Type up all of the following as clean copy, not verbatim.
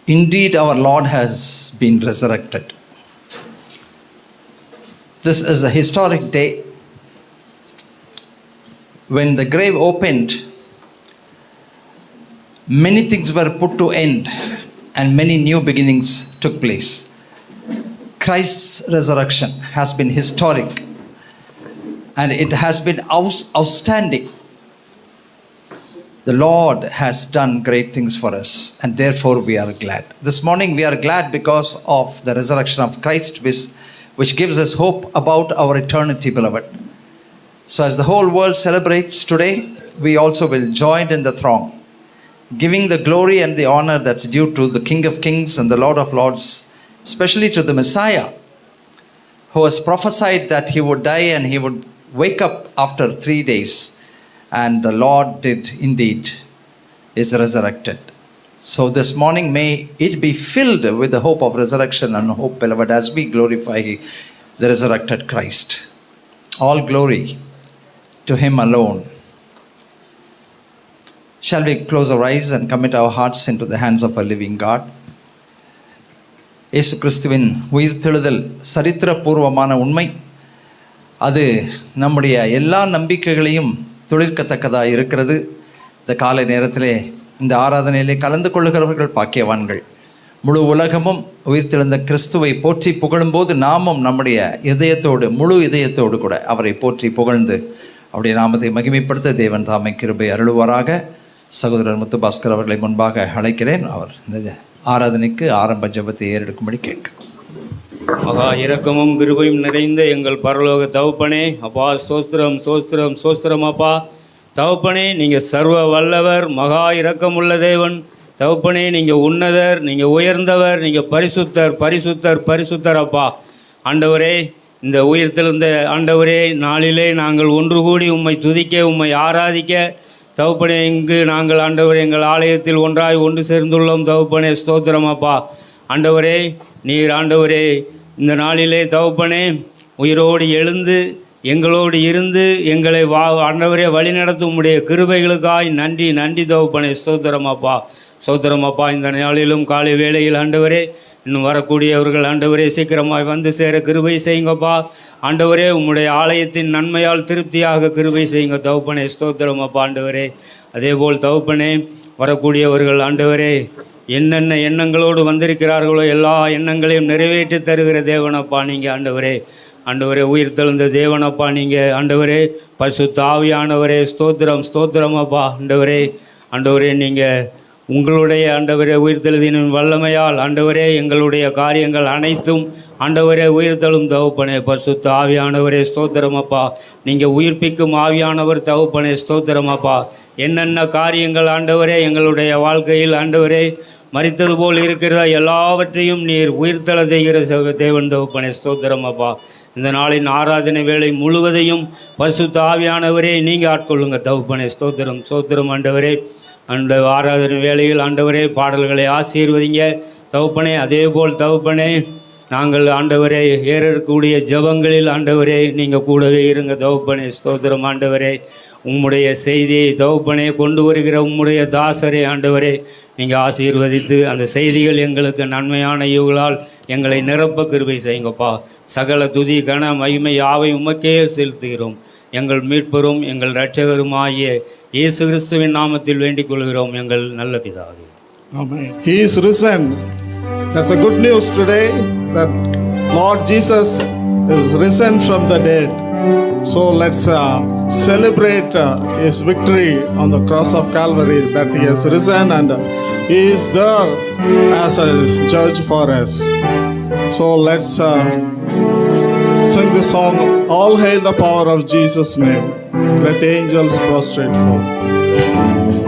Indeed, our Lord has been resurrected. This is a historic day when the grave opened. Many things were put to end and many new beginnings took place. Christ's resurrection has been historic and it has been outstanding. The Lord has done great things for us and therefore we are glad. This morning we are glad because of the resurrection of Christ, which gives us hope about our eternity, beloved. So as the whole world celebrates today, we also will join in the throng, giving the glory and the honor that's due to the King of Kings and the Lord of Lords, especially to the Messiah, who has prophesied that he would die and he would wake up after 3 days. And the Lord did indeed, is resurrected. So this morning may it be filled with the hope of resurrection and hope, beloved, as we glorify the resurrected Christ. All glory to him alone. Shall we close our eyes and commit our hearts into the hands of a living God? இயேசு கிறிஸ்துவின் உயிர்த்தெழுதல் சரித்திரபூர்வமான உண்மை. அது நம்முடைய எல்லா நம்பிக்கைகளையும் தொழிற்கத்தக்கதாக இருக்கிறது. இந்த காலை நேரத்திலே இந்த ஆராதனையிலே கலந்து கொள்ளுகிறவர்கள் பாக்கியவான்கள். முழு உலகமும் உயிர்த்தெழுந்த கிறிஸ்துவை போற்றி புகழும்போது நாமும் நம்முடைய இதயத்தோடு, முழு இதயத்தோடு கூட அவரை போற்றி புகழ்ந்து அவருடைய நாமத்தை மகிமைப்படுத்த தேவன் தாமே கிருபை அருளுவாராக. சகோதரர் முத்துபாஸ்கர் அவர்களை முன்பாக அழைக்கிறேன். அவர் இந்த ஆராதனைக்கு ஆரம்ப ஜெபத்தை ஏறெடுக்கும்படி கேட்கிறேன். மகா இரக்கமும் கிருபையும் நிறைந்த எங்கள் பரலோக தகப்பனே, அப்பா ஸ்தோத்திரம் ஸ்தோத்திரம் ஸ்தோத்திரம். அப்பா தகப்பனே, நீங்கள் சர்வ வல்லவர், மகா இரக்கமுள்ள தேவன். தகப்பனே, நீங்கள் உன்னதர், நீங்கள் உயர்ந்தவர், நீங்கள் பரிசுத்தர் பரிசுத்தர் பரிசுத்தர். அப்பா ஆண்டவரே, இந்த உயிர்த்தெழுந்த ஆண்டவரே நாளிலே நாங்கள் ஒன்று கூடி உம்மை துதிக்க, உம்மை ஆராதிக்க தகப்பனே, இங்கு நாங்கள் ஆண்டவரே எங்கள் ஆலயத்தில் ஒன்றாய் ஒன்று சேர்ந்துள்ளோம். தகப்பனே ஸ்தோத்திரம். அப்பா ஆண்டவரே, நீர் ஆண்டவரே இந்த நாளிலே தகப்பனே உயிரோடு எழுந்து எங்களோடு இருந்து எங்களை ஆண்டவரே வழி நடத்தும் உம்முடைய கிருபைகளுக்காய் நன்றி நன்றி தகப்பனே ஸ்தோத்திரம். அப்பா ஸ்தோத்திரம். அப்பா இந்த நாளிலும் காலை வேளையில் ஆண்டவரே இன்னும் வரக்கூடியவர்கள் ஆண்டவரே சீக்கிரமாய் வந்து சேர கிருபை செய்யுங்கப்பா. ஆண்டவரே உம்முடைய ஆலயத்தின் நன்மையால் திருப்தியாக கிருபை செய்யுங்க தகப்பனே ஸ்தோத்திரம். அப்பா ஆண்டவரே அதேபோல் தகப்பனே வரக்கூடியவர்கள் ஆண்டவரே என்னென்ன எண்ணங்களோடு வந்திருக்கிறார்களோ எல்லா எண்ணங்களையும் நிறைவேற்றி தருகிற தேவனப்பா நீங்கள் ஆண்டவரே. ஆண்டவரே உயிர்த்தெழுந்த தேவனப்பா நீங்கள் ஆண்டவரே. பரிசுத்த ஆவியானவரே ஸ்தோத்திரம் ஸ்தோத்திரம். அப்பா ஆண்டவரே ஆண்டவரே நீங்கள் உங்களுடைய ஆண்டவரே உயிர்த்தெழுதின் வல்லமையால் ஆண்டவரே எங்களுடைய காரியங்கள் அனைத்தும் ஆண்டவரே உயிர்த்தெழும் தகப்பனே. பரிசுத்த ஆவியானவரே ஸ்தோத்திரம். அப்பா நீங்கள் உயிர்ப்பிக்கும் ஆவியானவர் தகப்பனே ஸ்தோத்திரம். அப்பா என்னென்ன காரியங்கள் ஆண்டவரே எங்களுடைய வாழ்க்கையில் ஆண்டவரே மரித்தது போல் இருக்கிற எல்லாவற்றையும் நீர் உயிர்த்தெழ செய்கிற தேவன் தகப்பனே ஸ்தோத்திரம். அப்பா இந்த நாளின் ஆராதனை வேளை முழுவதையும் பரிசுத்த ஆவியானவரே நீங்கள் ஆட்கொள்ளுங்க தகப்பனே ஸ்தோத்திரம் ஸ்தோத்திரம். ஆண்டவரே அந்த ஆராதனை வேளையில் ஆண்டவரே பாடல்களை ஆசீர்வதிங்க தகப்பனே. அதேபோல் தகப்பனே நாங்கள் ஆண்டவரே ஏறக்கூடிய ஜபங்களில் ஆண்டவரே நீங்கள் கூடவே இருங்க தகப்பனே ஸ்தோத்திரம். ஆண்டவரே உம்முடைய செய்தியை தகப்பனே கொண்டு வருகிற உம்முடைய தாசரே ஆண்டவரே நீங்கள் ஆசீர்வதித்து அந்த செய்திகள் எங்களுக்கு நன்மையான ஈவுகளால் எங்களை நிரப்ப கிருபை செய்யுங்கப்பா. சகல துதி கன மகிமை யாவை உமக்கே செலுத்துகிறோம். எங்கள் மீட்பரும் எங்கள் இரட்சகருமாகிய இயேசு கிறிஸ்துவின் நாமத்தில் வேண்டிக் கொள்கிறோம் எங்கள் நல்ல பிதாவே. Amen. He is risen. That's a good news today that Lord Jesus is risen from the dead. So let's celebrate his victory on the cross of Calvary, that he has risen and he is there as a judge for us. So let's sing the song, All Hail the Power of Jesus' Name. Let angels prostrate for. Prostrate for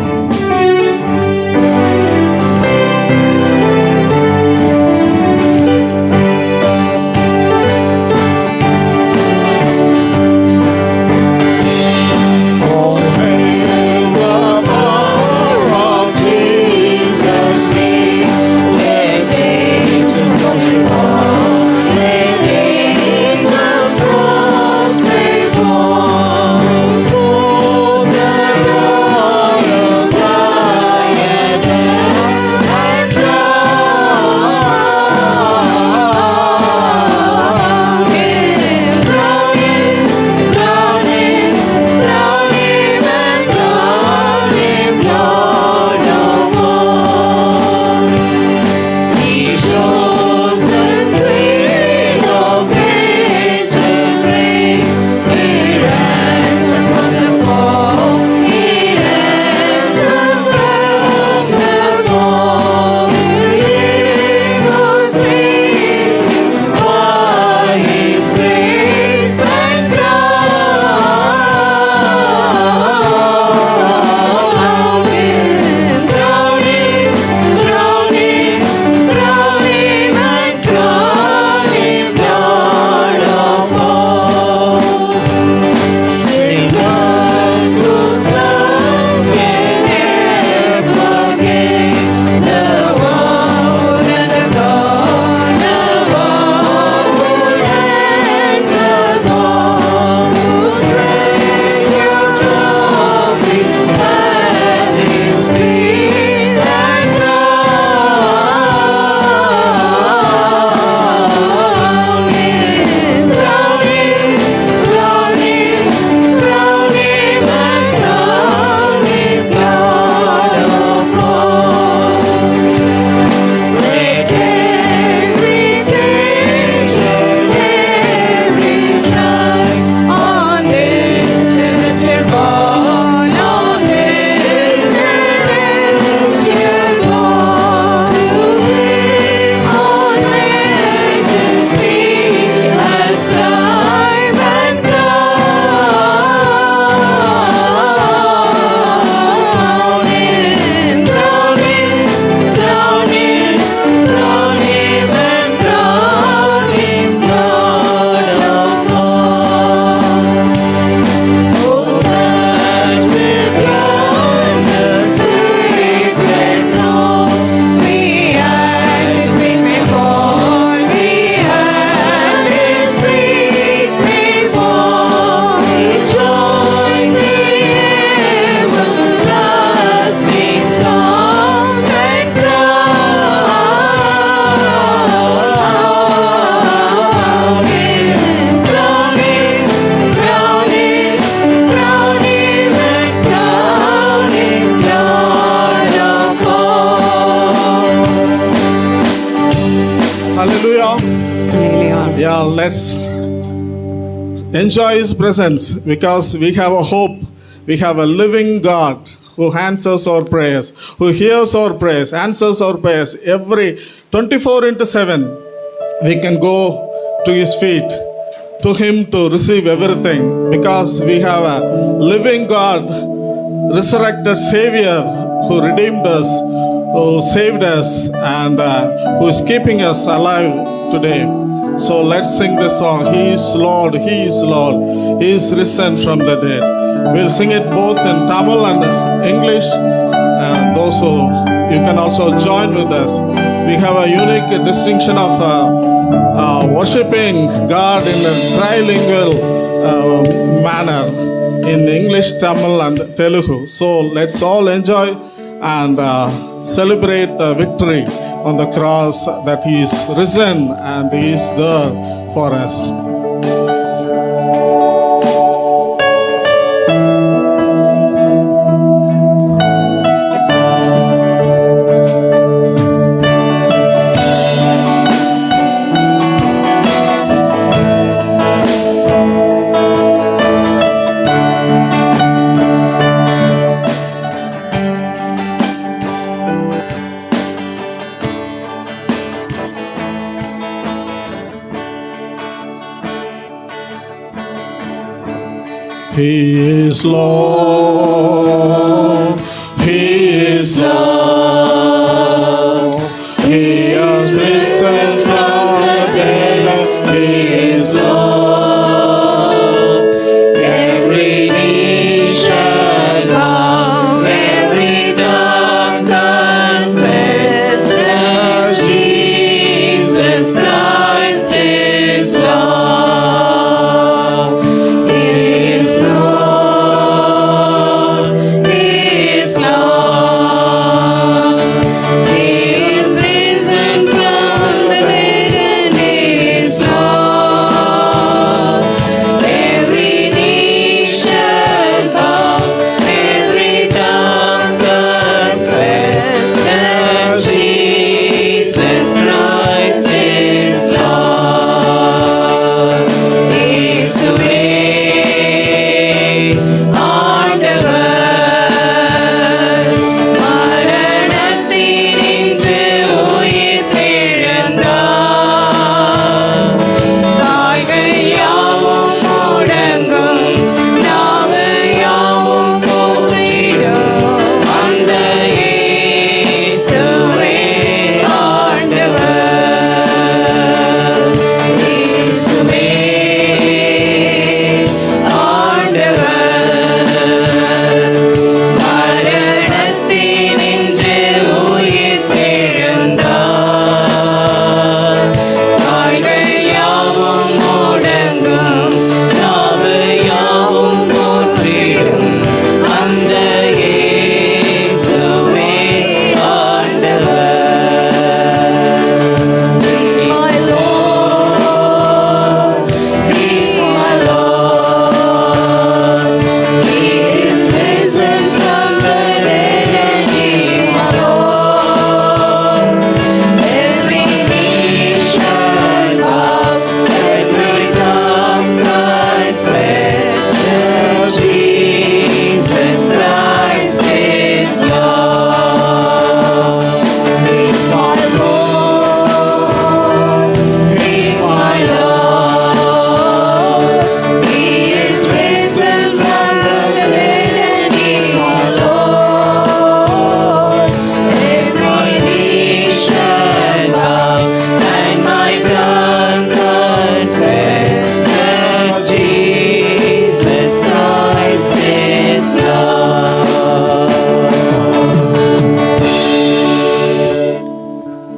Hallelujah. Hallelujah. Yeah, let's enjoy His presence because we have a hope. We have a living God who answers our prayers, who hears our prayers, answers our prayers. Every 24/7, we can go to His feet, to Him to receive everything because we have a living God, resurrected Savior who redeemed us, who saved us, and who is keeping us alive today. So let's sing this song. He is Lord, He is Lord, He is risen from the dead. We'll sing it both in Tamil and English. Those who, you can also join with us. We have a unique distinction of worshiping God in a trilingual manner in English, Tamil and Telugu. So let's all enjoy and celebrate the victory on the cross, that He is risen and He is there for us. He is Lord, He is Lord, He has risen from the dead, He is Lord. Every knee shall bow, every tongue confess that Jesus Christ is Lord.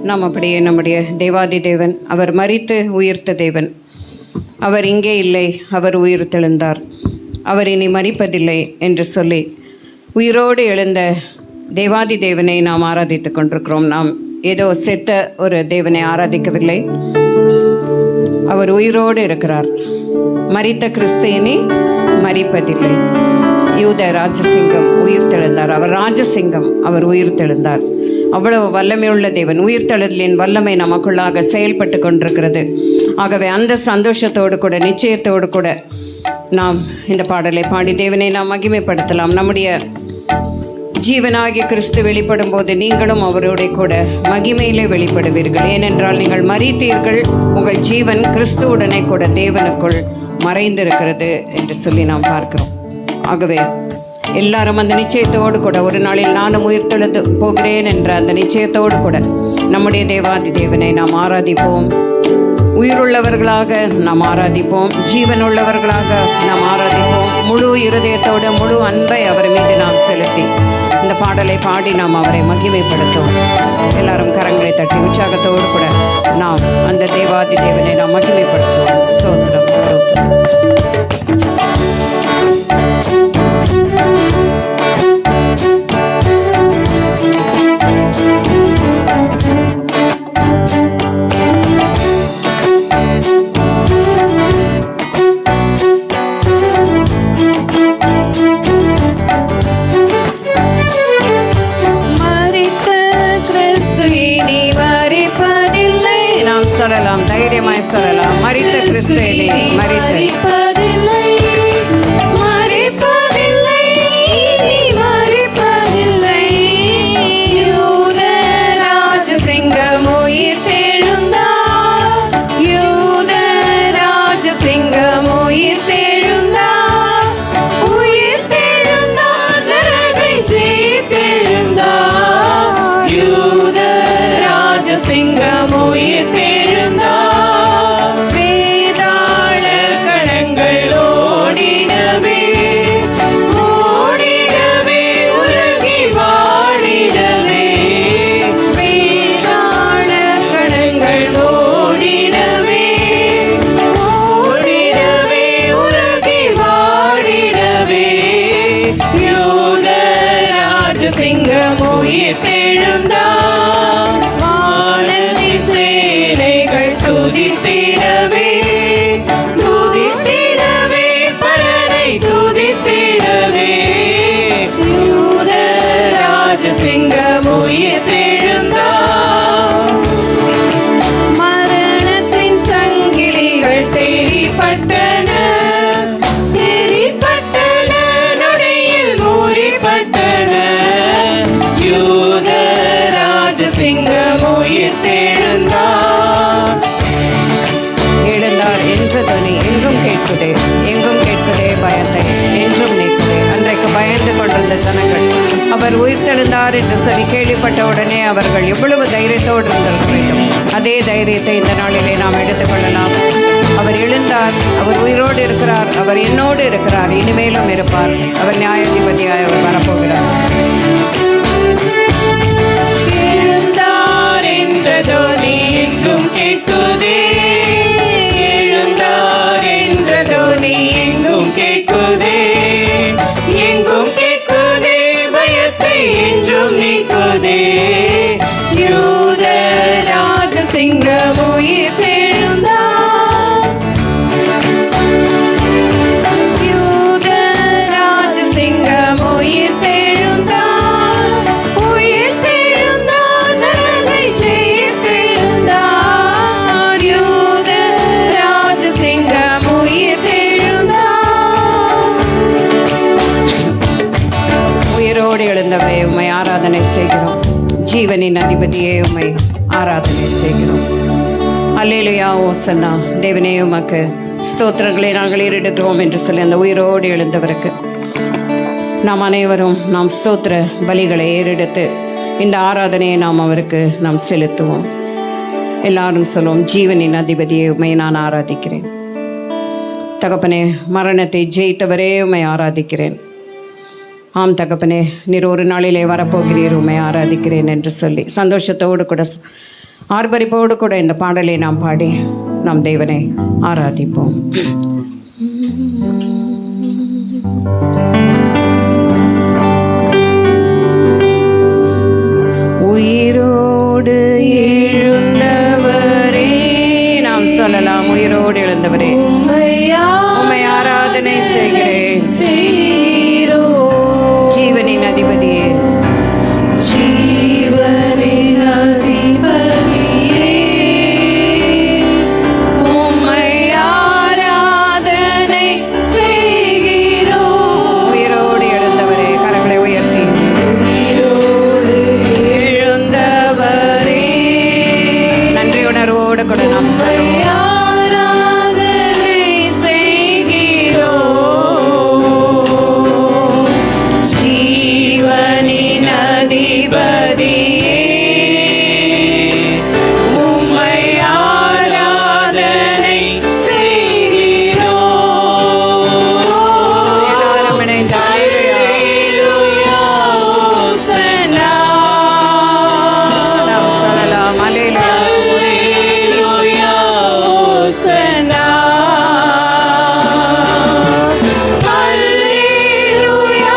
நாம் அப்படியே நம்முடைய தேவாதி தேவன், அவர் மரித்து உயிர்த்த தேவன், அவர் இங்கே இல்லை, அவர் உயிர்த்தெழுந்தார், அவர் இனி மரிப்பதில்லை என்று சொல்லி உயிரோடு எழுந்த தேவாதி தேவனை நாம் ஆராதித்து கொண்டிருக்கிறோம். நாம் ஏதோ செத்த ஒரு தேவனை ஆராதிக்கவில்லை, அவர் உயிரோடு இருக்கிறார். மரித்த கிறிஸ்து இனி மரிப்பதில்லை. யூத ராஜசிங்கம் உயிர்த்தெழுந்தார். அவர் ராஜசிங்கம், அவர் உயிர்த்தெழுந்தார். அவ்வளவு வல்லமையுள்ள தேவன். உயிர்த்தெழுதலின் வல்லமை நமக்குள்ளாக செயல்பட்டு கொண்டிருக்கிறது. ஆகவே அந்த சந்தோஷத்தோடு கூட, நிச்சயத்தோடு கூட நாம் இந்த பாடலை பாடி தேவனை நாம் மகிமைப்படுத்தலாம். நம்முடைய ஜீவனாகிய கிறிஸ்து வெளிப்படும் போது நீங்களும் அவரோட கூட மகிமையிலே வெளிப்படுவீர்கள். ஏனென்றால் நீங்கள் மரித்தீர்கள், உங்கள் ஜீவன் கிறிஸ்துவுடனே கூட தேவனுக்குள் மறைந்திருக்கிறது என்று சொல்லி நாம் பார்க்கிறோம். ஆகவே எல்லாரும் அந்த நிச்சயத்தோடு கூட, ஒரு நாளில் நானும் உயிர்த்தெழுந்து போகிறேன் என்ற அந்த நிச்சயத்தோடு கூட நம்முடைய தேவாதி தேவனை நாம் ஆராதிப்போம். உயிருள்ளவர்களாக நாம் ஆராதிப்போம், ஜீவனுள்ளவர்களாக நாம் ஆராதிப்போம். முழு இருதயத்தோடு முழு அன்பை அவர் மீது நாம் செலுத்தி இந்த பாடலை பாடி நாம் அவரை மகிமைப்படுத்துவோம். எல்லாரும் கரங்களை தட்டி உற்சாகத்தோடு கூட நாம் அந்த தேவாதி தேவனை நாம் மகிமைப்படுத்துவோம். ஸ்தோத்திரம், ஸ்தோத்திரம். சொல்லலாம், தைரியமாய் சொல்லலாம். மரித்த கிறிஸ்து மரிப்பதில்லை, மரிப்பதில்லை, நீ மரிப்பதில்லை. யூத ராஜசிங்கம் உயிர்த்தெழுந்தார், யூத ராஜசிங்கம் உயிர்த்தெழுந்தார், உயிர்த்தெழுந்தார், நரகை ஜெயித்தெழுந்தார். யூத ராஜசிங்கம் உயிர்த்தெழுந்தார். மரணத்தின் சங்கிலிகள் தெரிப்பட்டன, தெரிப்பட்டன, நொடியில் மூடிப்பட்டன. யூத ராஜசிங்கம் உயிர்த்தெழுந்தார். எழுந்தார் என்ற துணி எங்கும் கேட்குதே, எங்கும் கேட்குதே பயத்தை என்றும் நீக்குதே. அன்றைக்கு பயந்து கொண்டிருந்த ஜனங்கள் அவர் உயிர்த்தெழுந்தார் என்று சொல்லி கேள்விப்பட்ட உடனே அவர்கள் எவ்வளவு தைரியத்தோடு இருந்திருக்க வேண்டும். அதே தைரியத்தை இந்த நாளிலே நாம் எடுத்துக்கொள்ளலாம். அவர் எழுந்தார், அவர் உயிரோடு இருக்கிறார், அவர் என்னோடு இருக்கிறார், இனிமேலும் இருப்பார். அவர் நியாயாதிபதியாய் அவர் வரப்போகிறார். எழுந்தார் என்ற துணி எங்கும் கேட்குதே, எழுந்தார் என்ற துணி எங்கும் கேட்குதே, எங்கும் கேட்குதே, பயத்தை என்றும் நீக்குதே. யூத ராஜசிங்கம் உயிர்த்தெழுந்தார், யூத ராஜசிங்கம் உயிர்த்தெழுந்தார், உயிர்த்தெழுந்தார், நரகை ஜெயித்தெழுந்தார். யூத ராஜசிங்கம் உயிர்த்தெழுந்தார். உயிரோடு எழுந்தவரே உம்மை ஆராதனை செய்கிறோம். ஜீவனின் அதிபதியே உம்மை ஆராதனை செய்கிறோம். அல்லேலூயா, ஓசன்னா. தேவனே உமக்கு ஸ்தோத்திரங்களை நாங்கள் ஏறெடுக்கிறோம் என்று சொல்லி அந்த உயிரோடு எழுந்தவருக்கு நாம் அனைவரும் நாம் ஸ்தோத்திர பலிகளை ஏறெடுத்து இந்த ஆராதனையை நாம் அவருக்கு நாம் செலுத்துவோம். எல்லாரும் சொல்லுவோம், ஜீவனின் அதிபதியை உம்மை நான் ஆராதிக்கிறேன். தகப்பனே, மரணத்தை ஜெயித்தவரே உம்மை ஆராதிக்கிறேன். ஆம் தகப்பனே, நீர் ஒரு நாளிலே வரப்போகிறீர், உம்மை ஆராதிக்கிறேன் என்று சொல்லி சந்தோஷத்தோடு கூட ஆர்ப்பரிப்போடு கூட இந்த பாடலை நாம் பாடி நாம் தேவனை ஆராதிப்போம். உயிரோடு எழுந்தவரே, நாம் சொல்லலாம், உயிரோடு எழுந்தவரே உம்மை ஆராதனை செய்கிறேன். கூட நாம் ஆராதனை செய்கிறோம். ஜீவனின் அதிபதியே உம்மை ஆராதனை செய்கிறோம். எல்லாரும் இணைந்து அல்லேலூயா ஹோசன்னா. நாம் சொல்லலாம் அல்லேலூயா ஹோசன்னா. அல்லேலூயா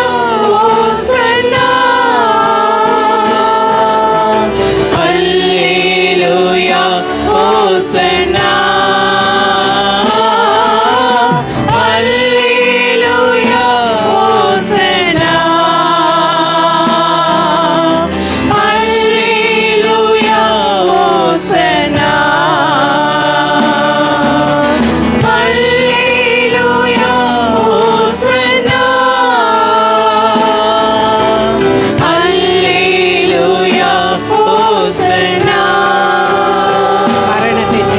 ஹோசன்னா. அல்லேலூயா ஹோசன்னா. அல்லேலூயா ஹோசன்னா. அல்லேலூயா ஹோசன்னா. அல்லேலூயா ஹோசன்னா. அல்லேலூயா ஹோசன்னா. மரணத்தை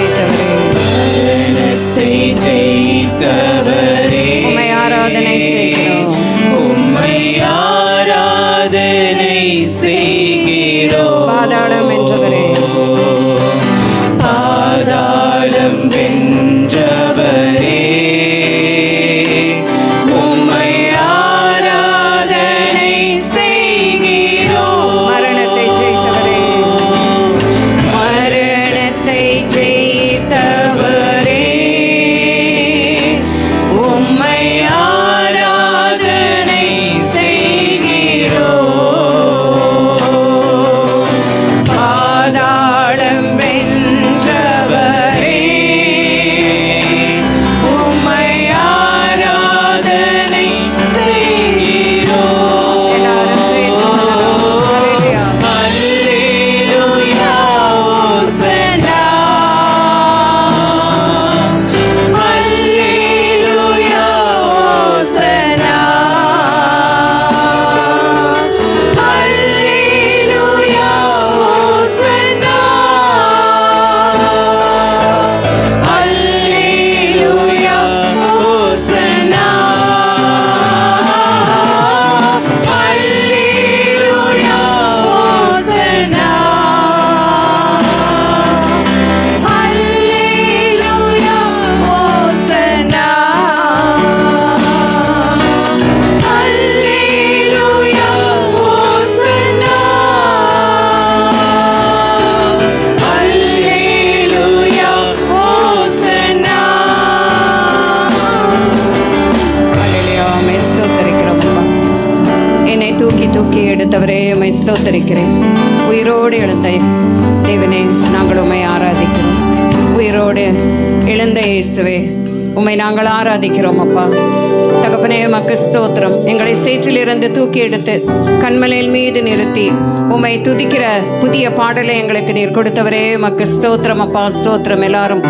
ஜெயித்தவரே உம்மை ஆராதனை செய்கிறோம். உம்மை ஆராதனை செய்கிறோம். பாதாளம் வென்றவரே பாதாளம் வென்றவரே உம்மை ஆராதனை செய்கிறோம். மரணத்தை ஜெயித்தவரே மரணத்தை ஜெயித்தவரே உம்மை ஆராதனை செய்கிறோம். பாதாளம் வென்றவரே உம்மை ஆராதனை செய்கிறோம். எல்லாரும் சேர்ந்து சொல்லலாம். அல்லேலூயா ஹோசன்னா. அல்லேலூயா ஹோசன்னா. அல்லேலூயா ஹோசன்னா. அல்லேலூயா ஹோசன்னா. அல்லேலூயா ஹோசன்னா. அல்லேலூயா ஹோசன்னா. அல்லேலூயா ஹோசன்னா. அல்லேலூயா ஹோசன்னா. அல்லேலூயா. உம்மை ஸ்தோத்திரிக்கிறோம் அப்பா. என்னை தூக்கி தூக்கி எடுத்தவரே உம்மை ஸ்தோத்திரிக்கிறேன். உயிரோடு எழுந்த தேவனே நாங்கள் உம்மை ஆராதிக்கிறோம். உயிரோடு எழுந்த இயேசுவே உம்மை நாங்கள் ஆராதிக்கிறோம் அப்பா. தகப்பனே உமக்கு ஸ்தோத்திரம். எங்களை சேற்றிலிருந்து தூக்கி எடுத்து கண்மலையில் மீது நிறுத்தி உம்மை துதிக்கிற புதிய பாடலை எங்களுக்கு நீர் கொடுத்தவரே உமக்கு ஸ்தோத்திரம் அப்பா. ஸ்தோத்திரம். எல்லாரும்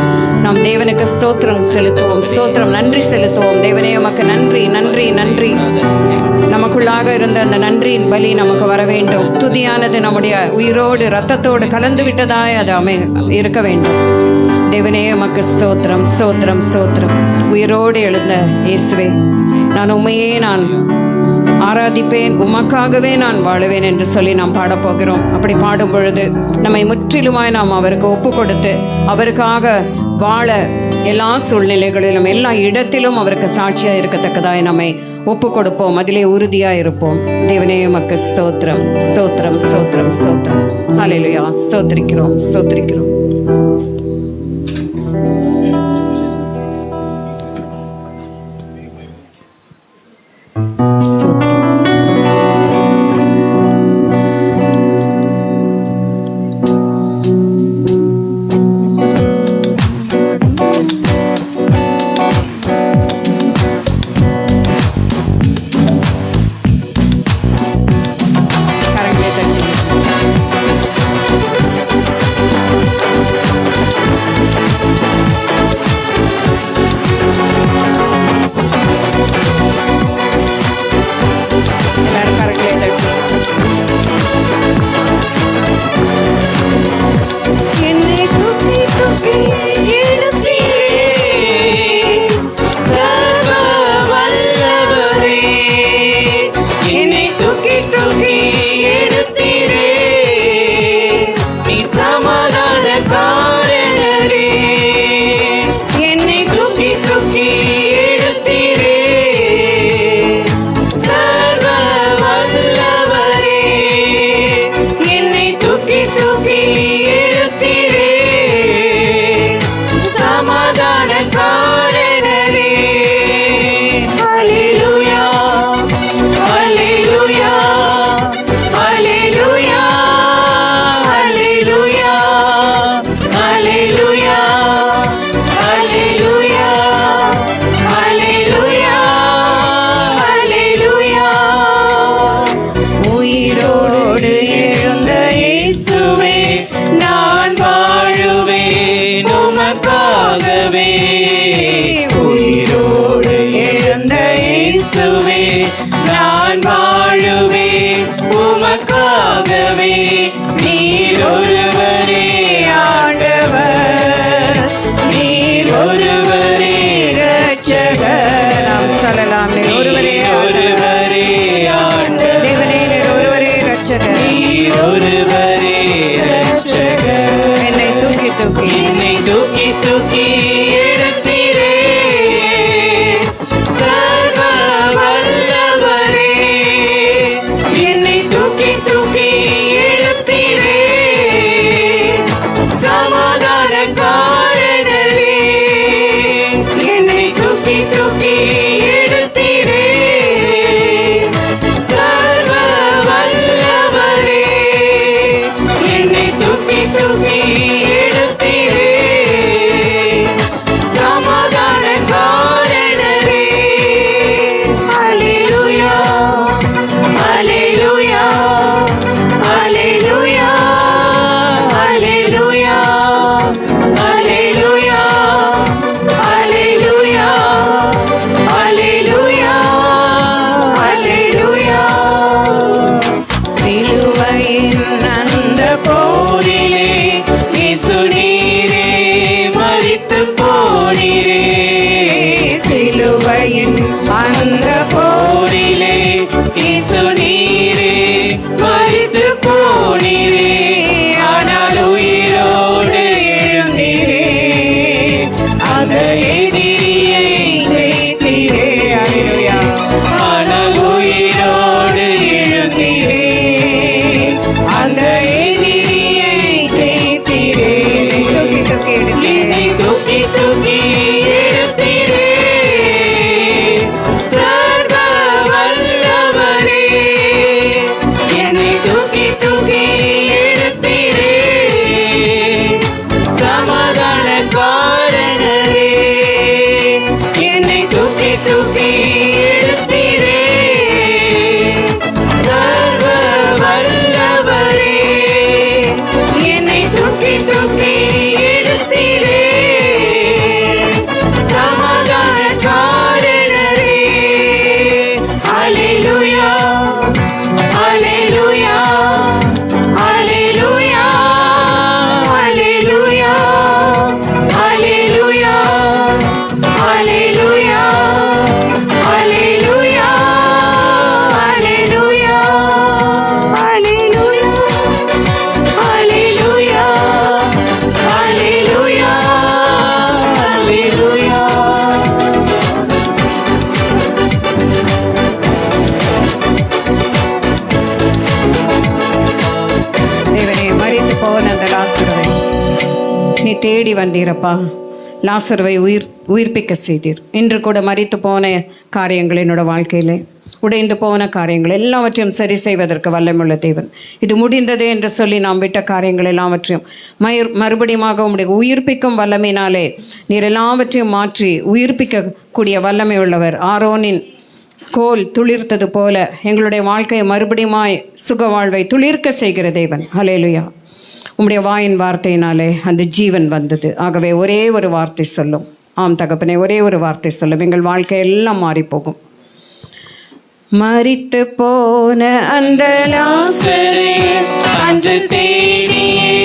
நாம் தேவனுக்கு ஸ்தோத்திரம் செலுத்துவோம். ஸ்தோத்திரம். நன்றி செலுத்துவோம். தேவனே உமக்கு நன்றி நன்றி நன்றி. நமக்குள்ளாக இருந்த அந்த நன்றியின் பலி நமக்கு வர வேண்டும். துதியானது நம்முடைய உயிரோடு இரத்தத்தோடு கலந்து விட்டதாய் அது இருக்க வேண்டும். தேவனே உமக்கு ஸ்தோத்திரம் ஸ்தோத்திரம் ஸ்தோத்திரம். உயிரோடு எழுந்த இயேசுவே நான் உம்மையே நான் ஆராதிப்பேன், உமக்காகவே நான் வாழுவேன் என்று சொல்லி நாம் பாடப்போகிறோம். அப்படி பாடும் பொழுது நம்மை முற்றிலுமாய் நாம் அவருக்கு ஒப்பு கொடுத்து அவருக்காக வாழ எல்லா சூழ்நிலைகளிலும் எல்லா இடத்திலும் அவருக்கு சாட்சியாக இருக்கத்தக்கதாய் நம்மை ஒப்பு கொடுப்போம். அதிலே உறுதியாக இருப்போம். தேவனே உமக்கு ஸ்தோத்திரம் ஸ்தோத்திரம் ஸ்தோத்திரம் ஸ்தோத்திரம். ஹல்லேலூயா. ஸ்தோத்திரிக்கிறோம் ஸ்தோத்திரிக்கிறோம். கரங்களை தட்டி நீ தேடி வந்தீரப்பா. லாசருவை உயிர்ப்பிக்க செய்தீர். இன்று கூட மரித்து போன காரியங்கள் என்னோட வாழ்க்கையிலே, உடைந்து போன காரியங்கள் எல்லாவற்றையும் சரி செய்வதற்கு வல்லமுள்ள தேவன். இது முடிந்தது என்று சொல்லி நாம் விட்ட காரியங்கள் எல்லாவற்றையும் மறுபடியும் உம்முடைய உயிர்ப்பிக்கும் வல்லமையினாலே நீர் எல்லாவற்றையும் மாற்றி உயிர்ப்பிக்கக்கூடிய வல்லமை உள்ளவர். ஆரோனின் கோல் துளிர்த்தது போல எங்களுடைய வாழ்க்கையை மறுபடியுமாய் சுக வாழ்வை துளிர்க்க செய்கிற தேவன். ஹல்லேலூயா. உம்முடைய வாயின் வார்த்தையினாலே அந்த ஜீவன் வந்தது. ஆகவே ஒரே ஒரு வார்த்தை சொல்லும். ஆம் தகப்பனே, ஒரே ஒரு வார்த்தை சொல்லும், எங்கள் வாழ்க்கை எல்லாம் மாறி போகும். மரித்து போன அந்த லாசரே அன்று தேடியே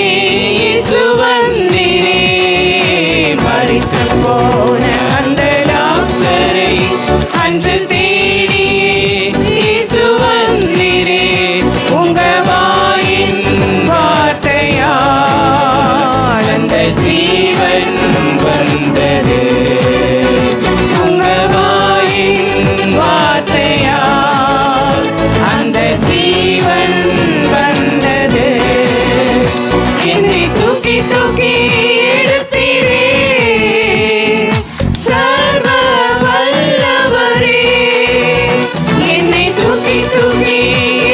இயேசு வந்தீரே. மரித்து போன அந்த லாசரே அன்று தேடியே இயேசு வந்தீரே. உங்க வாயின் வார்த்தையால் அந்த ஜீவன் வந்தது. உங்க வாயின் வார்த்தையால் அந்த ஜீவன் வந்தது. என்னை தூக்கி தூக்கி எடுத்தீரே சர்வ வல்லவரே. என்னை தூக்கி தூக்கி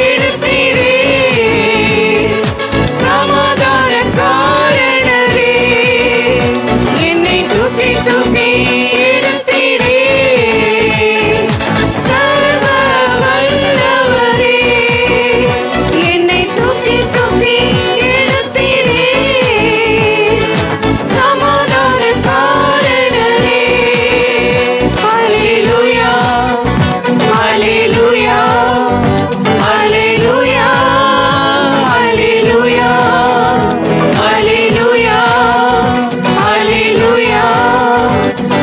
எடுத்தீரே சமாதான காரணரே. என்னை தூக்கி தூக்கி எடுத்தீரே சர்வ வல்லவரே. என்னை தூக்கி தூக்கி எடுத்தீரே சமாதான காரணரே. ஹல்லேலூயா, ஹல்லேலூயா, ஹல்லேலூயா, ஹல்லேலூயா, ஹல்லேலூயா, ஹல்லேலூயா,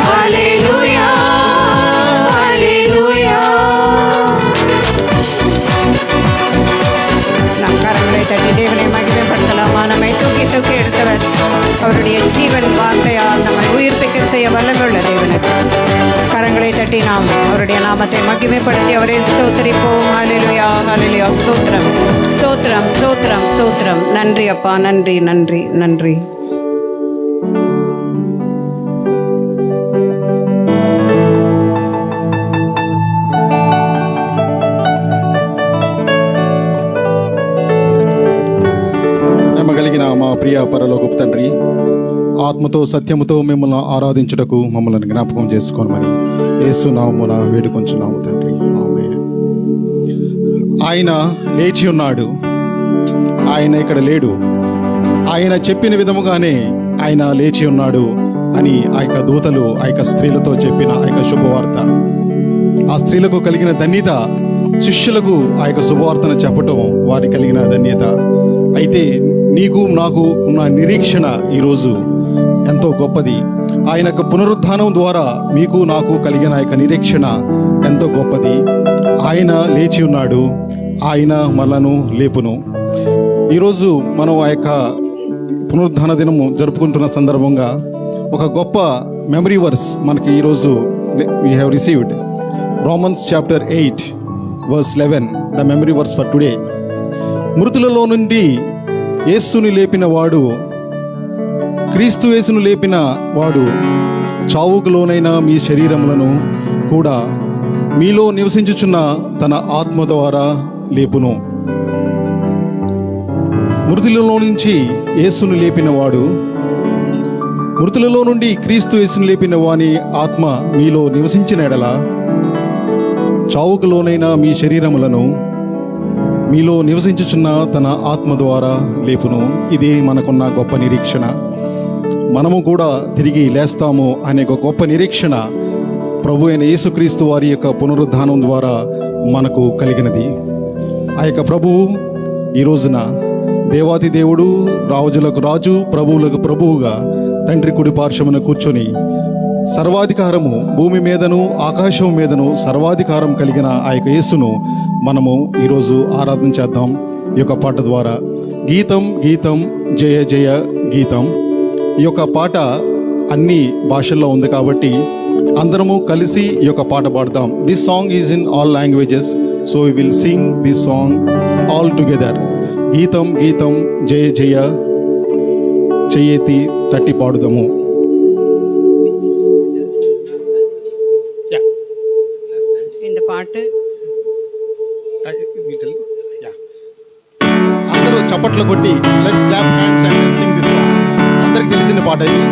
ஹல்லேலூயா, ஹல்லேலூயா. நம் கரங்களை தட்டி தேவனை மகிமைப்படுத்தலாமா? நம்மை தூக்கி தூக்கி எடுத்தவர், அவருடைய ஜீவன் வார்த்தையால் நம்மை உயிர்ப்பிக்க செய்ய வல்லமையுள்ள தேவனுக்கு கரங்களை தட்டி நாம் அவருடைய நாமத்தை மகிமைப்படுத்தி அவரை ஸ்தோத்திரிப்போம். ஹல்லேலூயா, ஹல்லேலூயா. ஸ்தோத்திரம், ஸ்தோத்திரம், ஸ்தோத்திரம், ஸ்தோத்திரம். நன்றி அப்பா, நன்றி, நன்றி, நன்றி. ప్రేమ కలిగిన మా ప్రియ పరలోకపు తండ్రి, ఆత్మతో సత్యముతో మిమ్మల్ని ఆరాధించుటకు మమ్మల్ని జ్ఞాపకం చేసుకోమని యేసు నామమున వేడుకొంచున్నాము తండ్రి. ఆమేన్. ఆయన లేచి ఉన్నాడు. ఆయన ఇక్కడ లేడు. ఆయన చెప్పిన విధముగానే ఆయన లేచి ఉన్నాడు అని ఆ యొక్క దూతలు ఆ యొక్క స్త్రీలతో చెప్పిన ఆ యొక్క శుభవార్త, ఆ స్త్రీలకు కలిగిన ధన్యత, శిష్యులకు ఆ యొక్క శుభవార్తను చెప్పటం వారికి కలిగిన ధన్యత. అయితే నీకు నాకు ఉన్న నిరీక్షణ ఈరోజు ఎంతో గొప్పది. ఆయన యొక్క పునరుద్ధానం ద్వారా మీకు నాకు కలిగిన యొక్క నిరీక్షణ ఎంతో గొప్పది. ఆయన లేచి ఉన్నాడు, ఆయన మనలను లేపును. ఈరోజు మనం ఆ యొక్క పునరుద్ధాన దినము జరుపుకుంటున్న సందర్భంగా ఒక గొప్ప మెమరీ వర్స్ మనకి ఈరోజు we have received. Romans chapter 8 verse 11, the memory verse for today. మృతులలో నుండి యేసుని లేపిన వాడు, క్రీస్తు యేసును లేపిన వాడు చావుకు లోనైన మీ శరీరములను కూడా మీలో నివసించుచున్న తన ఆత్మ ద్వారా లేపును. మృతులలో నుంచి యేసును లేపిన వాడు, మృతులలో నుండి క్రీస్తు యేసును లేపిన వాని ఆత్మ మీలో నివసించిన ఎడల చావుకు లోనైన మీ శరీరములను మీలో నివసించుచున్న తన ఆత్మ ద్వారా లేపును. ఇదే మనకున్న గొప్ప నిరీక్షణ. మనము కూడా తిరిగి లేస్తాము అనే ఒక గొప్ప నిరీక్షణ ప్రభు అయిన యేసుక్రీస్తు వారి యొక్క పునరుద్ధానం ద్వారా మనకు కలిగినది. ఆ యొక్క ప్రభువు ఈ రోజున దేవాది దేవుడు, రాజులకు రాజు, ప్రభువులకు ప్రభువుగా తండ్రి కుడి పార్శ్వమున కూర్చొని సర్వాధికారము భూమి మీదను ఆకాశం మీదను సర్వాధికారం కలిగిన ఆ యొక్క యేసును మనము ఈరోజు ఆరాధన చేద్దాం ఈ యొక్క పాట ద్వారా. గీతం గీతం జయ జయ గీతం. ఈ యొక్క పాట అన్ని భాషల్లో ఉంది కాబట్టి అందరము కలిసి ఈ యొక్క పాట పాడదాం. This song is in all languages, so we will sing this song all together. గీతం గీతం జయ జయ చెయ్యెత్తి తట్టి పాడుదాము. இந்த பாட்டு అందరూ చప్పట్లు కొట్టి let's clap hands and Singh this song. అందరికి తెలిసిన పాట ఇది.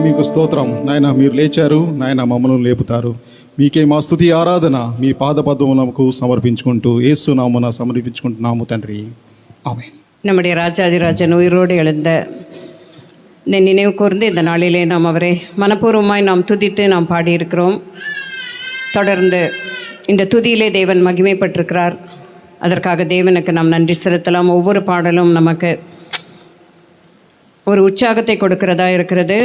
మీకు స్తోత్రం నాయన. మీరు లేచారు నాయన, మమ్మల్ని లేపుతారు. మీకే మా స్తుతి ఆరాధన మీ పాదపద్మములకు సమర్పించుకుంటూ యేసు నామమున సమర్పించుకుంటున్నాము తండ్రి. ஆமென். நம்முடைய ராஜாதிராஜன் உயிரோடு எழுந்த நினைவு கூர்ந்து இந்த நாளிலே நாம் அவரை மனப்பூர்வமாய் நாம் துதித்து நாம் பாடியிருக்கிறோம். தொடர்ந்து இந்த துதியிலே தேவன் மகிமைப்பட்டிருக்கிறார். அதற்காக தேவனுக்கு நாம் நன்றி செலுத்தலாம். ஒவ்வொரு பாடலும் நமக்கு ஒரு உற்சாகத்தை கொடுக்கிறதா இருக்கிறது.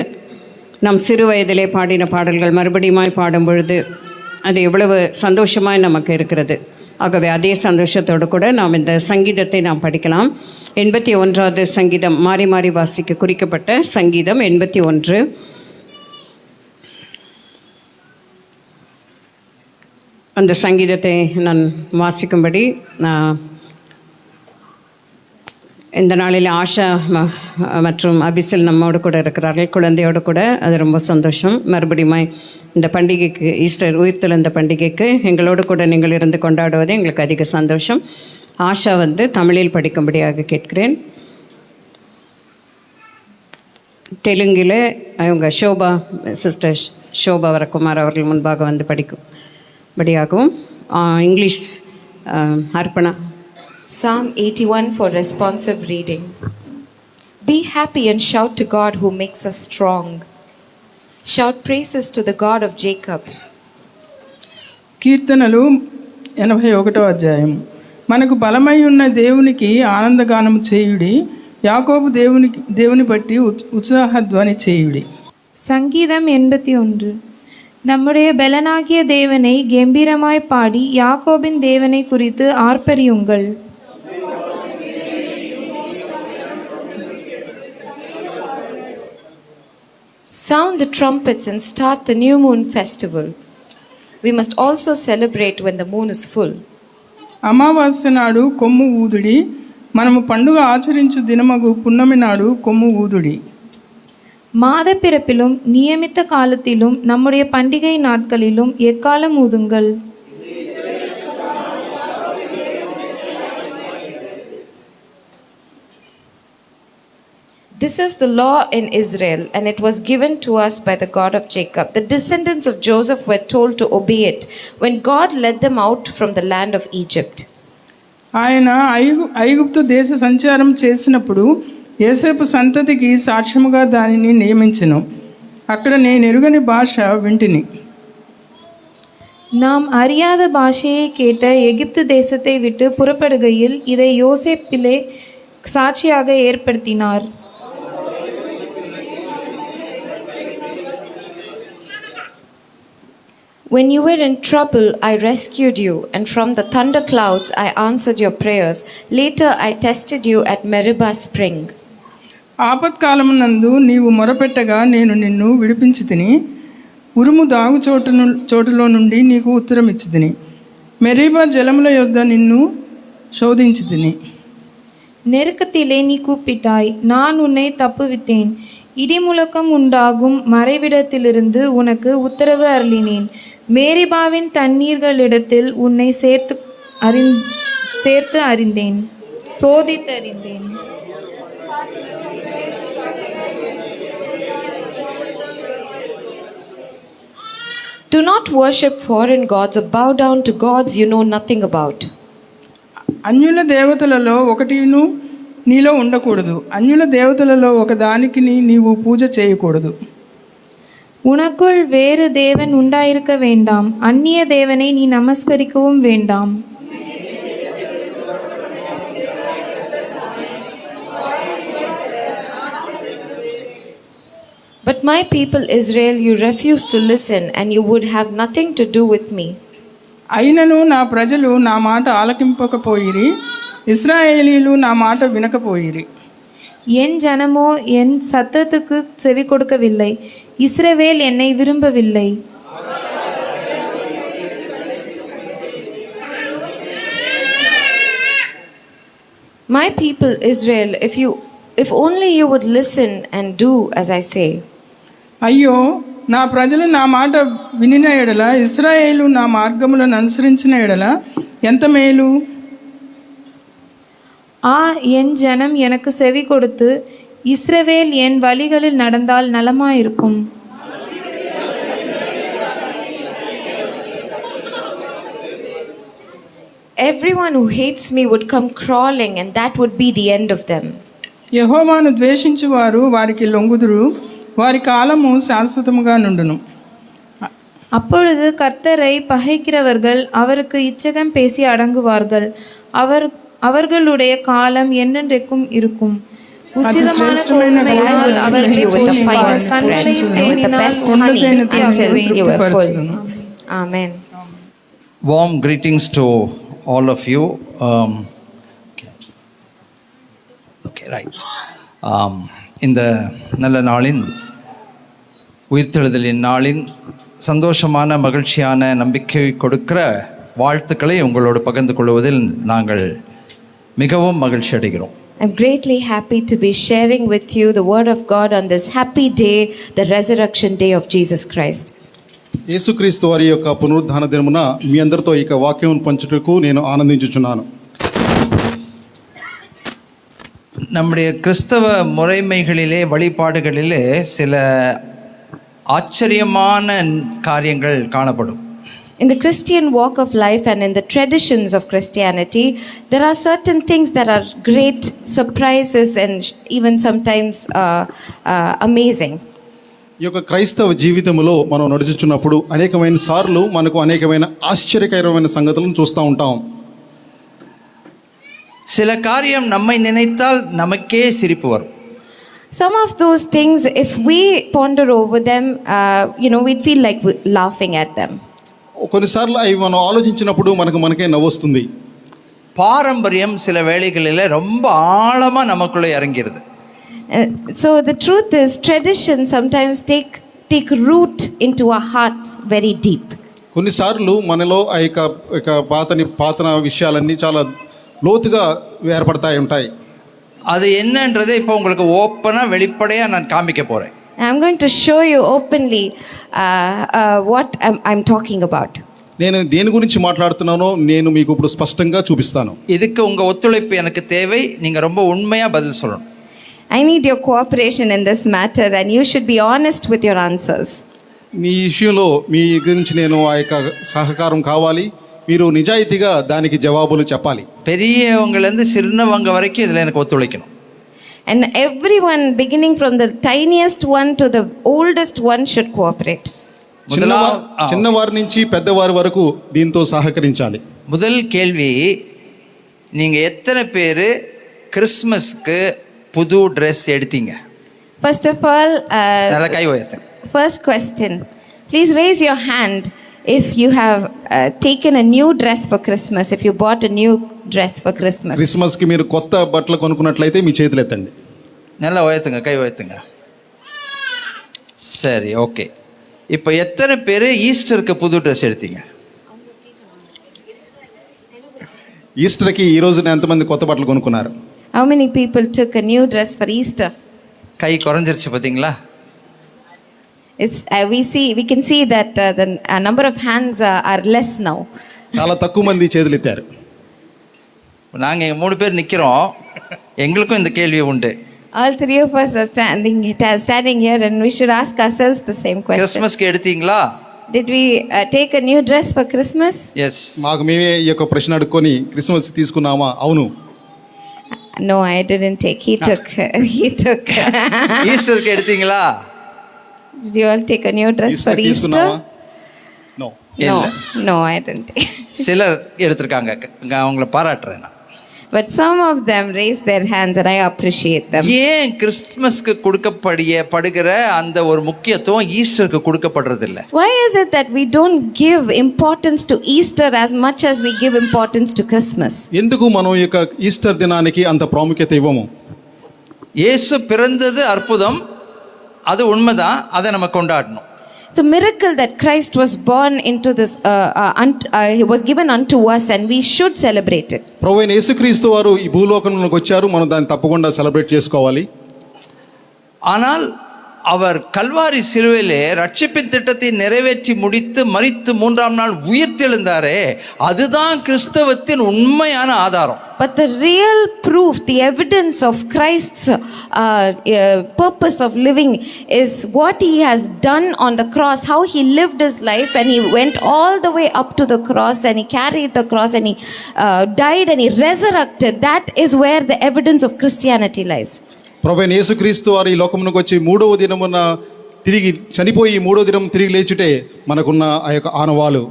நம் சிறு வயதிலே பாடின பாடல்கள் மறுபடியுமாய் பாடும் பொழுது அது எவ்வளவு சந்தோஷமாய் நமக்கு இருக்கிறது. ஆகவே அதே சந்தோஷத்தோடு கூட நாம் இந்த சங்கீதத்தை நாம் படிக்கலாம். 81வது சங்கீதம், மாறி மாறி வாசிக்க குறிக்கப்பட்ட சங்கீதம் 81. அந்த சங்கீதத்தை நான் வாசிக்கும்படி இந்த நாளில் ஆஷா மற்றும் அபிசில் நம்மோடு கூட இருக்கிறார்கள், குழந்தையோடு கூட. அது ரொம்ப சந்தோஷம். மறுபடியும் இந்த பண்டிகைக்கு, ஈஸ்டர் உயிர்த்தெழுந்த பண்டிகைக்கு எங்களோடு கூட நீங்கள் இருந்து கொண்டாடுவது எங்களுக்கு அதிக சந்தோஷம். ஆஷா தமிழில் படிக்கும்படியாக கேட்கிறேன். தெலுங்கில் அவங்க ஷோபா, சிஸ்டர் ஷோபா வரக்குமார் அவர்கள் முன்பாக படிக்கும்படியாகவும், English Arpana. Psalm 81 for responsive reading. Be happy and shout to God who makes us strong. Shout praises to the God of Jacob. కీర్తనలు 81వ అధ్యాయం. మనకు బలమై ఉన్న దేవునికి ఆనందగానము చేయుడి, యాకోబు దేవుని బట్టి ఉత్సాహధ్వని చేయుడి. சங்கீதம் 81. நம்முடைய பலனாகிய தேவனை கெம்பீரமாய் பாடி யாக்கோபின் தேவனை குறித்து ஆர்ப்பரியுங்கள். Sound the trumpets and start the new moon festival. We must also celebrate when the moon is full. అమావాస్య నాడు కొమ్ము ఊదుడి, మనము పండుగ ఆచరించు దినమగు పున్నమి నాడు కొమ్ము ఊదుడి. மாத பிறப்பிலும் நியமித்த காலத்திலும் நம்முடைய பண்டிகை நாட்களிலும் எக்காலம் ஊதுங்கள். This is the law in Israel, and it was given to us by the God of Jacob. The descendants of Joseph were told to obey it when God led them out from the land of Egypt. ఆయన ఐగుప్తు దేశ సంచారం చేసినప్పుడు యోసేపు సంతతికి సాక్ష్యముగా దానిని నియమించెను. అక్కడ నేను ఎరుగని భాష వింటిని. நாம் அறியாத பாஷையை கேட்ட எகிப்து தேசத்தை விட்டு புறப்படுகையில் இதை யோசேப்பிலே சாட்சியாக ஏற்படுத்தினார். When you were in trouble, I rescued you, and from the thunder clouds I answered your prayers. Later I tested you at Meribah spring. ఆపత్కాలమునందు నీవు మొరపెట్టగా నేను నిన్ను విడిపించితిని, ఉరుము దాగు చోటులో నుండి నీకు ఉత్తరం ఇచ్చితిని, మెరీబా జలముల యొద్ద నిన్ను శోధించితిని. நெருக்கத்திலே நீ கூப்பிட்டாய், நான் உன்னை தப்புவித்தேன். இடிமுழக்கம் உண்டாகும் மறைவிடத்திலிருந்து உனக்கு உத்தரவு அருளினேன். மேரிபாவின் தண்ணீர்களிடத்தில் உன்னை சோதித்து அறிந்தேன். Do not worship foreign gods or bow down to gods you know nothing about. అన్యుల దేవతలలో ఒకటిను నీలో ఉండకూడదు. అన్యుల దేవతలలో ఒకదానికి నీవు పూజ చేయకూడదు. உனக்குள் வேறு தேவன் உண்டாயிருக்க வேண்டாம். அந்நிய தேவனை நீ நமஸ்கரிக்கவும் வேண்டாம். But my people Israel, you refused to listen, and you would have nothing to do with me. అయినను నా ప్రజలు నా మాట ఆలకింపకపోయిరి, ఇశ్రాయేలీలు నా మాట వినకపోయిరి. என் ஜனமோ என் சத்தத்துக்கு செவி கொடுக்கவில்லை. இஸ்ரவேல் என்னை விரும்பவில்லை. My people Israel, if only you would listen and do as I say. అయ్యో, నా ప్రజలు నా మాట వినిన ఎడల, ఇశ్రాయేలు నా మార్గములను అనుసరించిన ఎడల ఎంత మేలు. என் ஜனம் எனக்கு செவி கொடுத்து இஸ்ரவேல் என் வழிகளில் நடந்தால் நலமாயிருக்கும். Everyone who hates me would come crawling, and that would be the end of them. యెహోవాను ద్వేషించువారు వారికి లొంగుదురు, వారి కాలము శాశ్వతముగా నుండును. அப்பொழுது கர்த்தரை பகைக்கிறவர்கள் அவருக்கு இச்சகம் பேசி அடங்குவார்கள். அவர்களுடைய காலம் என்னென்றைக்கும் இருக்கும். உச்சிதமான கோதுமையினால் அவற்றை you with the போஷிப்பார். finest bread, கண்களையும் with the தேனினால் best honey ఉన్నతైన until తీర్పును you are full. తృప్తిపరచును. Amen. Warm greetings to all of you. Okay, right. இந்த நல்ல நாளின் உயிர்த்தெழுதலின் நாளின் சந்தோஷமான மகிழ்ச்சியான நம்பிக்கை கொடுக்கிற வாழ்த்துக்களை உங்களோடு பகிர்ந்து கொள்வதில் நாங்கள் மிகவும் மகிழ்ச்சி அடைகிறோம். I'm greatly happy to be sharing with you the word of God on this happy day, the resurrection day of Jesus Christ. యేసుక్రీస్తు వారి యొక్క పునరుద్ధాన దినమున మీ అందరితో ఇక వాక్యం పంచుటకు నేను ఆనందించుచున్నాను. நம்முடைய கிறிஸ்தவ முறைமைகளிலே வழிபாடுகளிலே சில ஆச்சரியமான காரியங்கள் காணப்படும். In the Christian walk of life and in the traditions of Christianity, there are certain things that are great surprises and even sometimes amazing. ఈ యొక్క క్రైస్తవ జీవితంలో మనం నడుచుచున్నప్పుడు అనేకమైన సార్లు మనకు అనేకమైన ఆశ్చర్యకరమైన సంగతులను చూస్తూ ఉంటాం. சில காரியம் நம்மை நினைத்தால் நமக்கே சிரிப்பு வரும். Some of those things, if we ponder over them, we'd feel like laughing at them. కొన్నిసార్లు అవి మనం ఆలోచించినప్పుడు మనకే నవ్వొస్తుంది. பாரம்பரியம் சில வேளைகளில் ரொம்ப ஆழமாக நமக்குள்ளே இறங்கிறது. So the truth is, tradition sometimes take root into our hearts very deep. కొన్నిసార్లు మనలో ఆ యొక్క పాత విషయాలన్నీ చాలా లోతుగా ఏర్పడతాయి ఉంటాయి. அது என்னன்றதை இப்போ உங்களுக்கு ஓப்பனாக வெளிப்படையாக நான் காமிக்க போகிறேன். I'm going to show you openly what I'm talking about. నేను దేని గురించి మాట్లాడుతున్నానో నేను మీకు ఇప్పుడు స్పష్టంగా చూపిస్తాను. இதுக்கு உங்கள் ஒத்துழைப்பு எனக்கு தேவை. நீங்கள் ரொம்ப உண்மையாக பதில் சொல்லணும். I need your cooperation in this matter and you should be honest with your answers. మీ విషయంలో మీ గురించి నేను ఆ యొక్క సహకారం కావాలి. మీరు నిజాయితీగా దానికి జవాబులు చెప్పాలి. பெரியவங்கலேருந்து சின்னவங்க வரைக்கும் இதில் எனக்கு ஒத்துழைக்கணும். And everyone beginning from the tiniest one to the oldest one should cooperate. చిన్నవారి నుంచి పెద్దవారి వరకు దీంతో సహకరించాలి. முதல் கேள்வி, நீங்கள் எத்தனை பேர் கிறிஸ்மஸ்க்கு புது ட்ரெஸ் எடுத்தீங்க? First of all, நல்ல கை உயர்த்துங்க. first question, please raise your hand if you have taken a new dress for Christmas, if you bought a new dress for Christmas. క్రిస్మస్కి మీరు కొత్త బట్టలు కొనుక్కున్నట్లయితే మీ చేతులు ఎత్తండి. நல்லா உயர்த்துங்க, கை உயர்த்துங்க. சரி, ஓகே. இப்போ எத்தனை பேர் ஈஸ்டருக்கு புது ட்ரெஸ் எடுத்தீங்க? ఈస్టర్కి ఈ రోజున ఎంతమంది కొత్త బట్టలు కొనుక్కున్నారు? How many people took a new dress for Easter? கை குறைஞ்சிருச்சு பார்த்தீங்களா? We can see that the number of hands are less now. చాలా తక్కువ మంది చేతులు ఎత్తారు. நாங்கள் எங்கள் 3 பேர் நிற்கிறோம், எங்களுக்கும் இந்த கேள்வி உண்டு. All three of us are standing here and we should ask ourselves the same question. கிறிஸ்மஸ்க்கு எடுத்தீங்களா? Did we take a new dress for Christmas? Yes. మాకు మేమే ఈ యొక్క ప్రశ్న అడుక్కొని క్రిస్మస్ తీసుకున్నామా? అవును. No, I didn't take. He took. ஈஸ்டருக்கு எடுத்தீங்களா? Did you all take a new dress for Easter Easter? తీసుకున్నామా? No. No, I didn't take. சிலர் எடுத்திருக்காங்க, அவங்கள பாராட்டுறேன் நான். But some of them raised their hands and I appreciate them. ஏன் கிறிஸ்துமஸ்க்கு கொடுக்கப்படுகிற அந்த ஒரு முக்கியத்துவம் ஈஸ்டருக்கு கொடுக்கப்படுறதில்ல? Why is it that we don't give importance to Easter as much as we give importance to Christmas? ఎందుకు మనం ఈ యొక్క ఈస్టర్ దినానికి అంత ప్రాముఖ్యత ఇవ్వము? இயேசு பிறந்தது அற்புதம், அது உண்மைதான், அதை நம்ம கொண்டாடணும். It's a miracle that Christ was born into this, he was given unto us and we should celebrate it. ప్రభువైన యేసుక్రీస్తు వారు ఈ భూలోకంలోకి వచ్చారు, మనం దాన్ని తప్పకుండా సెలబ్రేట్ చేసుకోవాలి. ஆனால் அவர் கல்வாரி சிலுவையிலே ரட்சிப்பின் திட்டத்தை நிறைவேற்றி முடித்து மரித்து 3ஆம் நாள் உயிர்த்தெழுந்தாரே, அதுதான் கிறிஸ்தவத்தின் உண்மையான ஆதாரம். But the real proof, the evidence of Christ's purpose of living is what he has done on the cross, how he lived his life and he went all the way up to the cross and he carried the cross and he died and he resurrected. That is where the evidence of Christianity lies. ప్రభువైన యేసుక్రీస్తు వారు ఈ లోకమునకు వచ్చి 3వ దినమున తిరిగి చనిపోయి 3వ దినం తిరిగి లేచుటే మనకున్న ఆ యొక్క ఆనవాలు.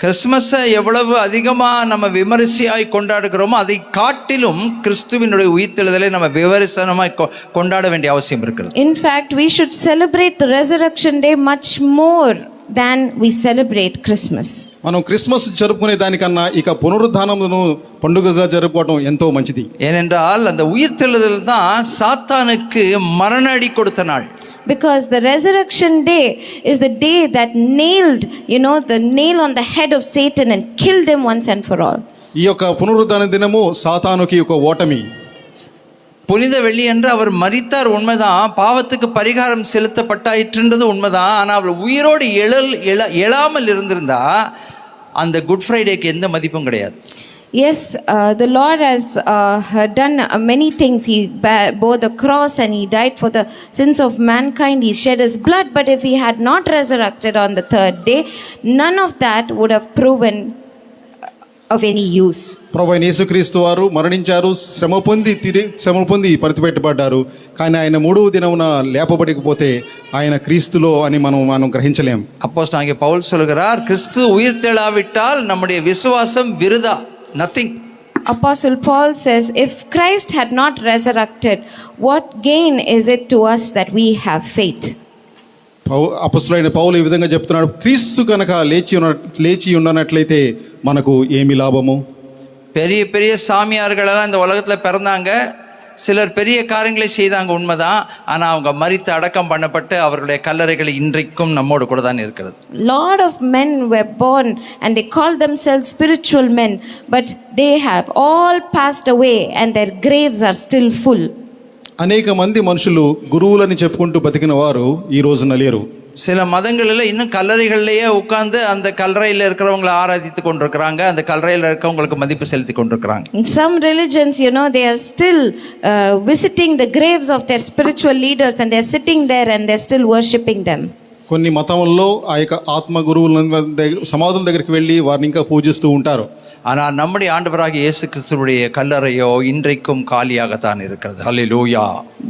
கிறிஸ்மஸை எவ்வளவு அதிகமாக நம்ம விமரிசையாய் கொண்டாடுகிறோமோ அதை காட்டிலும் கிறிஸ்துவினுடைய உயிர்த்தெழுதலை நம்ம விமரிசனமாய் கொண்டாட வேண்டிய அவசியம் இருக்கிறது. In fact, we should celebrate the resurrection day much more than we celebrate Christmas. మనం క్రిస్మస్ జరుపుకునే దానికన్నా ఇక పునరుద్ధానమును పండుగగా జరుపుకోవడం ఎంతో మంచిది. ஏனென்றால் அந்த உயிர்த்தெழுதல் தான் சாத்தானுக்கு மரண அடி கொடுத்த நாள். Because the resurrection day is the day that nailed, the nail on the head of Satan and killed him once and for all. ఈ యొక్క పునరుద్ధాన దినము సాతానుకి ఒక ఓటమి. புனித வெள்ளி என்று அவர் மரித்தார் உண்மைதான், பாவத்துக்கு பரிகாரம் செலுத்தப்பட்டாயிற்றுன்றது உண்மைதான். ஆனால் அவர் உயிரோடு எழாமல் இருந்திருந்தா அந்த குட் ஃப்ரைடேக்கு எந்த மதிப்பும் கிடையாது. Yes, the Lord has done many things. He bore the cross and He died for the sins of mankind. He shed His blood. But if He had not resurrected on the third day, none of that would have proven of any use. ప్రభువైన యేసుక్రీస్తు వారు మరణించారు, శ్రమ పొంది ప్రతిపెట్టబడ్డారు. కానీ ఆయన మూడవ దినమున లేపబడకపోతే ఆయన క్రీస్తులో అని మనం గ్రహించలేం. அப்போஸ்தலனாகிய பவுல் சொல்கிறார், கிறிஸ்து உயிர்த்தெழாவிட்டால் நம்முடைய விசுவாசம் விருதா, nothing. Apostle Paul says, if Christ had not resurrected, what gain is it to us that we have faith? అపొస్తలుడైన పౌలు ఈ విధంగా చెప్తున్నాడు, క్రీస్తు కనుక లేచి ఉన్నట్లయితే మనకు ఏమి లాభము? பெரிய பெரிய சாமியார்களெல்லாம் இந்த உலகத்தில் பிறந்தாங்க, சிலர் பெரிய காரியங்களை செய்தாங்க உண்மைதான். ஆனால் அவங்க மரித்து அடக்கம் பண்ணப்பட்டு அவர்களுடைய கல்லறைகள் இன்றைக்கும் நம்மோடு கூட தான் இருக்கிறது. Lot of men were born and they called themselves spiritual men, but they have all passed away and their graves are still full. అనేక మంది మనుషులు గురువులని చెప్పుకుంటూ బతికిన వారు ఈ రోజున లేరు. சில மதங்களில் இன்னும் கல்லறைகள்லேயே உட்கார்ந்து அந்த கல்லறையில் இருக்கிறவங்களை ஆராதித்து கொண்டிருக்கிறாங்க, அந்த கல்லறையில் இருக்கிறவங்களுக்கு மதிப்பு செலுத்தி கொண்டிருக்கிறாங்க. In some religions, they are still visiting the graves of their spiritual leaders and they are sitting there and they are still worshipping them. కొన్ని మతముల్లో ఆ యొక్క ఆత్మ గురువుల సమాధుల దగ్గరికి వెళ్ళి వారిని ఇంకా పూజిస్తూ ఉంటారు. ஆனால் நம்முடைய ஆண்டவராகிய இயேசு கிறிஸ்துவுடைய கல்லறையோ இன்றைக்கும் காலியாகத்தான் இருக்கிறது. ஹல்லேலூயா.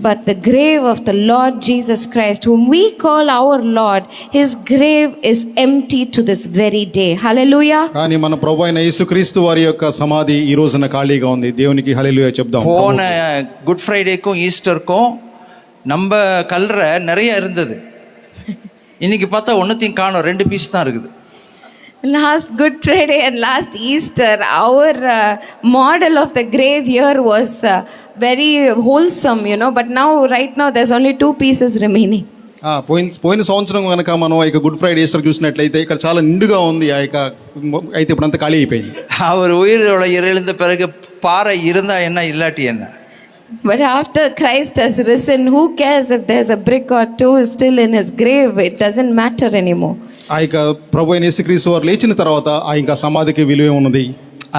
But the grave of the Lord Jesus Christ, whom we call our Lord, his grave is empty to this very day. Hallelujah. కానీ మన ప్రభువైన యేసుక్రీస్తు వారి యొక్క సమాధి ఈ రోజున ఖాళీగా ఉంది. దేవునికి హల్లెలూయా చెప్దాం. போன குட் ஃப்ரைடேக்கும் ஈஸ்டருக்கும் நம்ம கல்லறை நிறைய இருந்தது. இன்னைக்கு பார்த்தா ஒன்றுத்தையும் காணோம், 2 பீஸ் தான் இருக்குது. Last Good Friday and last Easter, our model of the grave here was very wholesome, but right now there's only 2 pieces remaining. పోయిన సంవత్సరం కనుక మనం ఇక గుడ్ ఫ్రైడే ఈస్టర్ చూసినట్లయితే ఇక్కడ చాలా నిండుగా ఉంది. అయితే ఇప్పుడు అంతా ఖాళీ అయిపోయింది. அவர் உயிரோட எழுந்த பிறகு பாறை இருந்தா என்ன இல்லாட்டி என்ன? But after Christ has risen, who cares if there's a brick or 2 still in his grave? It doesn't matter anymore. ఆ యొక్క ప్రభువైన యేసుక్రీస్తు వారు లేచిన తర్వాత ఆ ఇంకా సమాధికి విలువ ఉన్నది.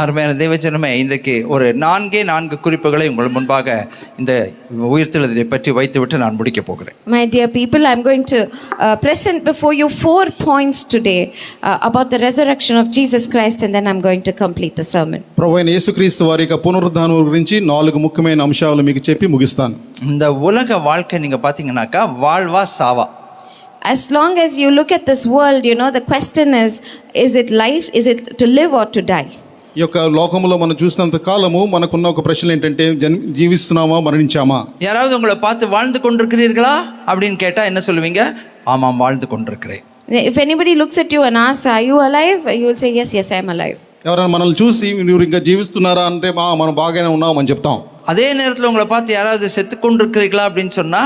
அருமையான தேவஜனமே, இன்றைக்கு ஒரு 4 குறிப்புகளை உங்கள் முன்பாக இந்த உயிர்த்தெழுதலை பற்றி வைத்துவிட்டு நான் முடிக்க போகிறேன். My dear people, I'm going to present before you 4 points today about the resurrection of Jesus Christ, and then I'm going to complete the sermon. ప్రభువైన యేసుక్రీస్తు వారి యొక్క పునరుద్ధానం గురించి 4 ముఖ్యమైన అంశాలు మీకు చెప్పి ముగిస్తాను. இந்த உலக வாழ்க்கை நீங்க பாத்தீங்கன்னாக்கா வாழ்வா சாவா. As long as you look at this world, the question is it life? Is it to live or to die? ఈ యొక్క లోకంలో మనం చూసినంత కాలము మనకున్న ఒక ప్రశ్న ఏంటంటే జీవిస్తున్నామా మరణించామా? யாராவது உங்களை பார்த்து வாழ்ந்து கொண்டிருக்கிறீர்களா அப்படின்னு கேட்டா என்ன சொல்லுவீங்க? ஆமாம், வாழ்ந்து கொண்டிருக்கிறேன். If anybody looks at you and asks, are you alive? You will say, yes, I am alive. ఎవరైనా మనల్ని చూసి మీరు ఇంకా జీవిస్తున్నారా అంటే మనం బాగానే ఉన్నాం అని చెప్తాం. அதே நேரத்தில் உங்களை பார்த்து யாராவது செத்து கொண்டிருக்கிறீர்களா அப்படின்னு சொன்னா,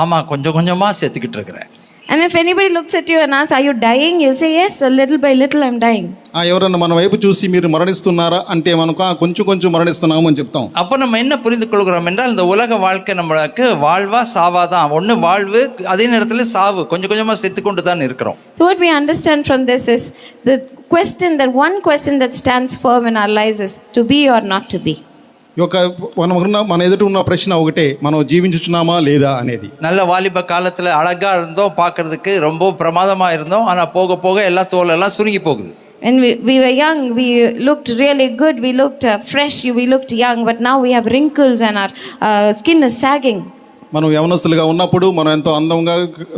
ஆமா கொஞ்சம் கொஞ்சமா செத்துக்கிட்டு இருக்கிறேன். And if anybody looks at you and asks, are you dying? You'll say, yes, a little by little I'm dying. ఎవరైనా మన వైపు చూసి మీరు మరణిస్తున్నారా అంటే మనకు కొంచెం మరణిస్తున్నాము అని చెప్తాం. அப்போ நம்ம என்ன புரிந்து கொள்கிறோம் என்றால், இந்த உலக வாழ்க்கை நம்மளுக்கு வாழ்வா சாவாதான். ஒன்று வாழ்வு, அதே நேரத்தில் சாவு, கொஞ்சம் கொஞ்சமாக செத்து கொண்டு தான் இருக்கிறோம். So what we understand from this is the one question that stands firm in our lives is to be or not to be. మన ఎదుట ఉన్న ప్రశ్న ఒకటే, మనం జీవించుచున్నామా లేదా అనేది. நல்ல வாலிப காலத்தில் அழகாக இருந்தோம், பார்க்கறதுக்கு ரொம்ப பிரமாதமாக இருந்தோம். ஆனால் போக போக எல்லா தோலெல்லாம் சுருங்கி போகுது. And we were young, we looked really good, we looked fresh, we looked young, but now we have wrinkles and our skin is sagging. మనం యవనస్తులుగా ఉన్నప్పుడు మనం ఎంతో అందంగా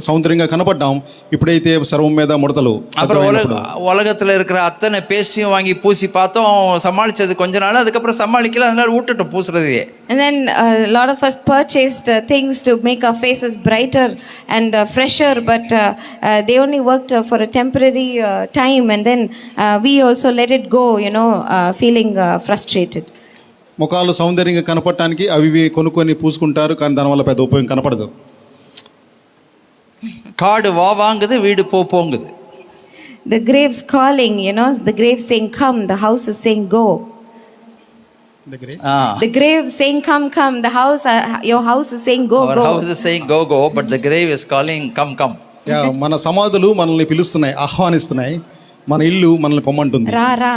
సౌందర్యంగా కనపడ్డాం. ఇప్పుడైతే చర్మం మీద ముడతలు. அப்புறம் உலகத்தில் இருக்கிற அத்தனை பேஸ்ட்டையும் வாங்கி பூசி பார்த்தோம், சமாளிச்சது கொஞ்ச நாள், அதுக்கப்புறம் சமாளிக்கல, அதனால விட்டுட்டோம் பூசுறதையே. And then a lot of us purchased things to make our faces brighter and fresher, but they only worked for a temporary time, and then we also let it go, feeling frustrated. ముఖాలు సౌందర్యంగా కనపడటానికి అవి కొనుక్కొని పూసుకుంటారు, కానీ దానివల్ల పెద్ద ఉపయోగం కనపడదు. காடு வா வாங்குது, வீடு போங்குது. The grave's calling, the grave saying come, the house is saying go. The grave saying come, the house, your house is saying go, Our house is saying go, but the grave is calling come. మన సమాధులు మనల్ని పిలుస్తున్నాయి, ఆహ్వానిస్తున్నాయి. మన ఇల్లు మనల్ని పొమ్మంటుంది. రా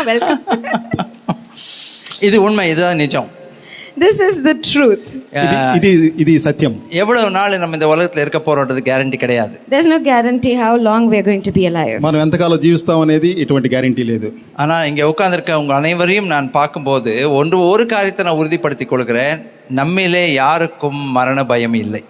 welcome. இது உண்மை, இதுதான் நிஜம். This is the truth. ఇది సత్యం. எவ்வளவு நாள் நம்ம இந்த உலகத்துல இருக்க போறோம்ன்றது கேரண்டி கிடையாது. There's no guarantee how long we are going to be alive. మనం ఎంతకాలం జీవిస్తాం అనేది ఎటువంటి గ్యారెంటీ లేదు. ஆனா இங்க உட்கார்ந்திருக்க உங்க அனைவரையும் நான் பார்க்கும்போது ஒரு காரியத்தை நான் உறுதிப்படுத்திக் கொள்கிறேன், நம்மிலே யாருக்கும் மரண பயம் இல்லை.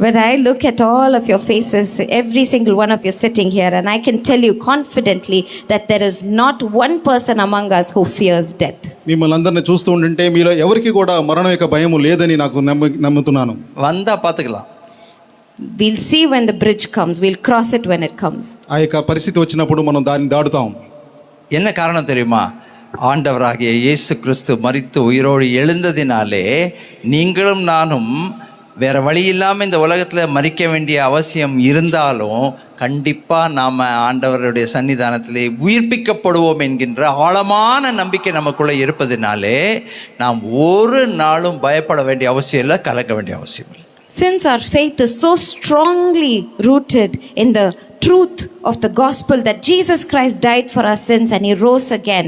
But I look at all of your faces, every single one of you sitting here, and I can tell you confidently that there is not one person among us who fears death. మిమ్మల్ని అందరిని చూస్తూ ఉంటుంటే మీలో ఎవరికి కూడా మరణం యొక్క భయం లేదని నాకు నమ్ముతున్నాను. வந்தா பாத்துக்கலாம். We'll see when the bridge comes, we'll cross it when it comes. ఆ యొక్క పరిస్థితి వచ్చినప్పుడు మనం దాన్ని దాటుతాం. என்ன காரணம் தெரியுமா? ஆண்டவராகிய இயேசு கிறிஸ்து மரித்து உயிரோடு எழுந்ததினாலே நீங்களும் நானும் வேற வழி இல்லாமல் இந்த உலகத்தில் மறிக்க வேண்டிய அவசியம் இருந்தாலும் கண்டிப்பாக நாம் ஆண்டவருடைய சன்னிதானத்திலே உயிர்ப்பிக்கப்படுவோம் என்கின்ற ஆழமான நம்பிக்கை நமக்குள்ளே இருப்பதினாலே நாம் ஒரு நாளும் பயப்பட வேண்டிய அவசியம் இல்லை, கலக்க வேண்டிய அவசியம் இல்லை. Since our faith is so strongly rooted in the truth of the gospel that Jesus Christ died for our sins and he rose again,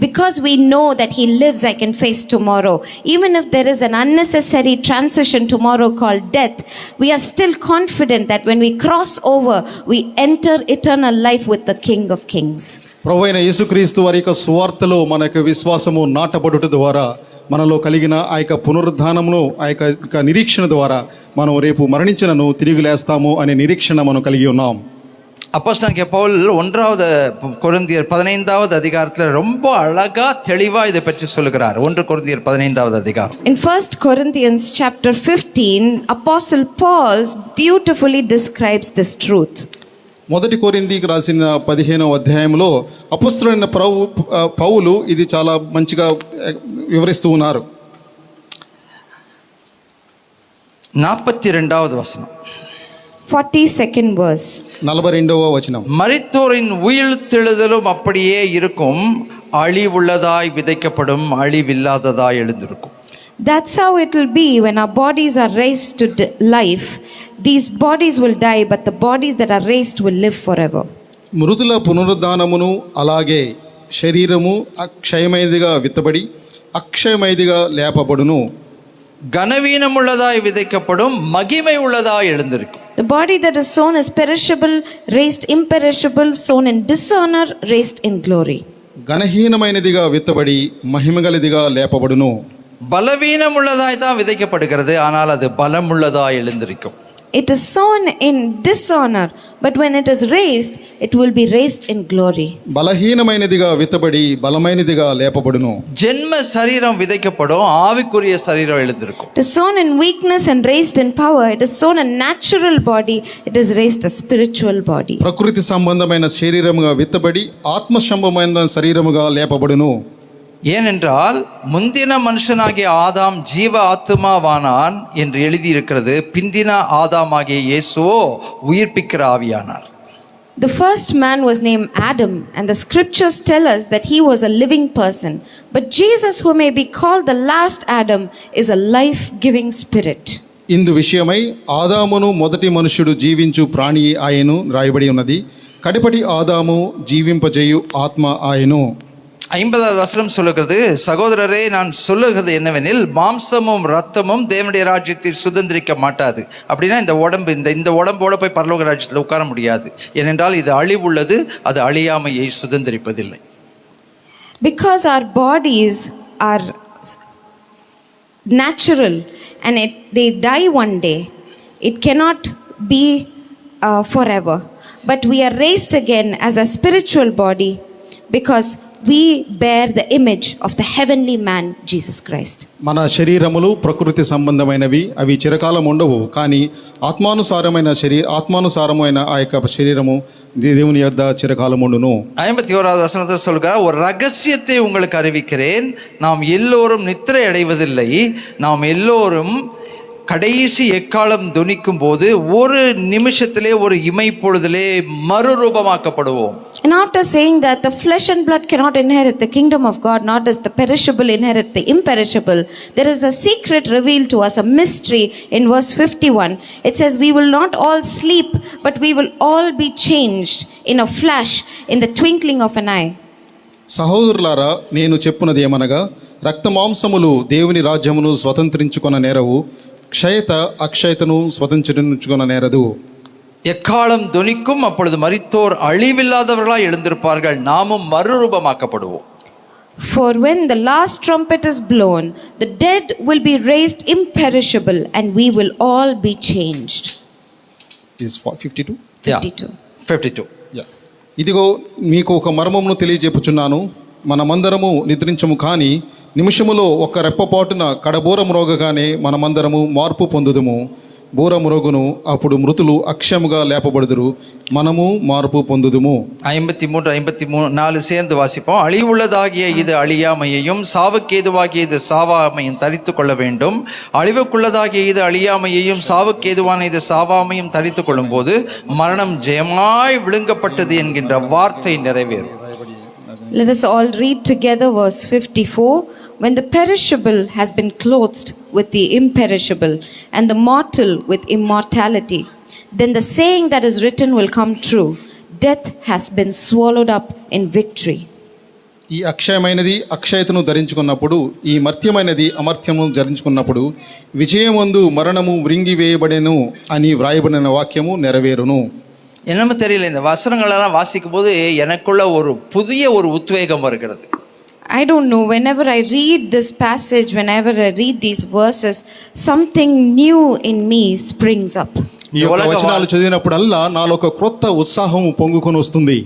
because we know that he lives, I can face tomorrow. Even if there is an unnecessary transition tomorrow called death, we are still confident that when we cross over, we enter eternal life with the King of Kings. ప్రభువైన యేసుక్రీస్తు వారి యొక్క సువార్తలో మన యొక్క విశ్వాసము నాటబడుట ద్వారా మనలో కలిగిన ఆ యొక్క పునరుద్ధానమును, ఆ యొక్క నిరీక్షణ ద్వారా మనం రేపు మరణించినను తిరిగి లేస్తాము అనే నిరీక్షణ మనం కలిగి ఉన్నాం. அப்போஸ்தலனாகிய பவுல் 1 கொரிந்தியர் 15வது அதிகாரத்தில் ரொம்ப அழகா தெளிவா இதை பற்றி சொல்லுகிறார். 1 கொரிந்தியர் 15வது அதிகாரம். In 1 Corinthians chapter 15, Apostle Paul beautifully describes this truth. మొదటి కొరింథీకి రాసిన 15వ అధ్యాయంలో అపొస్తలుడైన పౌలు ఇది చాలా మంచిగా వివరిస్తూ ఉన్నారు. 42வது வசனம். 42nd verse. 42వ వచనం. மரித்தோரின் உயிர்த்தெழுதலும் அப்படியே இருக்கும், அழிவுள்ளதாய் விதைக்கப்படும், அழிவில்லாததாய் எழுந்திருக்கும். That's how it will be when our bodies are raised to life. These bodies will die, but the bodies that are raised will live forever. మృతుల పునరుద్ధానమును అలాగే శరీరము అక్షయమైనదిగా విత్తబడి అక్షయమైనదిగా లేపబడును. கனவீனமுள்ளதாய் விதைக்கப்படும், மகிமை உள்ளதாய் எழுந்திருக்கும். The body that is sown is perishable, raised imperishable, sown in dishonor, raised in glory. గణహీనమైనదిగా విత్తబడి మహిమగలదిగా లేపబడును. பலவீனமுள்ளதாய் தான் விதைக்கப்படுகிறது, ஆனால் அது பலமுள்ளதாய் எழுந்திருக்கும். It is sown in dishonor, but when it is raised, it will be raised in glory. బలహీనమైనదిగా విత్తబడి బలమైనదిగా లేపబడును. ஜென்ம சரீரம் விதைக்கப்படும், ஆவிக்குரிய சரீரம் எழுந்திருக்கும். It is sown in weakness and raised in power. It is sown a natural body, it is raised a spiritual body. ప్రకృతి సంబంధమైన శరీరముగా విత్తబడి ఆత్మ సంబంధమైన శరీరముగా లేపబడును. ஏனென்றால் முந்தின மனுஷனாகிய ஆதாம் ஜீவ ஆத்துமாவானான் என்று எழுதியிருக்கிறது, பிந்தின ஆதாமாகிய இயேசுவோ உயிர்ப்பிக்கிற ஆவியானார். The first man was named Adam, and the scriptures tell us that he was a living person. But Jesus, who may be called the last Adam, is a life-giving spirit. ఇందు విషయమై ఆదామును మొదటి మనుష్యుడు జీవించు ప్రాణి ఆయను రాయబడి ఉన్నది. కడపటి ఆదాము జీవింపజేయు ఆత్మ ఆయను. 50வது வசனம் சொல்லுகிறது, சகோதரரே நான் சொல்லுகிறது என்னவெனில் மாம்சமும் ரத்தமும் தேவனுடைய ராஜ்யத்தை சுதந்திரிக்க மாட்டாது. அப்படின்னா இந்த உடம்பு இந்த உடம்போட போய் பரலோக ராஜ்யத்தில் உட்கார முடியாது. ஏனென்றால் இது அழிவுள்ளது, அது அழியாமையை சுதந்திரிப்பதில்லை. Because our bodies are natural and they die one day, it cannot be forever. But we are raised again as a spiritual body because we bear the image of the heavenly man, Jesus Christ. మన శరీరములు ప్రకృతి సంబంధమైనవి, అవి చిరకాలం ఉండవు. కానీ ఆత్మానుసారమైన ఆ యొక్క శరీరము దేవుని యొద్ద చిరకాలం ఉండును. 51வது வசனத்தில் சொல்கிறார், ஒரு ரகசியத்தை உங்களுக்கு அறிவிக்கிறேன், நாம் எல்லோரும் நித்திரை அடைவதில்லை, நாம் எல்லோரும் கடைசி எக்காலம் துணிக்கும் போது ஒரு நிமிஷத்திலே ஒரு இமைப்பொழுதிலே மறுரூபமாக்கப்படுவோம். And after saying that the flesh and blood cannot inherit the kingdom of God, not as the perishable inherit the imperishable, there is a secret revealed to us, a mystery in verse 51. It says, we will not all sleep, but we will all be changed in a flash, in the twinkling of an eye. సహోదరులారా, నేను చెప్పున్నది ఏమనగా, రక్తమాంసములు దేవుని రాజ్యమును స్వతంత్రించుకొన నేరవు, క్షయత అక్షయతను స్వతంత్రించుకొన నేరదు. எக்காலம் துணிக்கும், அப்பொழுது மரித்தோர் அழிவில்லாதவர்களாய் எழுந்திருப்பார்கள், நாமும் மறுரூபமாக்கப்படுவோம். For when the last trumpet is blown, the dead will be raised imperishable, and we will all be changed. Is 52? 52. 52. ఇదిగో మీకు ఒక మర్మమును తెలియజెప్పుచున్నాను, మనమందరము నిద్రించము, కానీ నిమిషములో ఒక్క రెప్పపాటున కడబూర మ్రోగగానే మనమందరము మార్పు పొందుదుము. బూర మ్రోగును, అప్పుడు మృతులు అక్షయముగా లేపబడుదురు, మనము మార్పు పొందుదుము. 53, 54 சேர்ந்து வாசிப்போம். அழிவுள்ளதாகிய இது அழியாமையையும் சாவுக்கேதுவாகிய இது சாவாமையும் தரித்து கொள்ள வேண்டும். அழிவுக்குள்ளதாகிய இது அழியாமையையும் சாவுக்கேதுவான இது சாவாமையும் தரித்து கொள்ளும் போது மரணம் ஜெயமாய் விழுங்கப்பட்டது என்கின்ற வார்த்தை நிறைவேறும். Let us all read together verse 54. When the perishable has been clothed with the imperishable, and the mortal with immortality, then the saying that is written will come true. Death has been swallowed up in victory. ఈ అక్షయమైనది అక్షయతను ధరించుకున్నప్పుడు, ఈ మర్త్యమైనది అమర్త్యము ధరించుకున్నప్పుడు విజయమందు మరణము వ్రింగివేయబడెను అని వ్రాయబడిన వాక్యము నెరవేరును. என்னமோ தெரியல, இந்த வசனங்களெல்லாம் வாசிக்கும் போது எனக்குள்ள ஒரு புதிய ஒரு உத்வேகம் வருகிறது. I don't know, whenever I read this passage, whenever I read these verses, something new in me springs up. ఈ వచనాలు చదివినప్పుడల్లా నాలో ఒక క్రొత్త ఉత్సాహం పొంగుకొని వస్తుంది.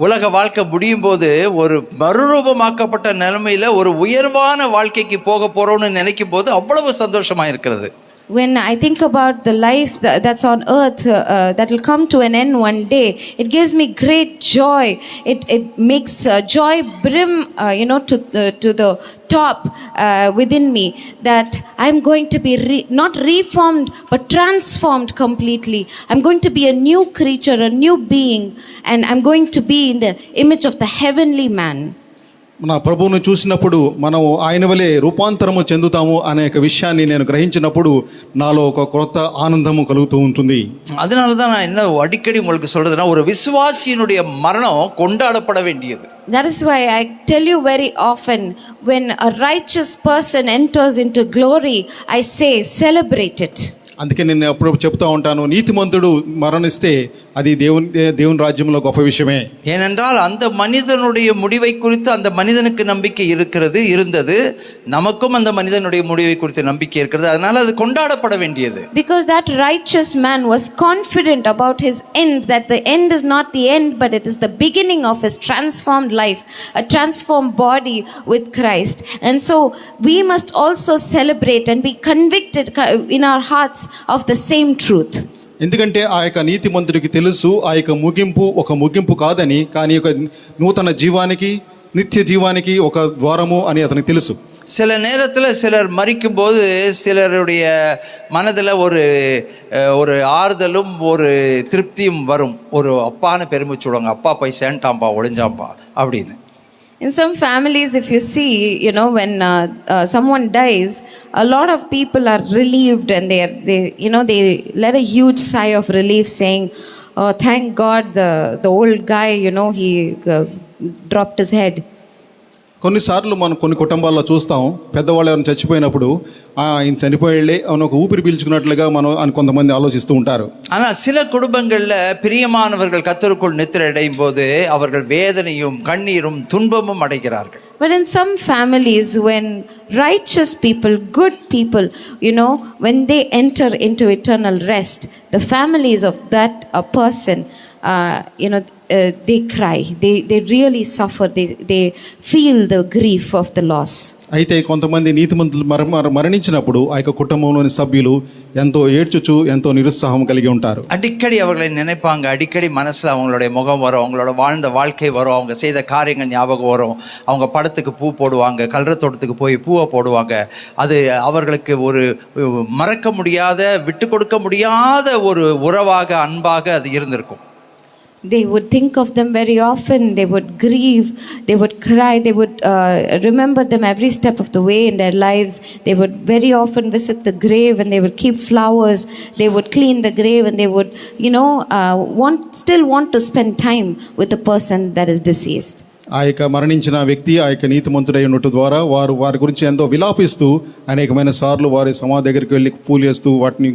உலக வாழ்க்கை முடியும் போது ஒரு மறுரூபமாக்கப்பட்ட நிலைமையில ஒரு உயர்வான வாழ்க்கைக்கு போக போறோம்னு நினைக்கும் போது அவ்வளவு சந்தோஷமா இருக்கிறது. When I think about the life that's on earth that will come to an end one day, it gives me great joy. It makes joy brim to the top within me, that I'm going to be not reformed but transformed completely. I'm going to be a new creature, a new being, and I'm going to be in the image of the heavenly man. మన ప్రభువును చూసినప్పుడు మనం ఆయన వలె రూపాంతరము చెందుతాము అనే విషయాన్ని నేను గ్రహించినప్పుడు నాలో ఒక కొత్త ఆనందము కలుగుతూ ఉంటుంది. அதனால தான் நான் என்ன அடிக்கடி உங்களுக்கு சொல்றதுன்னா, ஒரு விசுவாசியினுடைய மரணம் கொண்டாடப்பட வேண்டியது. That is why I tell you very often, when a righteous person enters into glory, I say celebrate it. అందుకే నేను అప్పుడు చెప్తా ఉంటాను, నీతిమంతుడు మరణిస్తే అది దేవుని రాజ్యంలో గొప్ప విషయమే. ஏனென்றால் அந்த மனிதனுடைய முடிவை குறித்து அந்த மனிதனுக்கு நம்பிக்கை இருந்தது, நமக்கும் அந்த மனிதனுடைய முடிவை குறித்து நம்பிக்கை இருக்கிறது, அதனால அது கொண்டாடப்பட வேண்டியது. Because that righteous man was confident about his end, that the end is not the end but it is the beginning of his transformed life, a transformed body with Christ. And so we must also celebrate and be convicted in our hearts of the same truth. ఎందుకంటే ఆ యొక్క నీతిమంతుడికి తెలుసు ఆ యొక్క ముగింపు ఒక ముగింపు కాదని, కానీ ఒక నూతన జీవానికి, నిత్య జీవానికి ఒక ద్వారము అని అతనికి తెలుసు. சில நேரத்தில் சிலர் மரிக்கும் போது சிலருடைய மனதில் ஒரு ஆறுதலும் ஒரு திருப்தியும் வரும். ஒரு அப்பான்னு பெருமை சொல்லுவாங்க, அப்பா போய் சேர்ந்துட்டாம்பா, ஒளிஞ்சாம்பா அப்படின்னு. In some families, if you see, when someone dies, a lot of people are relieved, and they let a huge sigh of relief, saying, "Oh, thank God, the old guy, he dropped his head." కొన్నిసార్లు మనం కొన్ని కుటుంబాల్లో చూస్తాం, పెద్దవాళ్ళు ఎవరైనా చచ్చిపోయినప్పుడు ఆయన చనిపోయాళ్ళే అని ఒక ఊపిరి పీల్చుకున్నట్లుగా అని కొంతమంది ఆలోచిస్తూ ఉంటారు. ஆனால் சில குடும்பங்களில் பிரியமானவர்கள் கர்த்தருக்குள் நித்திரை அடையும் போது அவர்கள் வேதனையும் கண்ணீரும் துன்பமும் அடைகிறார்கள். But in some families, when righteous people, good people, when they enter into eternal rest, the families of that person, they cry. They really suffer. They feel the grief of the loss. అయితే కొంతమంది నీతిమంతులు మరణించినప్పుడు ఆ యొక్క కుటుంబంలోని సభ్యులు ఎంతో ఏడ్చుచు ఎంతో నిరుత్సాహం కలిగి ఉంటారు. அடிக்கடி அவர்களை நினைப்பாங்க, அடிக்கடி மனசில் அவங்களுடைய முகம் வரும், அவங்களோட வாழ்ந்த வாழ்க்கை வரும், அவங்க செய்த காரியங்கள் ஞாபகம் வரும். அவங்க படத்துக்கு பூ போடுவாங்க, கல்றத்தோட்டத்துக்கு போய் பூவை போடுவாங்க. அது அவர்களுக்கு ஒரு மறக்க முடியாத, விட்டு கொடுக்க முடியாத ஒரு உறவாக, அன்பாக அது இருந்திருக்கும். They would think of them very often. They would grieve. They would cry. They would remember them every step of the way in their lives. They would very often visit the grave, and they would keep flowers. They would clean the grave, and they would, still want to spend time with the person that is deceased. ఆ యొక్క మరణించిన వ్యక్తి ఆ యొక్క నీతిమంతుడై ఉండటం ద్వారా వారి గురించి ఎంతో విలాపిస్తూ అనేకమైన సార్లు వారి సమాధి దగ్గరికి వెళ్ళి పూలు వేస్తూ వాటిని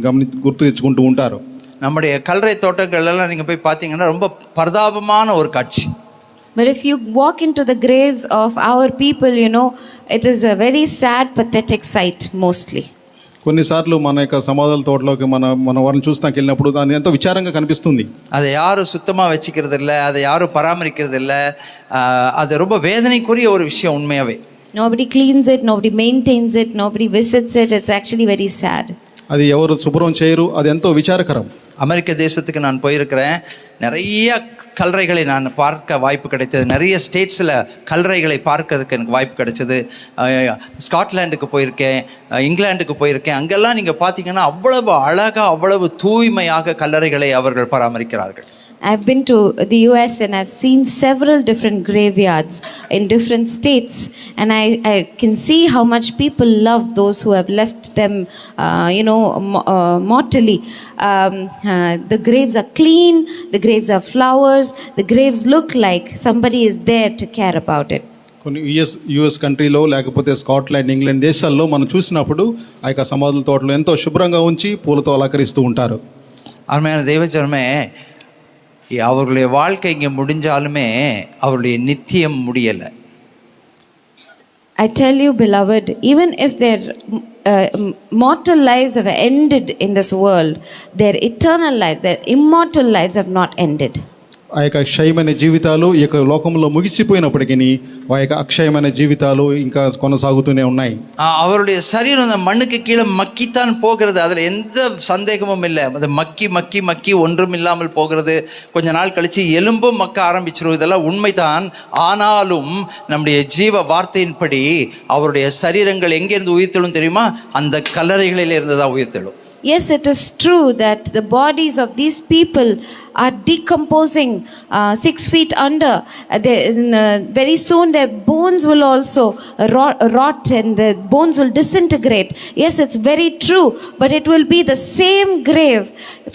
గుర్తు తెచ్చుకుంటూ ఉంటారు. நம்முடைய கல்லறை தோட்டங்கள் எல்லாம் நீங்கள் போய் பார்த்தீங்கன்னா ரொம்ப பரிதாபமான ஒரு காட்சி. But if you walk into the graves of our people, it is a very sad, pathetic sight mostly. కొన్నిసార్లు మన యొక్క సమాధుల తోటలోకి మన వారిని చూస్తానికి వెళ్ళినప్పుడు దాన్ని ఎంతో విచారంగా కనిపిస్తుంది. அதை யாரும் சுத்தமாக வச்சுக்கிறது இல்லை, அதை யாரும் பராமரிக்கிறது இல்லை. அது ரொம்ப வேதனைக்குரிய ஒரு விஷயம் உண்மையாகவே. Nobody cleans it, nobody maintains it, nobody visits it. It's actually very sad. అది ఎవరు శుభ్రం చేయరు, అది ఎంతో విచారకరం. அமெரிக்க தேசத்துக்கு நான் போயிருக்கிறேன். நிறைய கல்லறைகளை நான் பார்க்க வாய்ப்பு கிடைத்தது. நிறைய ஸ்டேட்ஸில் கல்லறைகளை பார்க்கறதுக்கு எனக்கு வாய்ப்பு கிடைச்சது. ஸ்காட்லாண்டுக்கு போயிருக்கேன், இங்கிலாந்துக்கு போயிருக்கேன். அங்கெல்லாம் நீங்கள் பார்த்தீங்கன்னா அவ்வளவு அழகாக, அவ்வளவு தூய்மையாக கல்லறைகளை அவர்கள் பராமரிக்கிறார்கள். I've been to the US and I've seen several different graveyards in different states, and I can see how much people love those who have left them, mortally. The graves are clean, the graves are flowers, the graves look like somebody is there to care about it. కొన్ని US కంట్రీలో లేకపోతే Scotland, England దేశాల్లో మనం చూసినప్పుడు ఆ యొక్క సమాధుల తోటలు ఎంతో శుభ్రంగా ఉంచి పూలతో అలంకరిస్తూ ఉంటారు. அருமையான தேவஜனமே, அவர்களுடைய வாழ்க்கை இங்கே முடிஞ்சாலுமே அவருடைய நித்தியம் முடியலை. I tell you, beloved, even if their mortal lives have ended in this world, their eternal lives, their immortal lives have not ended. ఆ యొక్క అక్షయమైన జీవితాలు ఈ యొక్క లోకంలో ముగిసిపోయినప్పటికీ ఆ యొక్క అక్షయమైన జీవితాలు ఇంకా కొనసాగుతూనే ఉన్నాయి. அவருடைய சரீரம் அந்த மண்ணுக்கு கீழே மக்கித்தான் போகிறது, அதில் எந்த சந்தேகமும் இல்லை. அது மக்கி மக்கி மக்கி ஒன்றும் இல்லாமல் போகிறது. கொஞ்ச நாள் கழித்து எலும்பும் மக்க ஆரம்பிச்சிடும். இதெல்லாம் உண்மைதான். ஆனாலும் நம்முடைய ஜீவ வார்த்தையின்படி அவருடைய சரீரங்கள் எங்கேருந்து உயிர்த்தெழும் தெரியுமா? அந்த கல்லறைகளில் இருந்து தான் உயிர்த்தெழும். Yes, it is true that the bodies of these people are decomposing 6 feet under. Very soon their bones will also rot and the bones will disintegrate. Yes, it's very true, but it will be the same grave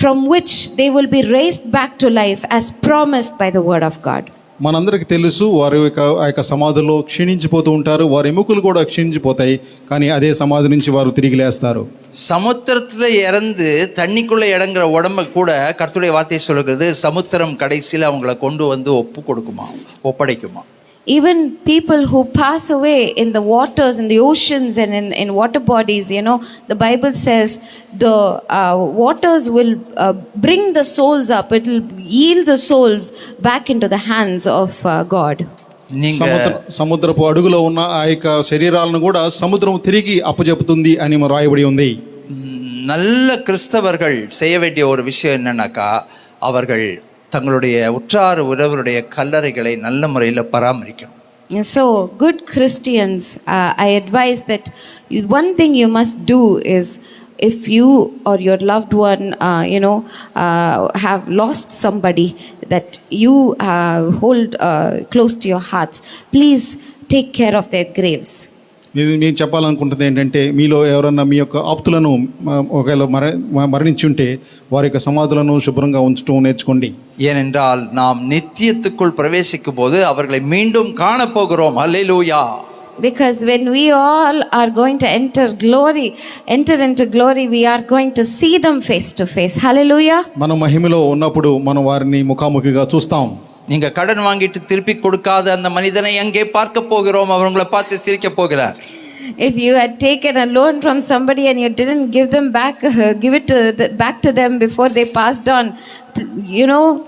from which they will be raised back to life as promised by the word of God. మనందరికీ తెలుసు, వారి ఆ యొక్క సమాధిలో క్షీణించిపోతూ ఉంటారు. వారి ఎముకలు కూడా క్షీణించిపోతాయి, కానీ అదే సమాధి నుంచి వారు తిరిగి లేస్తారు. சமுத்திரத்தில் இறந்து தண்ணிக்குள்ளே இடங்குற உடம்பை கூட கர்த்தருடைய வார்த்தை சொல்லுகிறது, சமுத்திரம் கடைசியில் அவங்களை கொண்டு வந்து ஒப்படைக்குமா. Even people who pass away in the waters, in the oceans and in water bodies, the Bible says the waters will bring the souls up. It will yield the souls back into the hands of God. సముద్రపు అడుగులో ఉన్న ఆ యొక్క శరీరాలను కూడా సముద్రం తిరిగి అప్పజెపుతుంది అని రాయబడి ఉంది. நல்ல கிறிஸ்தவர்கள் செய்ய வேண்டிய ஒரு விஷயம் என்னன்னாக்கா, அவர்கள் தங்களுடைய உற்றார் உறவருடைய கல்லறைகளை நல்ல முறையில் பராமரிக்கணும். So good Christians, I advise that one thing you must do is, if you or your loved one have lost somebody that you hold close to your hearts, please take care of their graves. నేను చెప్పాలనుకుంటుంది ఏంటంటే, మీలో ఎవరన్నా మీ యొక్క ఆప్తులను ఒకవేళ మరణించి ఉంటే వారి యొక్క సమాధులను శుభ్రంగా ఉంచడం నేర్చుకోండి. ஏனென்றால் நாம் நித்தியத்துக்குள் பிரவேசிக்கும் போது அவர்களை மீண்டும் காணப்போகிறோம். ஹல்லேலூயா. Because when we all are going to enter into glory, we are going to see them face to face. Hallelujah. మనం మహిమలో ఉన్నప్పుడు మనం వారిని ముఖాముఖిగా చూస్తాం. நீங்க கடன் வாங்கிட்டு திருப்பி கொடுக்காத அந்த மனிதனை எங்கே பார்க்க போகிறோம், அவர் உங்களை பார்த்து சிரிக்க போகிறார். If you had taken a loan from somebody and you didn't give them back, back to them before they passed on,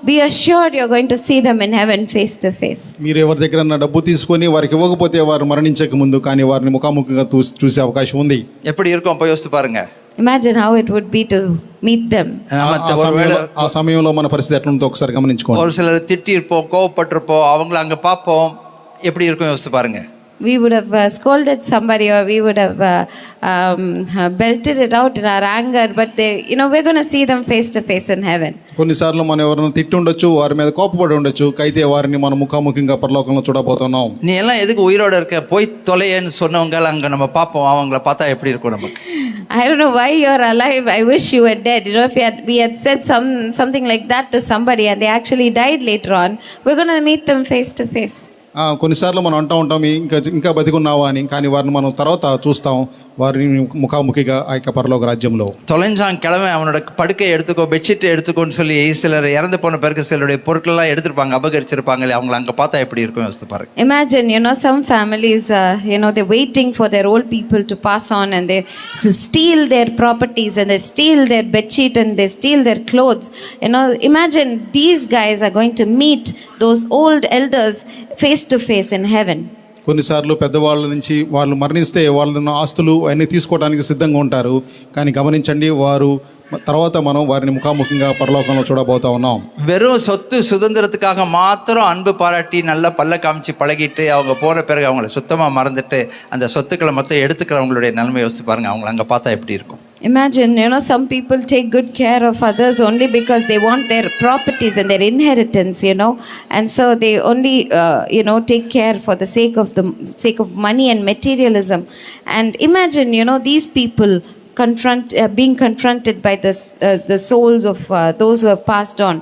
be assured you're going to see them in heaven face to face. మీరు ఎవరి దగ్గర డబ్బు తీసుకొని వారికి ఇవ్వకపోతే వారు మరణించక ముందు కానీ వారిని ముఖాముఖిగా చూసే అవకాశం ఉంది. எப்படி இருக்கும் அப்ப யோசித்து பாருங்க. Imagine how it would be to meet them. ఆ సమయంలో మన పరిస్థితి ఎట్లా ఉందో ఒకసారి గమనించుకోండి. ஒரு சிலர் திட்டி இருப்போம், கோவப்பட்டிருப்போம், அவங்கள அங்க பார்ப்போம், எப்படி இருக்கும் யோசித்து பாருங்க. We would have scolded somebody, or we would have belted it out in our anger, but we're going to see them face to face in heaven. కొన్నిసార్లు మనం ఎవరైనా తిట్టి ఉండొచ్చు, వారి మీద కోపపడి ఉండొచ్చు, అయితే వారిని మనం ముఖాముఖిగా పరలోకంలో చూడబోతున్నాం. நீ எல்லாம் எதுக்கு உயிரோட இருக்க, போய் தொலையேன்னு சொன்னவங்க அங்க நம்ம பார்ப்போம், அவங்கள பார்த்தா எப்படி இருக்கும் நமக்கு. I don't know why you're alive. I wish you were dead. If we had said something like that to somebody and they actually died later on, we're going to meet them face to face. కొన్నిసార్లు మనం అంటూ ఉంటాం ఇంకా బతికున్నావా అని, కానీ వారిని మనం తర్వాత చూస్తాం వారిని ముఖాముఖిగా ఆ యొక్క పరలోక రాజ్యంలో. தொலைஞ்சான் கிழமை அவனோட படுக்கை எடுத்துக்கோ, பெட்ஷீட் எடுத்துக்கோன்னு சொல்லி சிலர் இறந்து போன பிறகு சிலருடைய பொருட்கள்லாம் எடுத்துருப்பாங்க, அபகரிச்சிருப்பாங்க. அவங்களை அங்கே பார்த்தா எப்படி இருக்கும் யோசித்து பாருங்க. Imagine, some families, they're waiting for their old people to pass on, and they steal their properties, and they steal their bedsheet, and they steal their clothes. Imagine these guys are going to meet those old elders face to face in heaven. కొన్నిసార్లు పెద్దవాళ్ళ నుంచి వాళ్ళు మరణిస్తే వాళ్ళ ఆస్తులు అన్నీ తీసుకోవడానికి సిద్ధంగా ఉంటారు, కానీ గమనించండి వారు తర్వాత మనం వారిని ముఖాముఖిగా పరలోకంలో చూడబోతా ఉన్నాం. வெறும் சொத்து சுதந்திரத்துக்காக மாத்திரம் அன்பு பாராட்டி நல்லா பல்ல காமிச்சு பழகிட்டு அவங்க போன பிறகு அவங்கள சுத்தமாக மறந்துட்டு அந்த சொத்துக்களை மொத்தம் எடுத்துக்கிறவங்களுடைய நிலைமை யோசித்து பாருங்க, அவங்கள அங்கே பார்த்தா எப்படி இருக்கும். Imagine, some people take good care of others only because they want their properties and their inheritance, and so they only, take care for the sake of money and materialism. And imagine, these people being confronted by the souls of those who have passed on,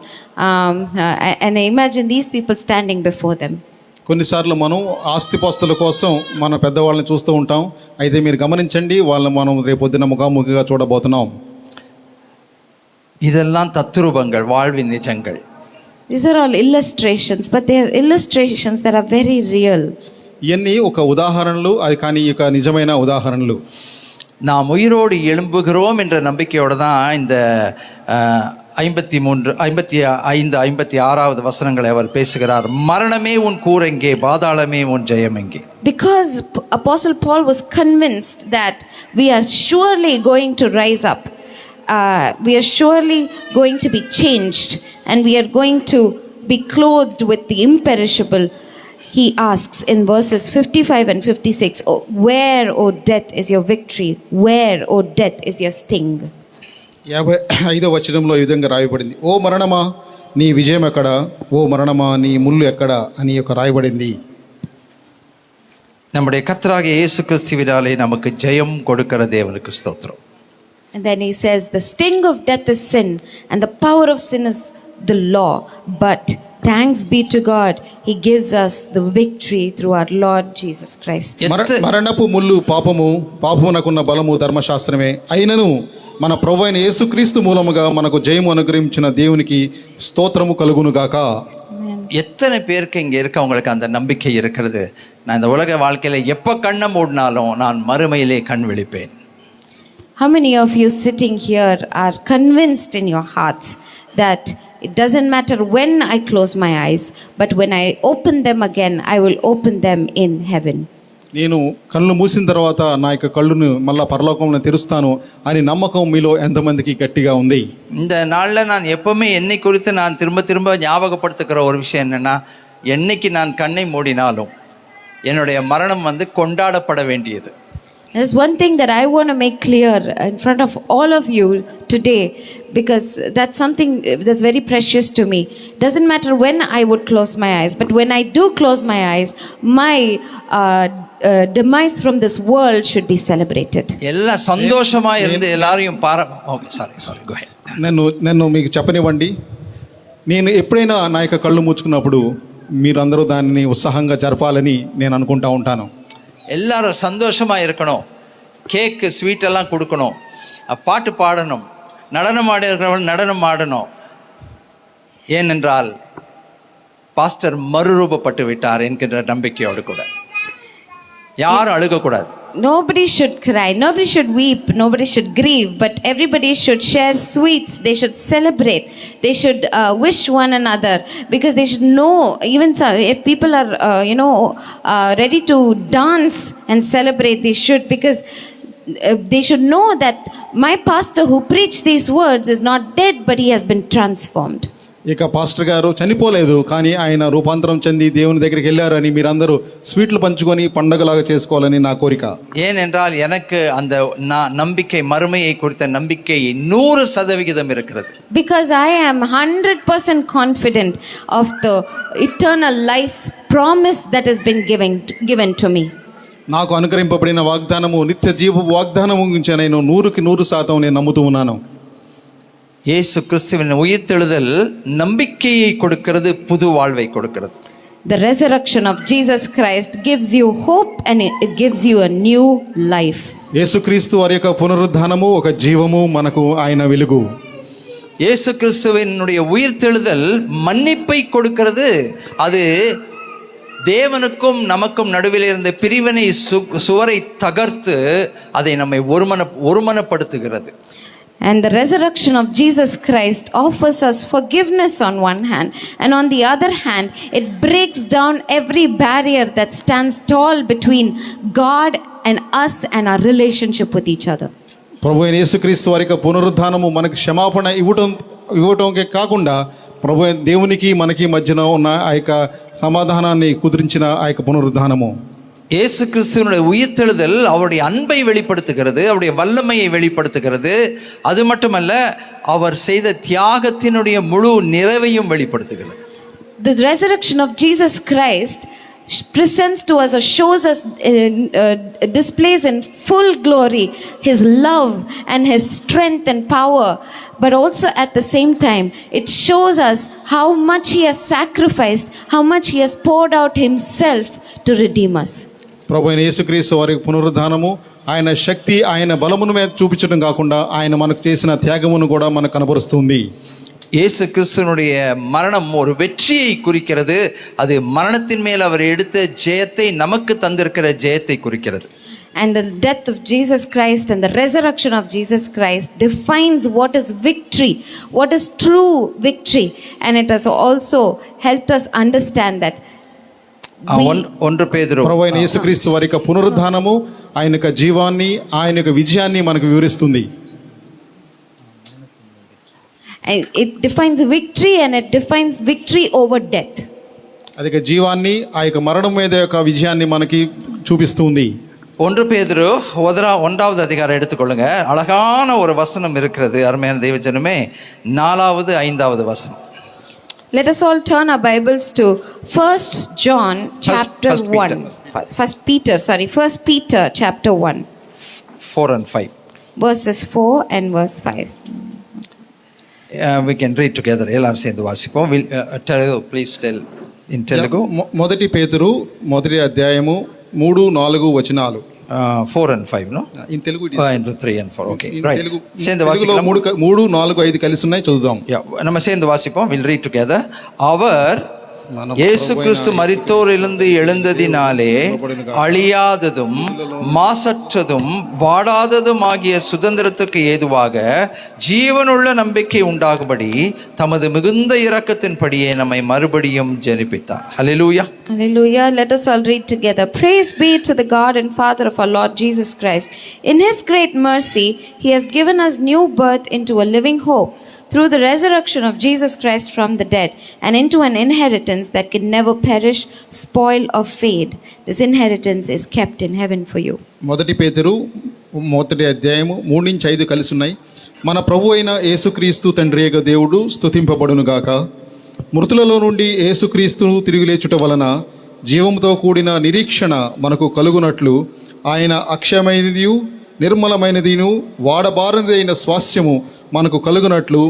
and imagine these people standing before them. కొన్నిసార్లు మనం ఆస్తిపాస్తుల కోసం మన పెద్దవాళ్ళని చూస్తూ ఉంటాం, అయితే మీరు గమనించండి వాళ్ళని మనం రేపొద్దున ముఖాముఖిగా చూడబోతున్నాం. இதெல்லாம் தத்ரூபங்கள், வாழ்வின் நிஜங்கள். These are all illustrations, but they are illustrations that are very real. ఇవన్నీ ఒక ఉదాహరణలు, అది కానీ ఒక నిజమైన ఉదాహరణలు. நாம் உயிரோடு எழும்புகிறோம் என்ற நம்பிக்கையோடு தான் இந்த 55, 56 வசனங்களை அவர் பேசுகிறார். மரணமே உன் கூரெங்கே, பாதாளமே உன் ஜெயம் எங்கே. Because Apostle Paul was convinced that we are surely going to rise up, we are surely going to be changed, and we are going to be clothed with the imperishable. He asks in verses 55 and 56, where, O death, is your victory? Where, O death, is your sting? 55వ వచనంలో ఈ విధంగా రాయబడింది, ఓ మరణమా నీ విజయం ఎక్కడ, ఓ మరణమా నీ ముళ్ళు ఎక్కడ అని రాయబడింది. நம்முடைய கர்த்தராகிய இயேசு கிறிஸ்துவினாலே நமக்கு ஜெயம் கொடுக்கிற தேவனுக்கு ஸ்தோத்திரம். And then he says, the sting of death is sin, and the power of sin is the law, but thanks be to God, he gives us the victory through our Lord Jesus Christ. మరణపు ముళ్ళు పాపమునకున్న బలము ధర్మశాస్త్రమే, అయినను మన ప్రభువైన యేసుక్రీస్తు మూలముగా మనకు జయము అనుగ్రహించిన దేవునికి స్తోత్రము కలుగును గాక. எத்தனை பேருக்கு இங்கே இருக்கவங்களுக்கு அந்த நம்பிக்கை இருக்கிறது, நான் இந்த உலக வாழ்க்கையில எப்போ கண்ணை மூடினாலும் நான் மறுமையிலே கண் விழிப்பேன். How many of you sitting here are convinced in your hearts that it doesn't matter when I close my eyes, but when I open them again, I will open them in heaven? నేను కళ్ళు మూసిన తర్వాత నా యొక్క కళ్ళును మళ్ళా పరలోకంలో తెరుస్తాను అని నమ్మకం మీలో ఎంతమందికి గట్టిగా ఉంది? இந்த நாளில் நான் எப்பவுமே என்னை குறித்து நான் திரும்ப ஞாபகப்படுத்துகிற ஒரு விஷயம் என்னன்னா, என்னைக்கு நான் கண்ணை மூடினாலும் என்னுடைய மரணம் கொண்டாடப்பட வேண்டியது. There's one thing that I want to make clear in front of all of you today, because that's something that's very precious to me. Doesn't matter when I would close my eyes, but when I do close my eyes, my demise from this world should be celebrated. எல்லாம் சந்தோஷமா இருந்து எல்லாரையும் okay sorry go ahead. నన్ను మీకు చెప్పనివ్వండి, నేను ఎప్పుడైనా నా యొక్క కళ్ళు మూసుకున్నప్పుడు మీరందరూ దానిని ఉత్సాహంగా జరపాలని నేను అనుకుంటా ఉంటాను. எல்லாரும் சந்தோஷமாக இருக்கணும், கேக்கு ஸ்வீட்டெல்லாம் கொடுக்கணும், பாட்டு பாடணும், நடனம் ஆடுகிறவர்கள் நடனம் ஆடணும். ஏனென்றால் பாஸ்டர் மறுரூபப்பட்டு விட்டார் என்கின்ற நம்பிக்கையோடு கூட. யாரும் அழுகக்கூடாது. Nobody should cry, nobody should weep, nobody should grieve, but everybody should share sweets. They should celebrate, they should wish one another, because they should know, even so, if people are ready to dance and celebrate, they should, because they should know that my pastor who preached these words is not dead, but he has been transformed. ఇక pastor గారు చనిపోలేదు, కానీ ఆయన రూపాంతరం చెంది దేవుని దగ్గరికి వెళ్ళారు అని మీరందరూ స్వీట్లు పంచుకొని పండగలాగా చేసుకోవాలని నా కోరిక. ஏனென்றால் எனக்கு அந்த நம்பிக்கை, மறுமையை குறித்த நம்பிக்கை 100% இருக்கிறது. Because I am 100% confident of the eternal life's promise that has been given to me. నాకు అనుగ్రహింపబడిన వాగ్దానము, నిత్య జీవ వాగ్దానము గురించి నేను 100% నేను నమ్ముతూ ఉన్నాను. இயேசு கிறிஸ்துவின் உயிர்த்தெழுதல் நம்பிக்கையை கொடுக்கிறது, புது வாழ்வை கொடுக்கிறது. The resurrection of Jesus Christ gives you hope and it gives you a new life. యేసుక్రీస్తు వారి యొక్క పునరుద్ధానము ఒక జీవము, మనకు ఆయన వెలుగు. இயேசு கிறிஸ்துவினுடைய உயிர்த்தெழுதல் மன்னிப்பை கொடுக்கிறது. அது தேவனுக்கும் நமக்கும் நடுவில் இருந்த பிரிவினை சுவரை தகர்த்து அதை நம்மை ஒருமனப்படுத்துகிறது. And the resurrection of Jesus Christ offers us forgiveness on one hand, and on the other hand, it breaks down every barrier that stands tall between God and us and our relationship with each other. ప్రభు అయిన యేసుక్రీస్తు వారి యొక్క పునరుద్ధానము మనకు క్షమాపణ ఇవ్వటంకే కాకుండా ప్రభు దేవునికి మనకి మధ్యన ఉన్న ఆ యొక్క సమాధానాన్ని కుదిరించిన ఆ యొక్క పునరుద్ధానము. இயேசு கிறிஸ்துவனுடைய உயிர்த்தெழுதல் அவருடைய அன்பை வெளிப்படுத்துகிறது, அவருடைய வல்லமையை வெளிப்படுத்துகிறது. அது மட்டுமல்ல, அவர் செய்த தியாகத்தினுடைய முழு நிறைவையும் வெளிப்படுத்துகிறது. The resurrection of Jesus Christ presents to us or shows us, displays in full glory his love and his strength and power, but also at the same time it shows us how much he has sacrificed, how much he has poured out himself to redeem us. ప్రభు అయిన యేసుక్రీస్తు వారి పునరుద్ధానము ఆయన శక్తి, ఆయన బలమును మీద చూపించడం కాకుండా ఆయన మనకు చేసిన త్యాగమును కూడా మనకు కనబరుస్తుంది. இயேசு கிறிஸ்துவனுடைய மரணம் ஒரு வெற்றியை குறிக்கிறது. அது மரணத்தின் மேல் அவர் எடுத்த ஜெயத்தை, நமக்கு தந்திருக்கிற ஜெயத்தை குறிக்கிறது. And the death of Jesus Christ and the resurrection of Jesus Christ defines what is victory, what is true victory, and it has also helped us understand that ஒன்று பேதுரு, ప్రభు అయిన యేసుక్రీస్తు వారి యొక్క పునరుద్ధానము ఆయన యొక్క జీవాన్ని, ఆయన యొక్క విజయాన్ని మనకు వివరిస్తుంది. it defines victory, and it defines victory over death. అది జీవాన్ని, ఆ యొక్క మరణం మీద యొక్క విజయాన్ని మనకి చూపిస్తుంది. ஒன்று பேதுரு 1வது அதிகாரம் எடுத்துக்கொள்ளுங்க. அழகான ஒரு வசனம் இருக்கிறது, அருமையான தேவஜனமே. 4வது 5வது வசனம். Let us all turn our Bibles to 1 John chapter 1. 1 Peter chapter 1. 4 and 5. Verses 4 and verse 5. We can read together. எல்லாரும் சேர்ந்து வாசிப்போம். Please tell in Telugu. మొదటి పేతురు మొదటి అధ్యాయము 3-4 వచనాలు. 4 and 5, no? In Telugu it is. And 3 and 4. Okay, right. சேர்ந்து வாசிக்கலாம். 3, 4, 5 కలిసి ఉన్నాయి, చదువుదాం. நம்ம சேர்ந்து வாசிப்போம். We'll read together. அவர் இயேசு கிறிஸ்து மரித்தோரிலிருந்து எழுந்ததினாலே அழியாததும் மாசற்றதும் வாடாததும் ஆகிய சுதந்திரத்துக்கு ஏதுவாக ஜீவனுள்ள நம்பிக்கை உண்டாகும்படி தமது மிகுந்த இரக்கத்தின்படியே நம்மை மறுபடியும் ஜெனிப்பித்தார். ஹல்லேலூயா. Hallelujah. Let us all read together. Praise be to the God and Father of our Lord Jesus Christ. In his great mercy, he has given us new birth into a living hope through the resurrection of Jesus Christ from the dead, and into an inheritance that can never perish, spoil or fade. This inheritance is kept in heaven for you. మొదటి పేతురు మొదటి అధ్యాయము 3-5 కలిసి ఉన్నాయి. మన ప్రభు అయిన యేసుక్రీస్తు తండ్రియగు దేవుడు స్తుతింపబడును గాక. మృతులలో నుండి యేసుక్రీస్తును తిరిగి లేచుట వలన జీవముతో కూడిన నిరీక్షణ మనకు కలుగునట్లు ఆయన అక్షయమైనదియు నిర్మలమైనదిను వాడబారదైన స్వాస్యము మనకు కలుగునట్లు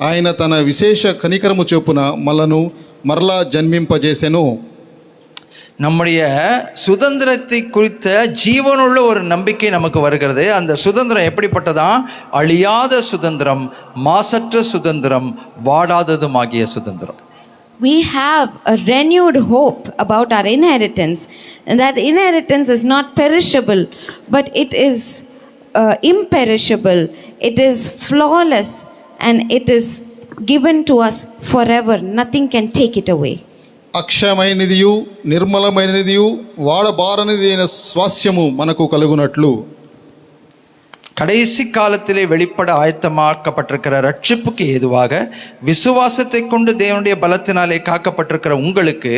ఆయన తన విశేష కనికరము చొప్పున మనలను మరలా జన్మింపజేసెను. நம்முடைய சுதந்திரத்தை குறித்த ஜீவனுள்ள ஒரு நம்பிக்கை நமக்கு வருகிறது. அந்த சுதந்திரம் எப்படிப்பட்டதா? அழியாத சுதந்திரம், மாசற்ற சுதந்திரம், வாடாததும் ஆகிய சுதந்திரம். we have a renewed hope about our inheritance, and that inheritance is not perishable, but it is imperishable, it is flawless, and it is given to us forever. Nothing can take it away. అక్షయమైనదియు నిర్మలమైనదియు వాడబారనిది అయిన స్వాస్యము మనకు కలుగునట్లు கடைசி காலத்திலே வெளிப்பட ஆயத்தமாக்கப்பட்டிருக்கிற ரட்சிப்புக்கு ஏதுவாக விசுவாசத்தை கொண்டு தேவனுடைய பலத்தினாலே காக்கப்பட்டிருக்கிற உங்களுக்கு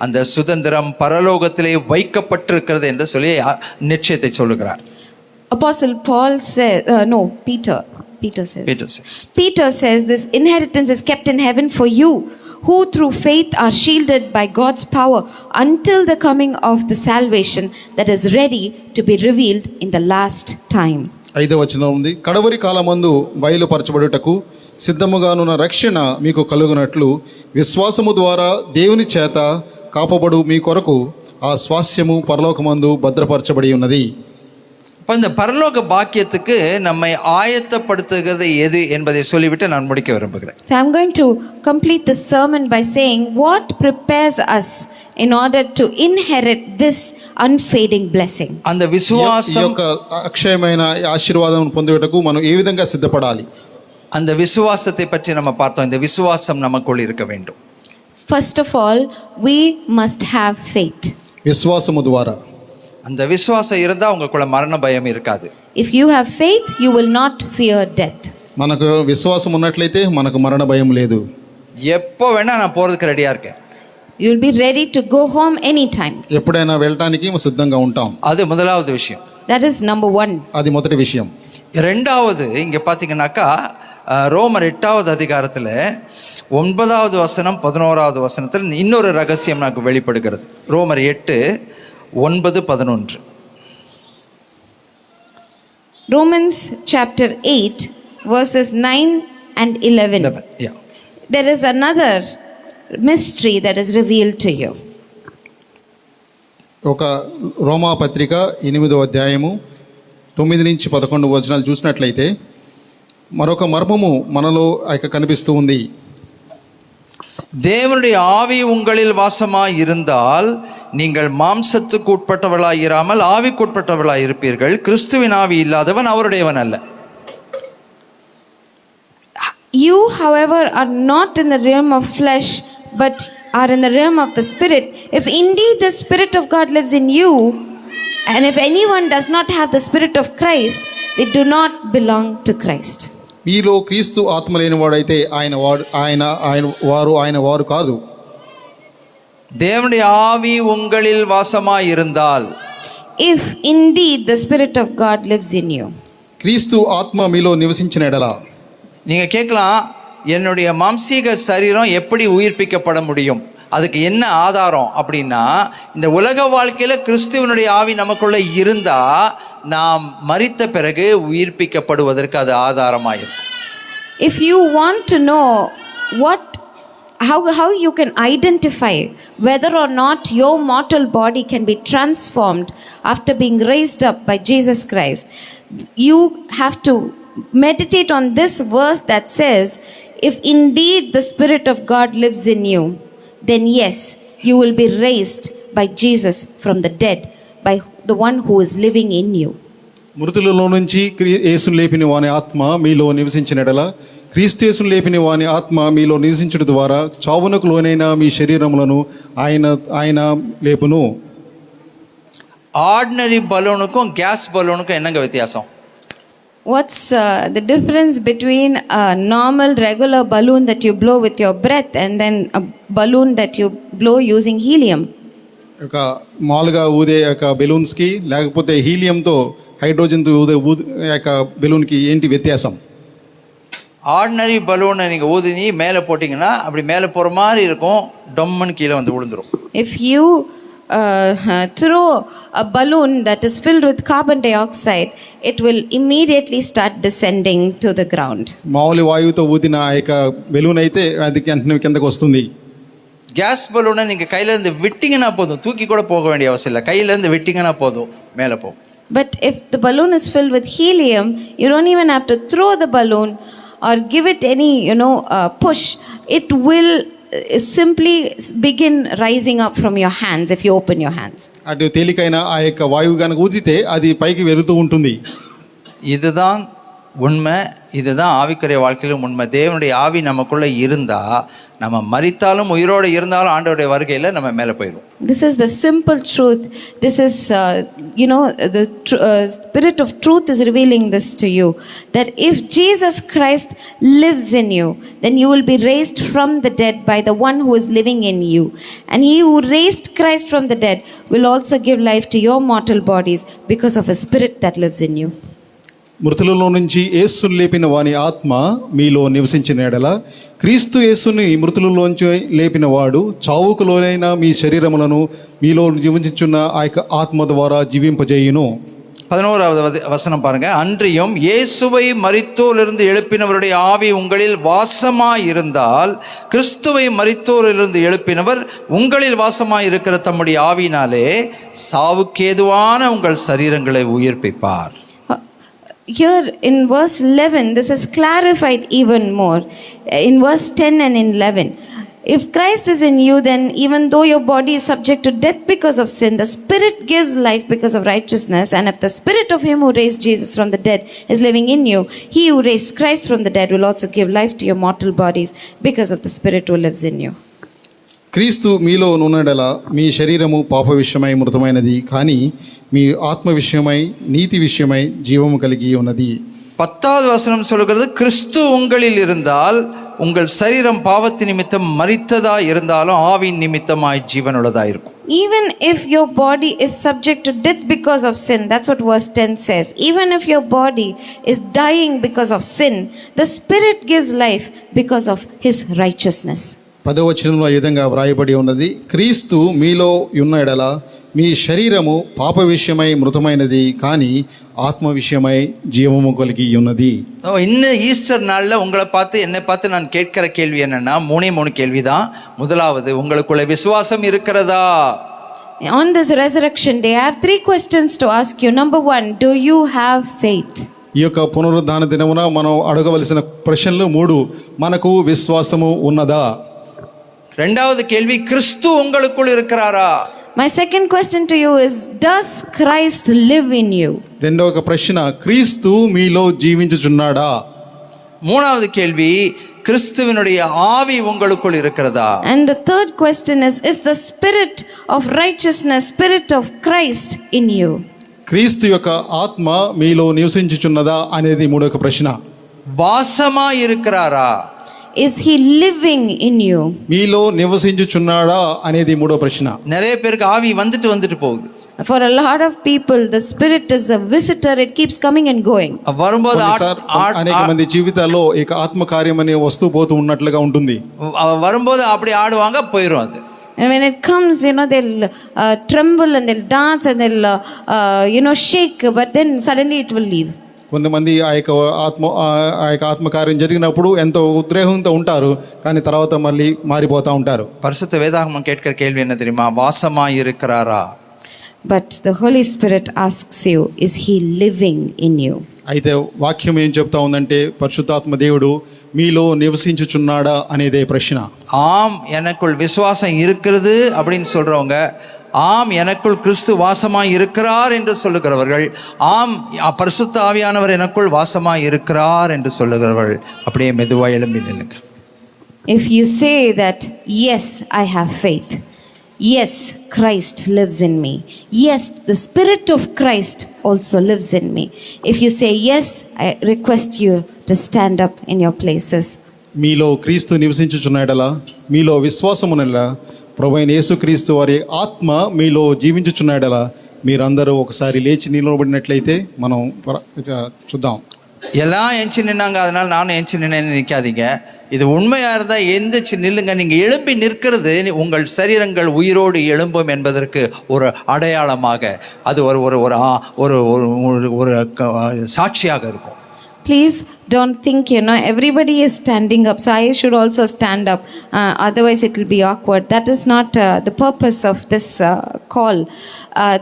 அந்த சுதந்திரம் பரலோகத்திலே வைக்கப்பட்டிருக்கிறது என்று சொல்லி நிச்சயத்தை சொல்லுகிறார். Apostle Paul says, Peter says, this inheritance is kept in heaven for you, who through faith are shielded by God's power until the coming of the salvation that is ready to be revealed in the last time. 5వ వచనం ఉంది. కడవరి కాలమందు బయలుపరచబడుటకు సిద్ధముగానున్న రక్షణ మీకు కలుగునట్లు విశ్వాసము ద్వారా దేవుని చేత కాపబడు మీ కొరకు ఆ స్వాస్యము పరలోకమందు భద్రపరచబడి ఉన్నది. இப்போ இந்த பரலோக பாக்கியத்துக்கு நம்மை ஆயத்தப்படுத்துகிறது எது என்பதை சொல்லிவிட்டு நான் முடிக்க விரும்புகிறேன். So I'm going to complete the sermon by saying what prepares us in order to inherit this unfading blessing. அந்த ఈ విశ్వాసం యొక్క అక్షయమైన ఆశీర్వాదం పొందుటకు మనం ఏ విధంగా సిద్ధపడాలి? அந்த விசுவாசத்தை பற்றி நம்ம பார்த்தோம். இந்த விசுவாசம் நமக்குள் இருக்க வேண்டும். First of all, we must have faith. విశ్వాసము ద్వారా அந்த விசுவாசம் இருந்தால் உங்களுக்குள்ள மரண பயம் இருக்காது. If you have faith, you will not fear death. మనకు విశ్వాసం ఉన్నట్లయితే మనకు మరణ భయం లేదు. எப்போ வேணா நான் போறதுக்கு ரெடியா இருக்கேன். You will be ready to go home anytime. ఎప్పుడైనా వెళ్ళటానికి సిద్ధంగా ఉంటాం. அது முதலாவது விஷயம். That is number one. అది మొదటి విషయం. ரெண்டாவது இங்கே பார்த்தீங்கன்னாக்கா ரோமர் 8வது அதிகாரத்தில் 9வது வசனம் 11வது வசனத்தில் இன்னொரு ரகசியம் நமக்கு வெளிப்படுகிறது. ரோமர் 8:9-11. Romans chapter 8 verses 9 and 11. Yeah. There is another mystery that is revealed to you. ఒక రోమా పత్రిక 8వ అధ్యాయము 9-11 వచనాలు చూసినట్లయితే మరొక మర్మము మనలో కనిపిస్తూ ఉంది. தேவனுடைய ஆவி உங்களில் வாசமாய் இருந்தால் நீங்கள் மாம்சத்துக்கு உட்பட்டவர்களாய் இராமல் ஆவிக்குட்பட்டவர்களாய் இருப்பீர்கள். கிறிஸ்துவின் ஆவி இல்லாதவன் அவருடையவன் அல்ல. You, however, are not in the realm of flesh, but are in the realm of the Spirit. If indeed the Spirit of God lives in you, and if anyone does not have the Spirit of Christ, they do not belong to Christ. మీలో క్రీస్తు ఆత్మ లేని వాడైతే ఆయన వారు కాదు. தேவனுடைய ஆவி உங்களில் வாசமாய் இருந்தால், if indeed the Spirit of God lives in you. క్రీస్తు ఆత్మ మీలో నివసించిన ఎడల நீங்கள் கேட்கலாம், என்னுடைய மாம்சீக சரீரம் எப்படி உயிர்ப்பிக்கப்பட முடியும், அதுக்கு என்ன ஆதாரம் அப்படின்னா, இந்த உலக வாழ்க்கையில் கிறிஸ்துவனுடைய ஆவி நமக்குள்ள இருந்தால் நாம் மரித்த பிறகு உயிர்ப்பிக்கப்படுவதற்கு அது ஆதாரமாயிருக்கும். If you want to know how you can identify whether or not your mortal body can be transformed after being raised up by Jesus Christ, you have to meditate on this verse that says, if indeed the Spirit of God lives in you, then yes, you will be raised by Jesus from the dead, by the one who is living in you. మృతులలో నుంచి యేసును లేపిన వాని ఆత్మ మీలో నివసించిన ఎడల క్రీస్తు యేసును లేపిన వాని ఆత్మ మీలో నివసించడం ద్వారా చావునకు లోనైన మీ శరీరములను ఆయన లేపును. ஆர்டினரி பலூனுக்கும் கேஸ் பலூனுக்கும் என்னங்க வித்தியாசம்? What's the difference between a normal regular balloon that you blow with your breath and then a balloon that you blow using helium? ఒక మామూలుగా ఊదే ఒక బెలూన్స్కి లేకపోతే హీలియంతో హైడ్రోజన్తో ఊదే బెలూన్కి ఏంటి వ్యత్యాసం? ஆர்டினரி பலூனை நீங்கள் ஊதி மேலே போட்டிங்கன்னா அப்படி மேலே போகிற மாதிரி இருக்கும், டொம்மன்னு கீழே வந்து விழுந்துடும். If you throw a balloon that is filled with carbon dioxide, it will immediately start descending to the ground. మామూలు వాయువుతో ఊదిన ఆ యొక్క బెలూన్ అయితే అది కిందకు వస్తుంది. கேஸ் பலூனை நீங்கள் கையிலேருந்து விட்டிங்கன்னா போதும், தூக்கி கூட போக வேண்டிய அவசியம் இல்லை, கையிலேருந்து விட்டிங்கன்னா போதும் மேலே போகும். But if the balloon is filled with helium, you don't even have to throw the balloon or give it any push. It will simply begin rising up from your hands if you open your hands. అటు తేలికైన ఆ యొక్క వాయువు కనుక ఊదితే అది పైకి వెళుతూ ఉంటుంది. இதுதான் உண்மை, இதுதான் ஆவிக்குரிய வாழ்க்கையிலும் உண்மை. தேவனுடைய ஆவி நமக்குள்ளே இருந்தால் நம்ம மரித்தாலும் உயிரோடு இருந்தாலும் ஆண்டவருடைய வருகையில் நம்ம மேலே போயிடுவோம். This is the simple truth. This is, the Spirit of truth is revealing this to you. That if Jesus Christ lives in you, then you will be raised from the dead by the one who is living in you. And he who raised Christ from the dead will also give life to your mortal bodies because of a Spirit that lives in you. మృతులలో నుంచి యేసును లేపిన వాని ఆత్మ మీలో నివసించిన ఎడల క్రీస్తు యేసుని మృతులలోంచి లేపిన వాడు చావుకు లోనైన మీ శరీరములను మీలో జీవించుచున్న ఆ యొక్క ఆత్మ ద్వారా జీవింపజేయును. 11வது வசனம் பாருங்க. அன்றியும் இயேசுவை மரித்தோரிலிருந்து எழுப்பினவருடைய ஆவி உங்களில் வாசமாய் இருந்தால் கிறிஸ்துவை மரித்தோரிலிருந்து எழுப்பினவர் உங்களில் வாசமாய் இருக்கிற தம்முடைய ஆவியினாலே சாவுக்கேதுவான உங்கள் சரீரங்களை உயிர்ப்பிப்பார். Here in verse 11, this is clarified even more. In verse 10 and in 11, if Christ is in you, then even though your body is subject to death because of sin, the Spirit gives life because of righteousness. And if the Spirit of Him who raised Jesus from the dead is living in you, He who raised Christ from the dead will also give life to your mortal bodies because of the Spirit who lives in you. క్రీస్తు మీలో నున్నడల మీ శరీరము పాప విషయమై మృతమైనది, కానీ మీ ఆత్మ విషయమై నీతి విషయమై జీవము కలిగి ఉన్నది. 10வது வசனம் சொல்கிறது, கிறிஸ்து உங்களில் இருந்தால் உங்கள் சரீரம் பாவத்தின் நிமித்தம் மரித்ததா இருந்தாலும் ஆவின் நிமித்தமாய் ஜீவனுள்ளதா இருக்கும். Even if your body is subject to death because of sin, that's what verse 10 says. Even if your body is dying because of sin, the Spirit gives life because of His righteousness. 10వ వచనంలో ఈ విధంగా వ్రాయబడి ఉన్నది, క్రీస్తు మీలో ఉన్న ఎడల మీ శరీరము పాప విషయమై మృతమైనది, కానీ ஆத்ம விஷயமாய் ஜீவமும் కలిగి ఉన్నది. இன்னும் ஈஸ்டர் நாளில் உங்களை பார்த்து என்னை பார்த்து நான் கேட்கிற கேள்வி என்னன்னா 3 கேள்வி தான். முதலாவது, உங்களுக்குள்ள விசுவாசம் இருக்கிறதா? On this resurrection day, I have 3 questions to ask you. Number 1, do you have faith? ఈ యొక్క పునరుద్ధాన దినమున మనం అడగవలసిన ప్రశ్నలు 3. మనకు విశ్వాసము ఉన్నదా? రెండవది கேள்வி, கிறிஸ்து உங்களுக்குள் இருக்கிறாரா? My second question to you is, does Christ live in you? రెండవ ప్రశ్న, క్రీస్తు మీలో జీవించుచున్నాడా? மூணாவது கேள்வி, கிறிஸ்துவினுடைய ஆவி உங்களுக்குள் இருக்கிறதா? And the third question is the Spirit of righteousness, Spirit of Christ in you? క్రీస్తు యొక్క ఆత్మ మీలో నివసించుచున్నదా అనేది మూడవ ప్రశ్న. వాసమా இருக்கிறாரா? Is he living in you? మీలో నివసించుచున్నాడా అనేది మూడవ ప్రశ్న. நிறைய பேருக்கு ஆவி வந்துட்டு போகுது. For a lot of people, the Spirit is a visitor. It keeps coming and going. வரும்போது అనేక మంది జీవితాల్లో ఇక ఆత్మ కార్యం అనే వస్తూ పోతూ ఉన్నట్లుగా ఉంటుంది. வரும்போது அப்படி ஆடுவாங்க, போயிடும் அது. And when it comes, they'll tremble and they'll dance and they'll shake, but then suddenly it will leave. కొంతమంది ఆ యొక్క ఆత్మకార్యం జరిగినప్పుడు ఎంతో ఉద్రేకంతో ఉంటారు, కానీ తర్వాత మళ్ళీ మారిపోతూ ఉంటారు. பரிசுத்த வேதாகமம் கேட்கிற கேள்வி என்ன தெரியுமா? வாசமா இருக்கிறாரா? But the Holy Spirit asks you, is he living in you? అయితే వాక్యం ఏం చెప్తా ఉందంటే, పరిశుద్ధాత్మ దేవుడు మీలో నివసించుచున్నాడా అనేదే ప్రశ్న. ஆம், எனக்குள் விசுவாசம் இருக்கிறது அப்படின்னு சொல்றவங்க, ஆம் எனக்குள் கிறிஸ்து வாசமாய் இருக்கிறார் என்று சொல்லுகிறவர்கள், ஆம் பரிசுத்த ஆவியானவர் எனக்குள் வாசமாய் இருக்கிறார் என்று சொல்லுகிறவர்கள் அப்படியே மெதுவா எழும்பி நில்லுங்க. If you say that, yes, I have faith, yes, Christ lives in me, yes, the Spirit of Christ also lives in me, if you say yes, I request you to stand up in your places. మీలో క్రీస్తు నివసించుచున్నాడలా, మీలో విశ్వాసమునలా, ప్రభువైన యేసుక్రీస్తు వారి ఆత్మ మీలో జీవించుచున్నాడలా, మీరందరూ ఒకసారి లేచి నిలబడినట్లయితే మనం చూద్దాం. எல்லாம் எஞ்சி நின்னாங்க, அதனால நானும் எஞ்சி நின்னேன்னு நிற்காதீங்க. இது உண்மையா இருந்தா எந்திரிச்சு நில்லுங்க. நீங்க எழும்பி நிற்கிறது உங்கள் சரீரங்கள் உயிரோடு எழும்பும் என்பதற்கு ஒரு அடையாளமாக, அது ஒரு ஒரு ஒரு ஒரு சாட்சியாக இருக்கும். Please don't think, everybody is standing up, so I should also stand up. Otherwise, it will be awkward. That is not the purpose of this call.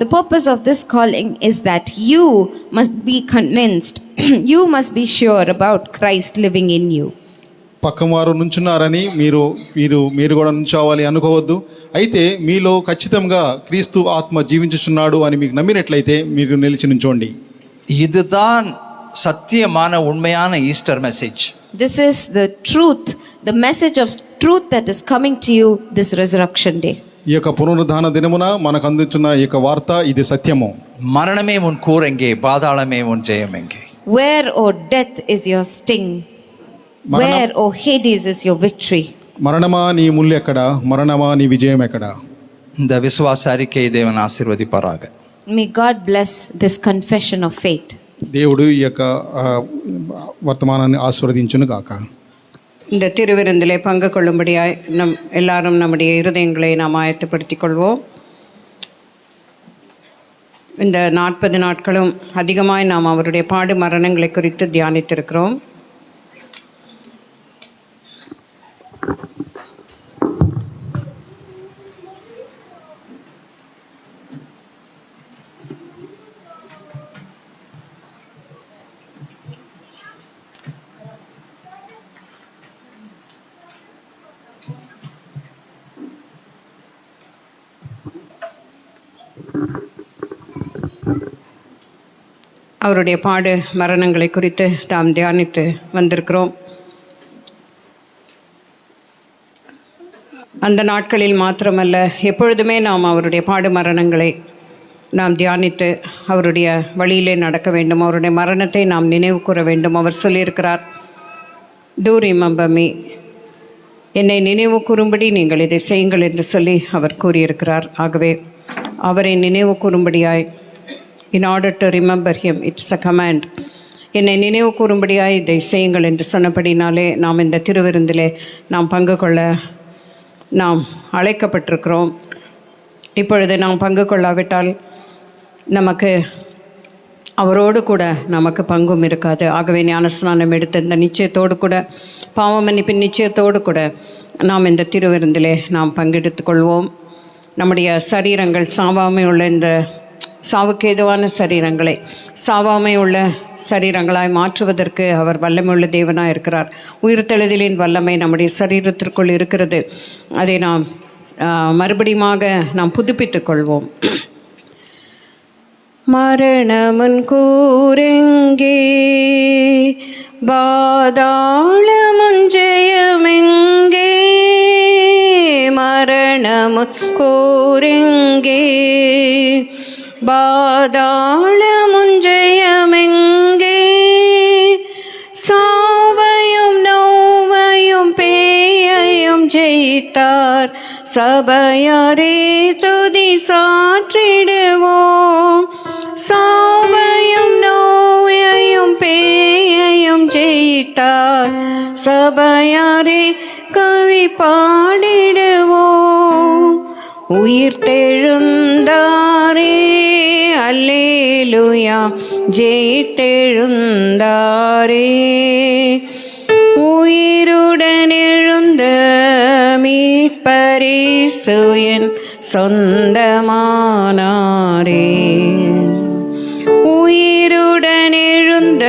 The purpose of this calling is that you must be convinced, you must be sure about Christ living in you. పక్కవారు నుంచున్నారని మీరు కూడా నుంచోవాలి అనుకోవద్దు. అయితే మీలో ఖచ్చితంగా క్రీస్తు ఆత్మ జీవించుచున్నాడు అని మీకు నమ్మినట్లయితే మీరు నిలిచి నుంచోండి. இதுதான் சத்தியமான உண்மையான Easter message. This is the truth, the message of truth that is coming to you this resurrection day. ఈ యొక్క పునరుద్ధాన దినమున మనకు అందుచున్న ఈ యొక్క వార్త ఇది సత్యము. மரணமே உன் கூர் எங்கே, பாதாளமே உன் ஜெயம் எங்கே? Where, O death, is your sting? Where, O Hades, is your victory? మరణమా నీ ముళ్ళు ఎక్కడ, మరణమా నీ విజయం ఎక్కడ? இந்த விசுவாச அறிக்கையை தேவன் ஆசீர்வதிப்பாராக. May God bless this confession of faith. దేవుడు ఈ యొక్క వర్తమానాన్ని ఆశీర్వదించును గాక. இந்த திருவிருந்திலே பங்கு கொள்ளும்படியாய் எல்லாரும் நம்முடைய இருதயங்களை நாம் ஆயத்தப்படுத்திக் கொள்வோம். இந்த 40 நாட்களும் அதிகமாய் நாம் அவருடைய பாடு மரணங்களை குறித்து தியானித்திருக்கிறோம். அவருடைய பாடு மரணங்களை குறித்து நாம் தியானித்து வந்திருக்கிறோம். அந்த நாட்களில் மாத்திரமல்ல, எப்பொழுதுமே நாம் அவருடைய பாடு மரணங்களை நாம் தியானித்து அவருடைய வழியிலே நடக்க வேண்டும். அவருடைய மரணத்தை நாம் நினைவு கூற வேண்டும். அவர் சொல்லியிருக்கிறார், டூ ரிமெம்பர் மீ, என்னை நினைவு கூறும்படி நீங்கள் இதை செய்யுங்கள் என்று சொல்லி அவர் கூறியிருக்கிறார். ஆகவே அவரை நினைவு கூறும்படியாய், in order to remember him, it's a command, என்னை நினைவு கூறும்படியாய் இதை செய்யுங்கள் என்று சொன்னபடினாலே நாம் இந்த திருவிருந்திலே நாம் பங்கு கொள்ள நாம் அழைக்கப்பட்டிருக்கிறோம். இப்பொழுது நாம் பங்கு கொள்ளாவிட்டால் நமக்கு அவரோடு கூட நமக்கு பங்கும் இருக்காது. ஆகவே ஞானஸ்நானம் எடுத்த இந்த நிச்சயத்தோடு கூட, பாவ மன்னிப்பின் நிச்சயத்தோடு கூட நாம் இந்த திருவிருந்திலே நாம் பங்கெடுத்து கொள்வோம். நம்முடைய சரீரங்கள் சாவாமை உள்ள இந்த சாவுக்கு ஏதுவான சரீரங்களை சாவாமை உள்ள சரீரங்களாய் மாற்றுவதற்கு அவர் வல்லமை உள்ள தேவனாக இருக்கிறார். உயிர்த்தெழுதலின் வல்லமை நம்முடைய சரீரத்திற்குள் இருக்கிறது. அதை நாம் மறுபடியுமாக நாம் புதுப்பித்துக் கொள்வோம். மரணமுன் கூரெங்கே, பாதாளமுன் ஜெயமெங்கே, மரணமுன் கூரெங்கே, பாதாளமுன் ஜெயமெங்கே, சாவையும் நோவையும் பேயையும் ஜெயித்தார், சபையாரே துதி சாற்றிடுவோம். சாவையும் நோயையும் பேயையும் ஜெயித்தார், சபையாரே கவி பாடிடுவோம். உயிர்த்தெழுந்தாரே, அல்லேலூயா, ஜெயித்தெழுந்தாரே, உயிருடன் எழுந்த மீட்பரேசு என் சொந்தமானாரே, உயிருடன் எழுந்த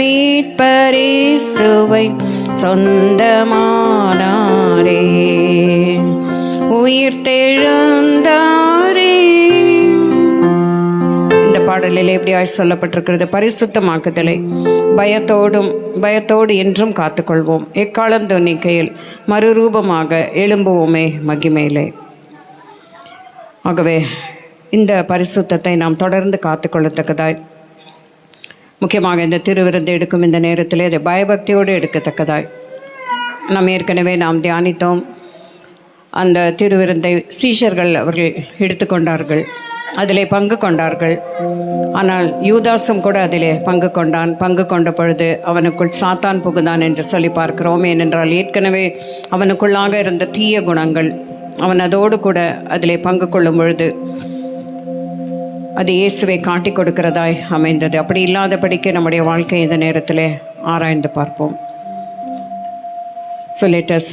மீட்பரேசுவை சொந்தமானாரே, உயிர்த்தெழுந்தாரே. இந்த பாடலில் எப்படியாய் சொல்லப்பட்டிருக்கிறது, பரிசுத்தமாக்குதலை பயத்தோடு என்றும் காத்துக்கொள்வோம். எக்காலம் தொன்னிக்கையில் மறுரூபமாக எழும்புவோமே மகிமையிலே. ஆகவே இந்த பரிசுத்தத்தை நாம் தொடர்ந்து காத்துக்கொள்ளத்தக்கதாய், முக்கியமாக இந்த திருவிருந்து எடுக்கும் இந்த நேரத்திலே அதை பயபக்தியோடு எடுக்கத்தக்கதாய், ஏற்கனவே நாம் தியானித்தோம். அந்த திருவிருந்தை சீஷர்கள் அவர்கள் எடுத்துக்கொண்டார்கள், அதிலே பங்கு கொண்டார்கள். ஆனால் யூதாசும் கூட அதிலே பங்கு கொண்ட பொழுது அவனுக்குள் சாத்தான் புகுந்தான் என்று சொல்லி பார்க்கிறோம். ஏனென்றால் ஏற்கனவே அவனுக்குள்ளாக இருந்த தீய குணங்கள் அவன் அதோடு கூட அதிலே பங்கு கொள்ளும் பொழுது அது இயேசுவை காட்டி கொடுக்கிறதாய் அமைந்தது. அப்படி இல்லாதபடிக்கு நம்முடைய வாழ்க்கை இந்த நேரத்தில் ஆராய்ந்து பார்ப்போம். So let us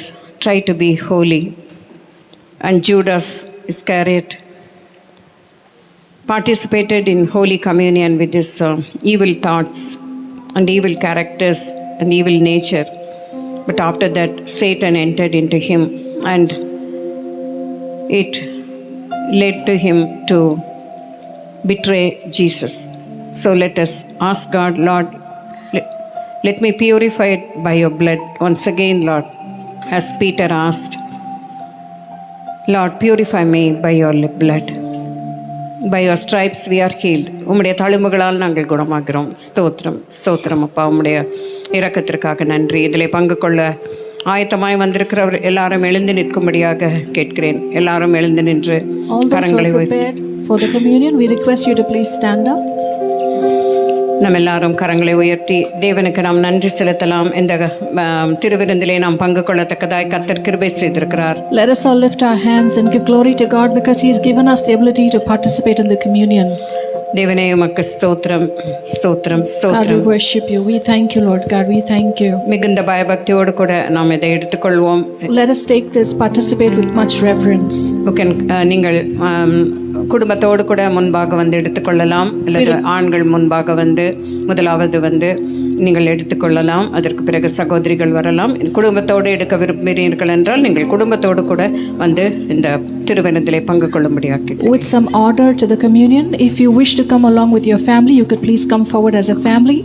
try to be holy. And Judas Iscariot participated in Holy Communion with his evil thoughts and evil characters and evil nature. But after that, Satan entered into him, and it led to him to betray Jesus. So let us ask God, Lord, let me purify it by your blood. Once again, Lord, as Peter asked, Lord, purify me by your blood. By your stripes we are healed. உம்முடைய தழும்புகளால் நாங்கள் குணமாகிறோம். ஸ்தோத்திரம் ஸ்தோத்திரம் அப்பா, உம்முடைய இரக்கத்திற்காக நன்றி. இதிலே பங்கு கொள்ள ஆயத்தமாய் வந்திருக்கிறவர் எல்லாரும் எழுந்து நிற்கும்படியாக கேட்கிறேன். எல்லாரும் எழுந்து நின்று All those who கரங்களை are prepared for the communion, we request you to please stand up. நாம் எல்லாரும் கரங்களை உயர்த்தி தேவனுக்கு நாம் நன்றி செலுத்தலாம். இந்த திருவிருந்திலே நாம் பங்கு கொள்ளத்தக்கதாய் கர்த்தர் கிருபை செய்திருக்கிறார். Let us all lift our hands and give glory to God because He has given us the ability to participate in the communion. தேவனே உமக்கு ஸ்தோத்திரம் ஸ்தோத்திரம் God, we ஸ்தோத்திரம். worship you. We thank you, Lord God. We thank you. மிகுந்த பயபக்தியோடு கூட நாம் இதை எடுத்துக்கொள்வோம். Let us take this, participate with much reverence. நீங்கள் குடும்பத்தோடு கூட முன்பாக வந்து எடுத்துக்கொள்ளலாம், அல்லது ஆண்கள் முன்பாக வந்து முதலாவது வந்து நீங்கள் எடுத்துக்கொள்ளலாம். அதற்கு பிறகு சகோதரிகள் வரலாம். குடும்பத்தோடு எடுக்க விரும்புகிறீர்கள் என்றால் நீங்கள் குடும்பத்தோடு கூட வந்து இந்த திருவிருந்திலே பங்கு கொள்ளும்படியாக்கி. With some order to the communion, if you wish to come along with your family, you could please come forward as a family.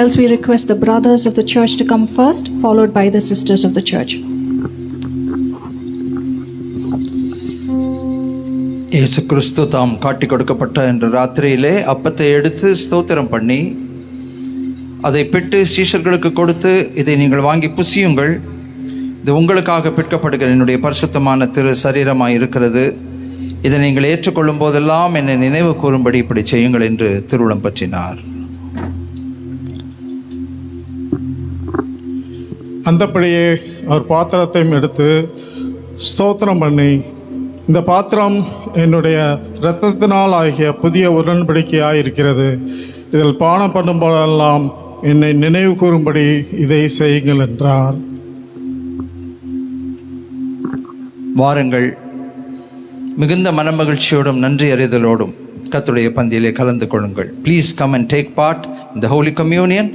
Else we request the brothers of the church to come first, followed by the sisters of the church. இயேசு கிறிஸ்து தாம் காட்டி கொடுக்கப்பட்ட என்ற ராத்திரியிலே அப்பத்தை எடுத்து ஸ்தோத்திரம் பண்ணி அதை பிட்டு சீஷர்களுக்கு கொடுத்து, இதை நீங்கள் வாங்கி புசியுங்கள், இது உங்களுக்காக பிற்கப்படுகிற என்னுடைய பரிசுத்தமான திரு சரீரமாய் இருக்கிறது, இதை நீங்கள் ஏற்றுக்கொள்ளும் போதெல்லாம் என்னை நினைவு கூறும்படி இப்படி செய்யுங்கள் என்று திருவுளம் பற்றினார். அந்தப்படியே அவர் பாத்திரத்தையும் எடுத்து ஸ்தோத்திரம் பண்ணி, இந்த பாத்திரம் என்னுடைய இரத்தத்தினால் ஆகிய புதிய உடன்படிக்கையாக இருக்கிறது, இதில் பானம் பண்ணும் போதெல்லாம் என்னை நினைவு கூறும்படி இதை செய்யுங்கள் என்றார். வாருங்கள், மிகுந்த மனமகிழ்ச்சியோடும் நன்றி அறிதலோடும் கர்த்தருடைய பந்தியிலே கலந்து கொள்ளுங்கள். Please come and take part in the Holy Communion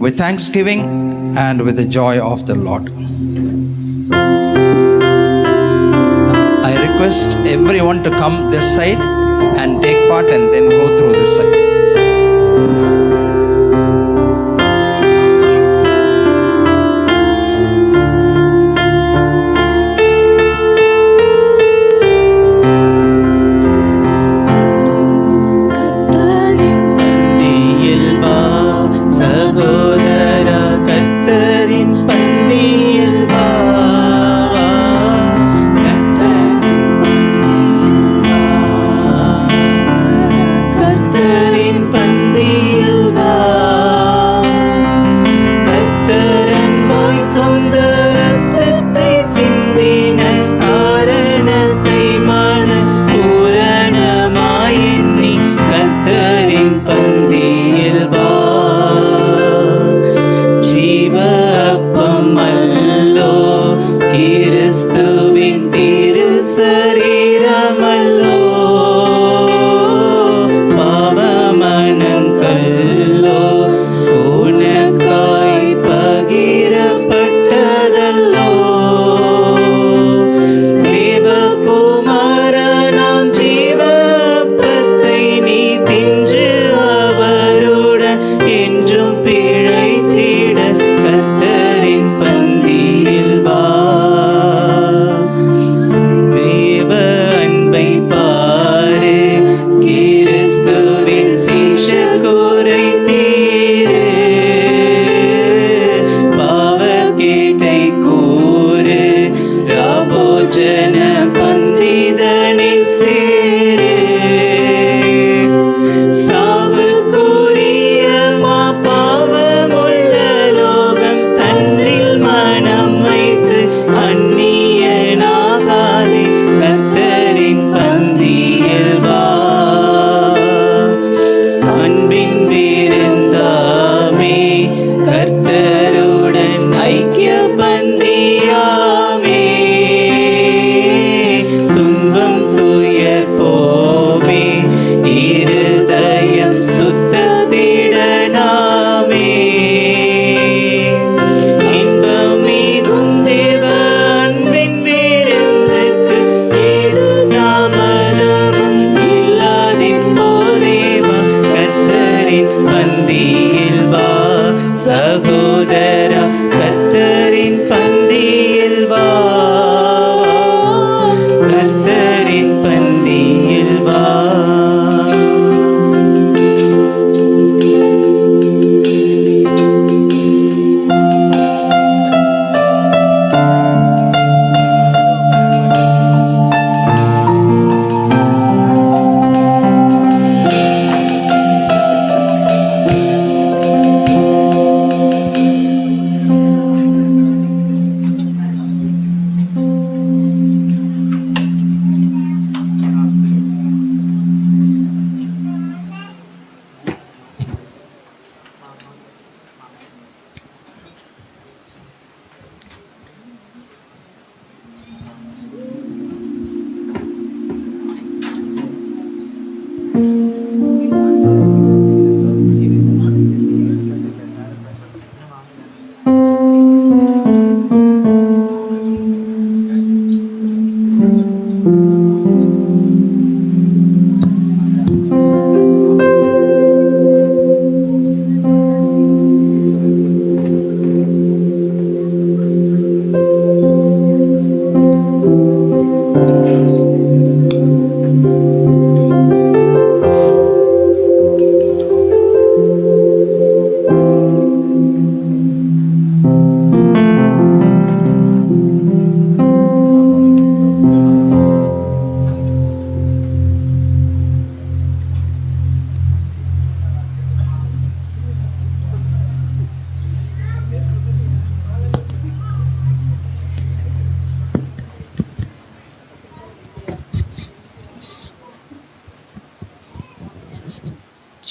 with thanksgiving and with the joy of the Lord. I request everyone to come this side and take part and then go through this side. கர்த்தரின்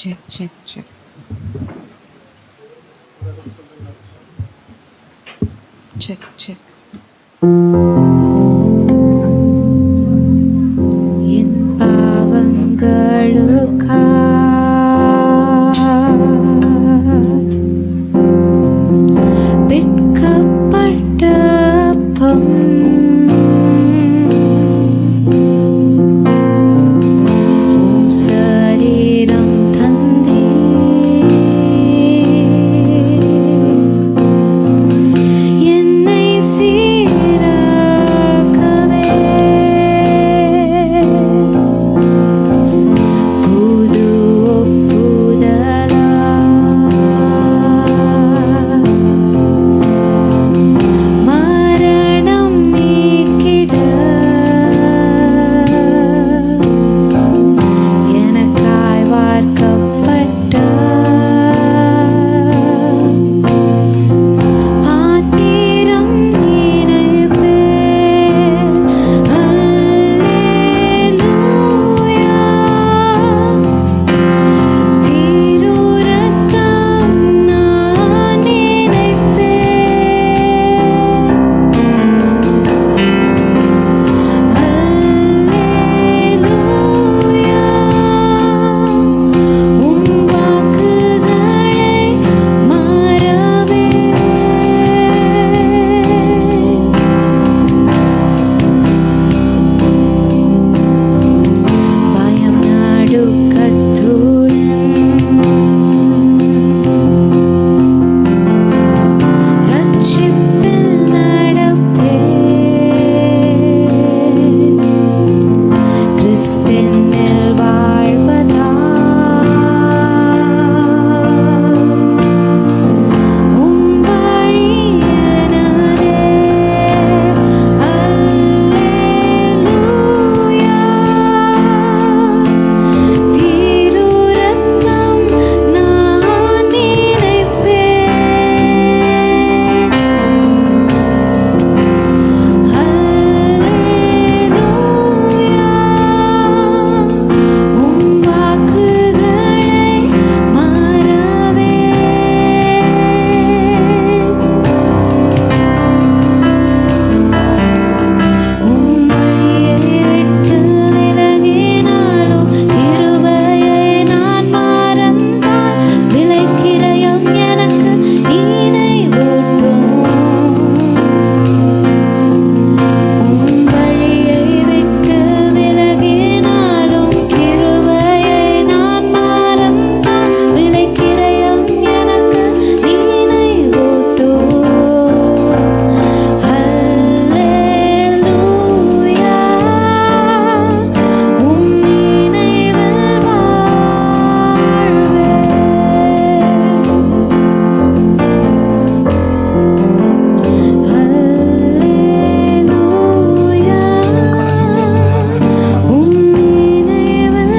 check, check, check. Check, check. என் பாவங்களுக்கா பிற்கப்பட்ட அப்பம் சரீரம் தந்தே என்னை சீராக்கவே புது ஒப்புதலா மரணம் நீக்கிட எனக்காய் வார்க்கப்பட்ட பாத்திரம் நினைப்பேன். அல்லேலூயா. திருரத்தம் நான் அல்லேலூயா. உம் வாக்குகளை மறவே பயம் நடுக்கத்துடன் ரட்சிப்பில் நடப்பேன். கிறிஸ்தென்னில் வாழ்வதா உம் வழி எனதே. அல்லேலூயா. திருரத்தம் நான் நினைப்பேன். அல்லேலூயா. உம் வாக்குகளை மறவே உம் வழியை விட்டு விலகினாலும் கிருபையை நான் மறந்தால் விலைக்கிரயம் எனக்கு நினைவூட்டும். உம் வழியை விட்டு விலகினாலும் கிருபையை நான் மறந்தால் விலைக்கிரயம் எனக்கு நினைவூட்டும். அல்லேலூயா. உம் நினைவில் வாழ்வேன். அல்லேலூயா. உம் நினைவில்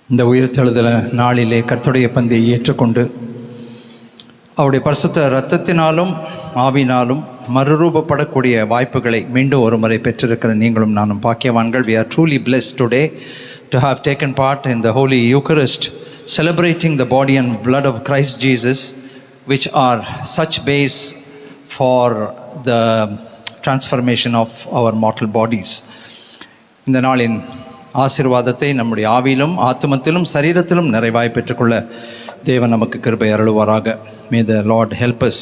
இந்த உயிர்த்தெழுதல நாளிலே கர்த்தருடைய பந்தியை ஏற்றுக்கொண்டு அவருடைய பரிசுத்த இரத்தத்தினாலும் ஆவினாலும் மறுரூபப்படக்கூடிய வாய்ப்புகளை மீண்டும் ஒரு முறை பெற்றிருக்கிற நீங்களும் நானும் பாக்கியவான்கள். We are truly blessed today to have taken part in the Holy Eucharist, celebrating the body and blood of Christ Jesus, which are such base for the transformation of our mortal bodies. இந்த நாளின் ஆசீர்வாதத்தை நம்முடைய ஆவியிலும் ஆத்துமத்திலும் சரீரத்திலும் நிறைவாய் பெற்றுக்கொள்ள தேவன் நமக்கு கிருபை அருளுவாராக. May the Lord help us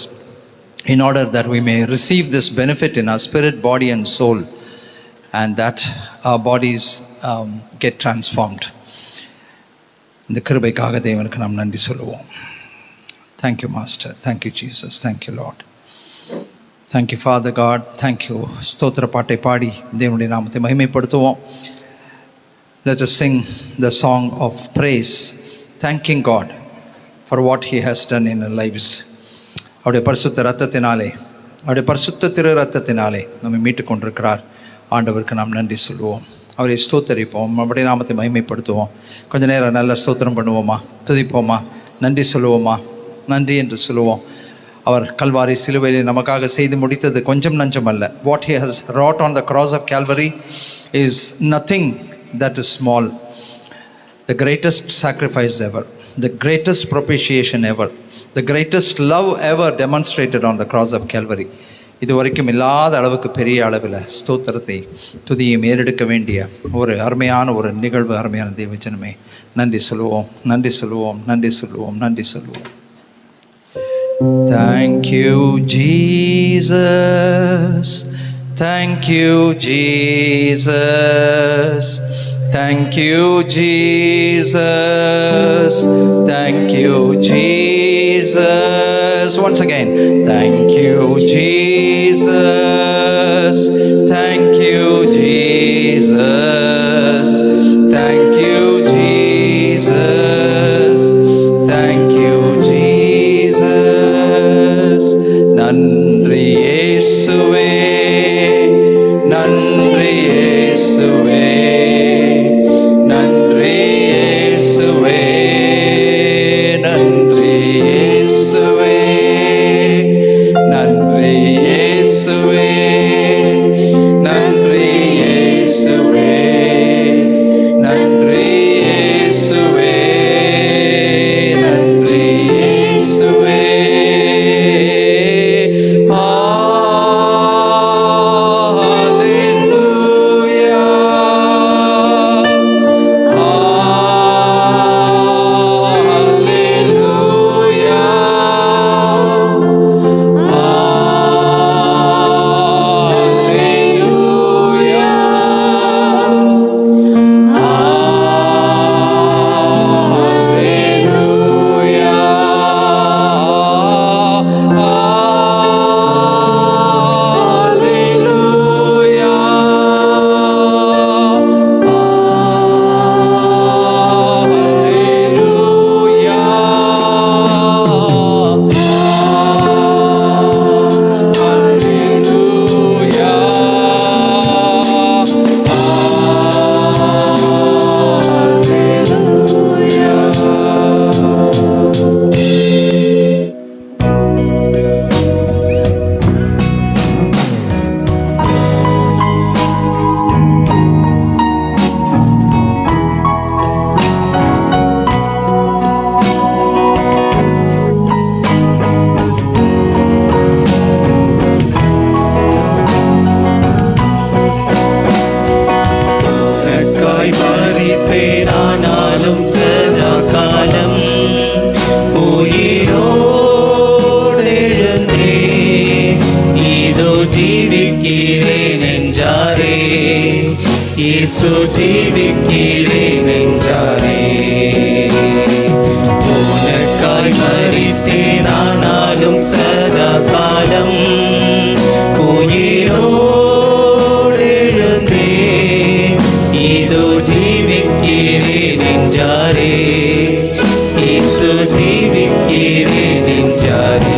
in order that we may receive this benefit in our spirit, body and soul, and that our bodies get transformed. இந்த கிருபைக்காக தேவனுக்கு நாம் நன்றி சொல்லுவோம். Thank you, Master. Thank you, Jesus. Thank you, Lord. Thank you, Father God. Thank you. ஸ்தோத்திர பாட்டை பாடி தேவனுடைய நாமத்தை மகிமைப்படுத்துவோம். Let us sing the song of praise, thanking God for what He has done in our lives. அவருடைய பரிசுத்த இரத்தத்தினாலே, அவருடைய பரிசுத்த திரு இரத்தத்தினாலே நம்மை மீட்டு கொண்டிருக்கிறார். ஆண்டவருக்கு நாம் நன்றி சொல்லுவோம், அவரை ஸ்தோத்தரிப்போம், நம்முடைய நாமத்தை மகிமைப்படுத்துவோம். கொஞ்ச நேரம் நல்ல ஸ்தோத்திரம் பண்ணுவோமா, துதிப்போமா, நன்றி சொல்லுவோமா, நன்றி என்று சொல்லுவோம். அவர் கல்வாரி சிலுவையிலே நமக்காக செய்து முடித்தது கொஞ்சம் நஞ்சம் அல்ல. What He has wrought on the cross of Calvary is nothing that is small. The greatest sacrifice ever, the greatest propitiation ever, the greatest love ever demonstrated on the cross of Calvary. இதுவரைக்கும் இல்லாத அளவுக்கு பெரிய அளவில் ஸ்தோத்திரத்தை துதியும் ஏறெடுக்க வேண்டிய ஒரு அருமையான ஒரு நிகழ்வு. அருமையான தேவஜனமே, நன்றி சொல்லுவோம், நன்றி சொல்லுவோம், நன்றி சொல்லுவோம், நன்றி சொல்லுவோம். Thank you, Jesus. Thank you, Jesus. Thank you, Jesus. Thank you, Jesus. Once again, thank you, Jesus. Thank you, Jesus. Thank you, Jesus. Thank you, Jesus. நன்றி இயேசுவே, நன்றி இயேசுவே, நன்றி இயேசுவே, நன்றி இயேசுவே, நன்றி இயேசுவே, நன்றி இயேசுவே, நன்றி இயேசுவே, நன்றி இயேசுவே. ஜீவிக்கிறேன் என்றாரே, இயேசு ஜீவிக்கிறேன் என்றாரே. உனக்காய் மரித்தேன் ஆனாலும் சதா காலம் உயிரோடு எழுந்தேன், இதோ ஜீவிக்கிறேன் என்றாரே, இயேசு ஜீவிக்கிறேன் என்றாரே.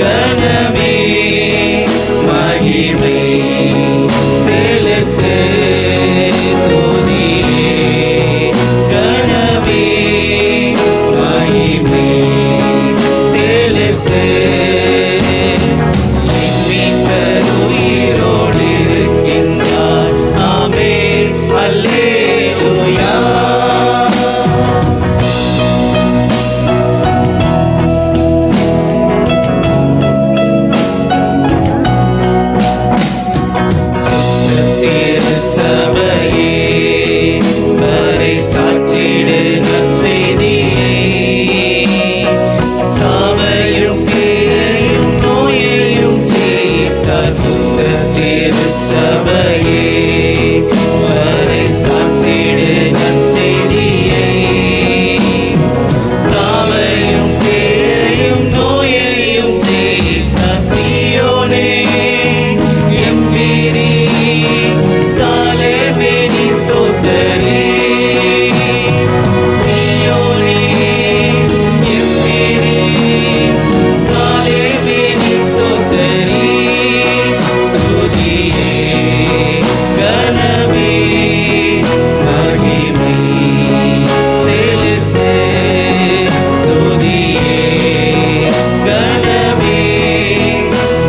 கனமே மகிமை செலுத்து துதியே கனமே மகிமை செலுத்து மீட்பர் உயிரோடு இருக்கின்றார் ஆமென் அல்லேலூயா திருச்சபையே வரை சாற்றிடு நற்செய்தியை சாவையும் பேயையும் நோயையும் ஜெயித்தார் சுத்த திருச்சபையே வரை சாற்றிடு நற்செய்தியை சாவையும் பேயையும் நோயையும் ஜெயித்தார் சீயோனே எம்பீரி சாலேமேனி ஸ்தோத்திரே சீயோனே எம்பீரி சாலேமேனி ஸ்தோத்திரே துதியே கனமே மகிமை செலுத்து துதியே கனமே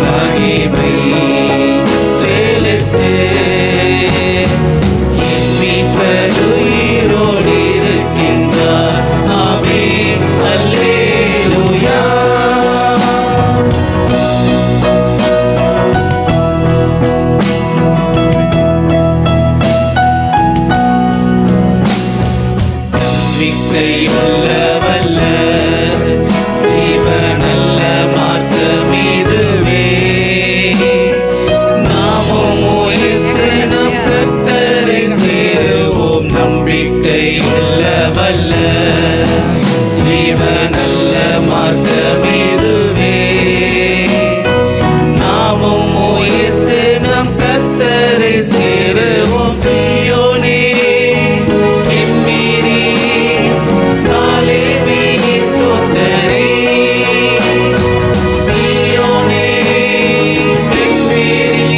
மகிமை செலுத்து மீட்பர் உயிரோடு இருக்கின்றார் ஆமென் அல்லேலூயா நம்பிக்கையுள்ள வல்ல ஜீவனல்ல மார்க்கமிதுவே நாமும் உயிர்த்து நம் கர்த்தரை சேருவோம் நம்பிக்கையுள்ள வல்ல ஜீவனல்ல மார்க்கமிதுவே நாமும் உயிர்த்து நம் கர்த்தரை சேருவோம் சீயோனே எம்பீரி சாலேமேனி ஸ்தோத்திரே சீயோனே எம்பீரி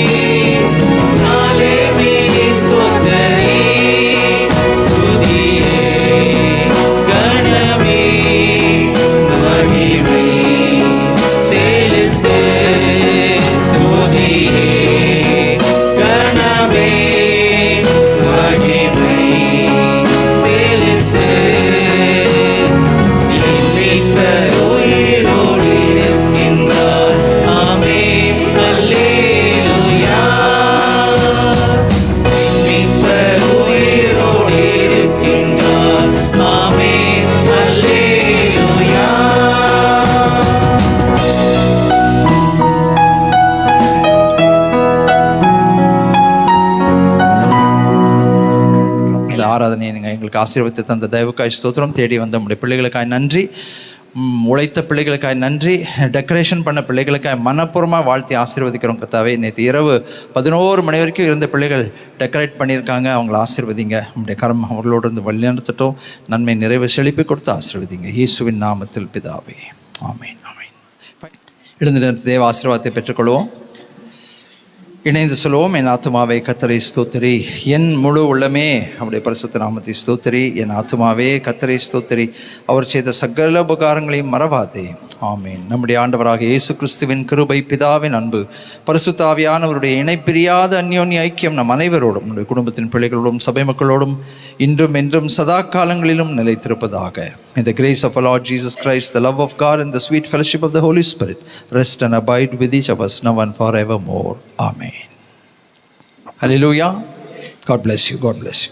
சாலேமேனி ஸ்தோத்திரே துதியே கனமே மகிமை செலுத்து துதியே கனமே மகிமை செலுத்து மீட்பர் உயிரோடு இருக்கின்றார் ஆமென் அல்லேலூயா மீட்பர் உயிரோடு இருக்கின்றார் ஆமென் அல்லேலூயா இந்த ஆராதனையை நீங்கள் எங்களுக்கு ஆசீர்வதித்து தந்த தயவுக்காய் ஸ்தோத்திரம். தேடி வந்த உங்களுடைய பிள்ளைகளுக்காய் நன்றி. உழைத்த பிள்ளைகளுக்காய் நன்றி. டெக்கரேஷன் பண்ண பிள்ளைகளுக்காய் மனப்பூர்வமாக வாழ்த்தி ஆசீர்வதிக்கிறோம் கர்த்தாவே. நேற்று இரவு 11 மணி வரைக்கும் இருந்த பிள்ளைகள் டெக்கரேட் பண்ணியிருக்காங்க. அவங்கள ஆசீர்வதிங்க. உங்களுடைய கரம் அவர்களோடு இருந்து வழிநடத்தட்டும். நன்மை நிறைவு செழிப்பு கொடுத்து ஆசீர்வதிங்க. இயேசுவின் நாமத்தில் பிதாவே ஆமென் ஆமென். எழுந்த தேவ ஆசீர்வாதத்தை பெற்றுக்கொள்வோம். இணைந்து சொல்லுவோம். என் ஆத்துமாவே கர்த்தரை ஸ்தோத்திரி, என் முழு உள்ளமே அவருடைய பரிசுத்த நாமத்தை ஸ்தோத்திரி. என் ஆத்துமாவே கர்த்தரை ஸ்தோத்திரி, அவர் செய்த சகல உபகாரங்களையும் மறவாதே. ஆமேன். நம்முடைய ஆண்டவராக இயேசு கிறிஸ்துவின் கிருபை, பிதாவின் அன்பு, பரிசுத்த ஆவியானவருடைய இணைப்பிரியாத அந்யோன்ய ஐக்கியம் நம் அனைவரோடும், நம்முடைய குடும்பத்தின் பிள்ளைகளோடும், சபை மக்களோடும் இன்றும் என்றும் சதா காலங்களிலும் நிலைத்திருப்பதாக. May the grace of our Lord Jesus Christ, the love of God and the sweet fellowship of the Holy Spirit rest and abide with each of us now and forevermore. Amen. Hallelujah. God bless you. God bless you.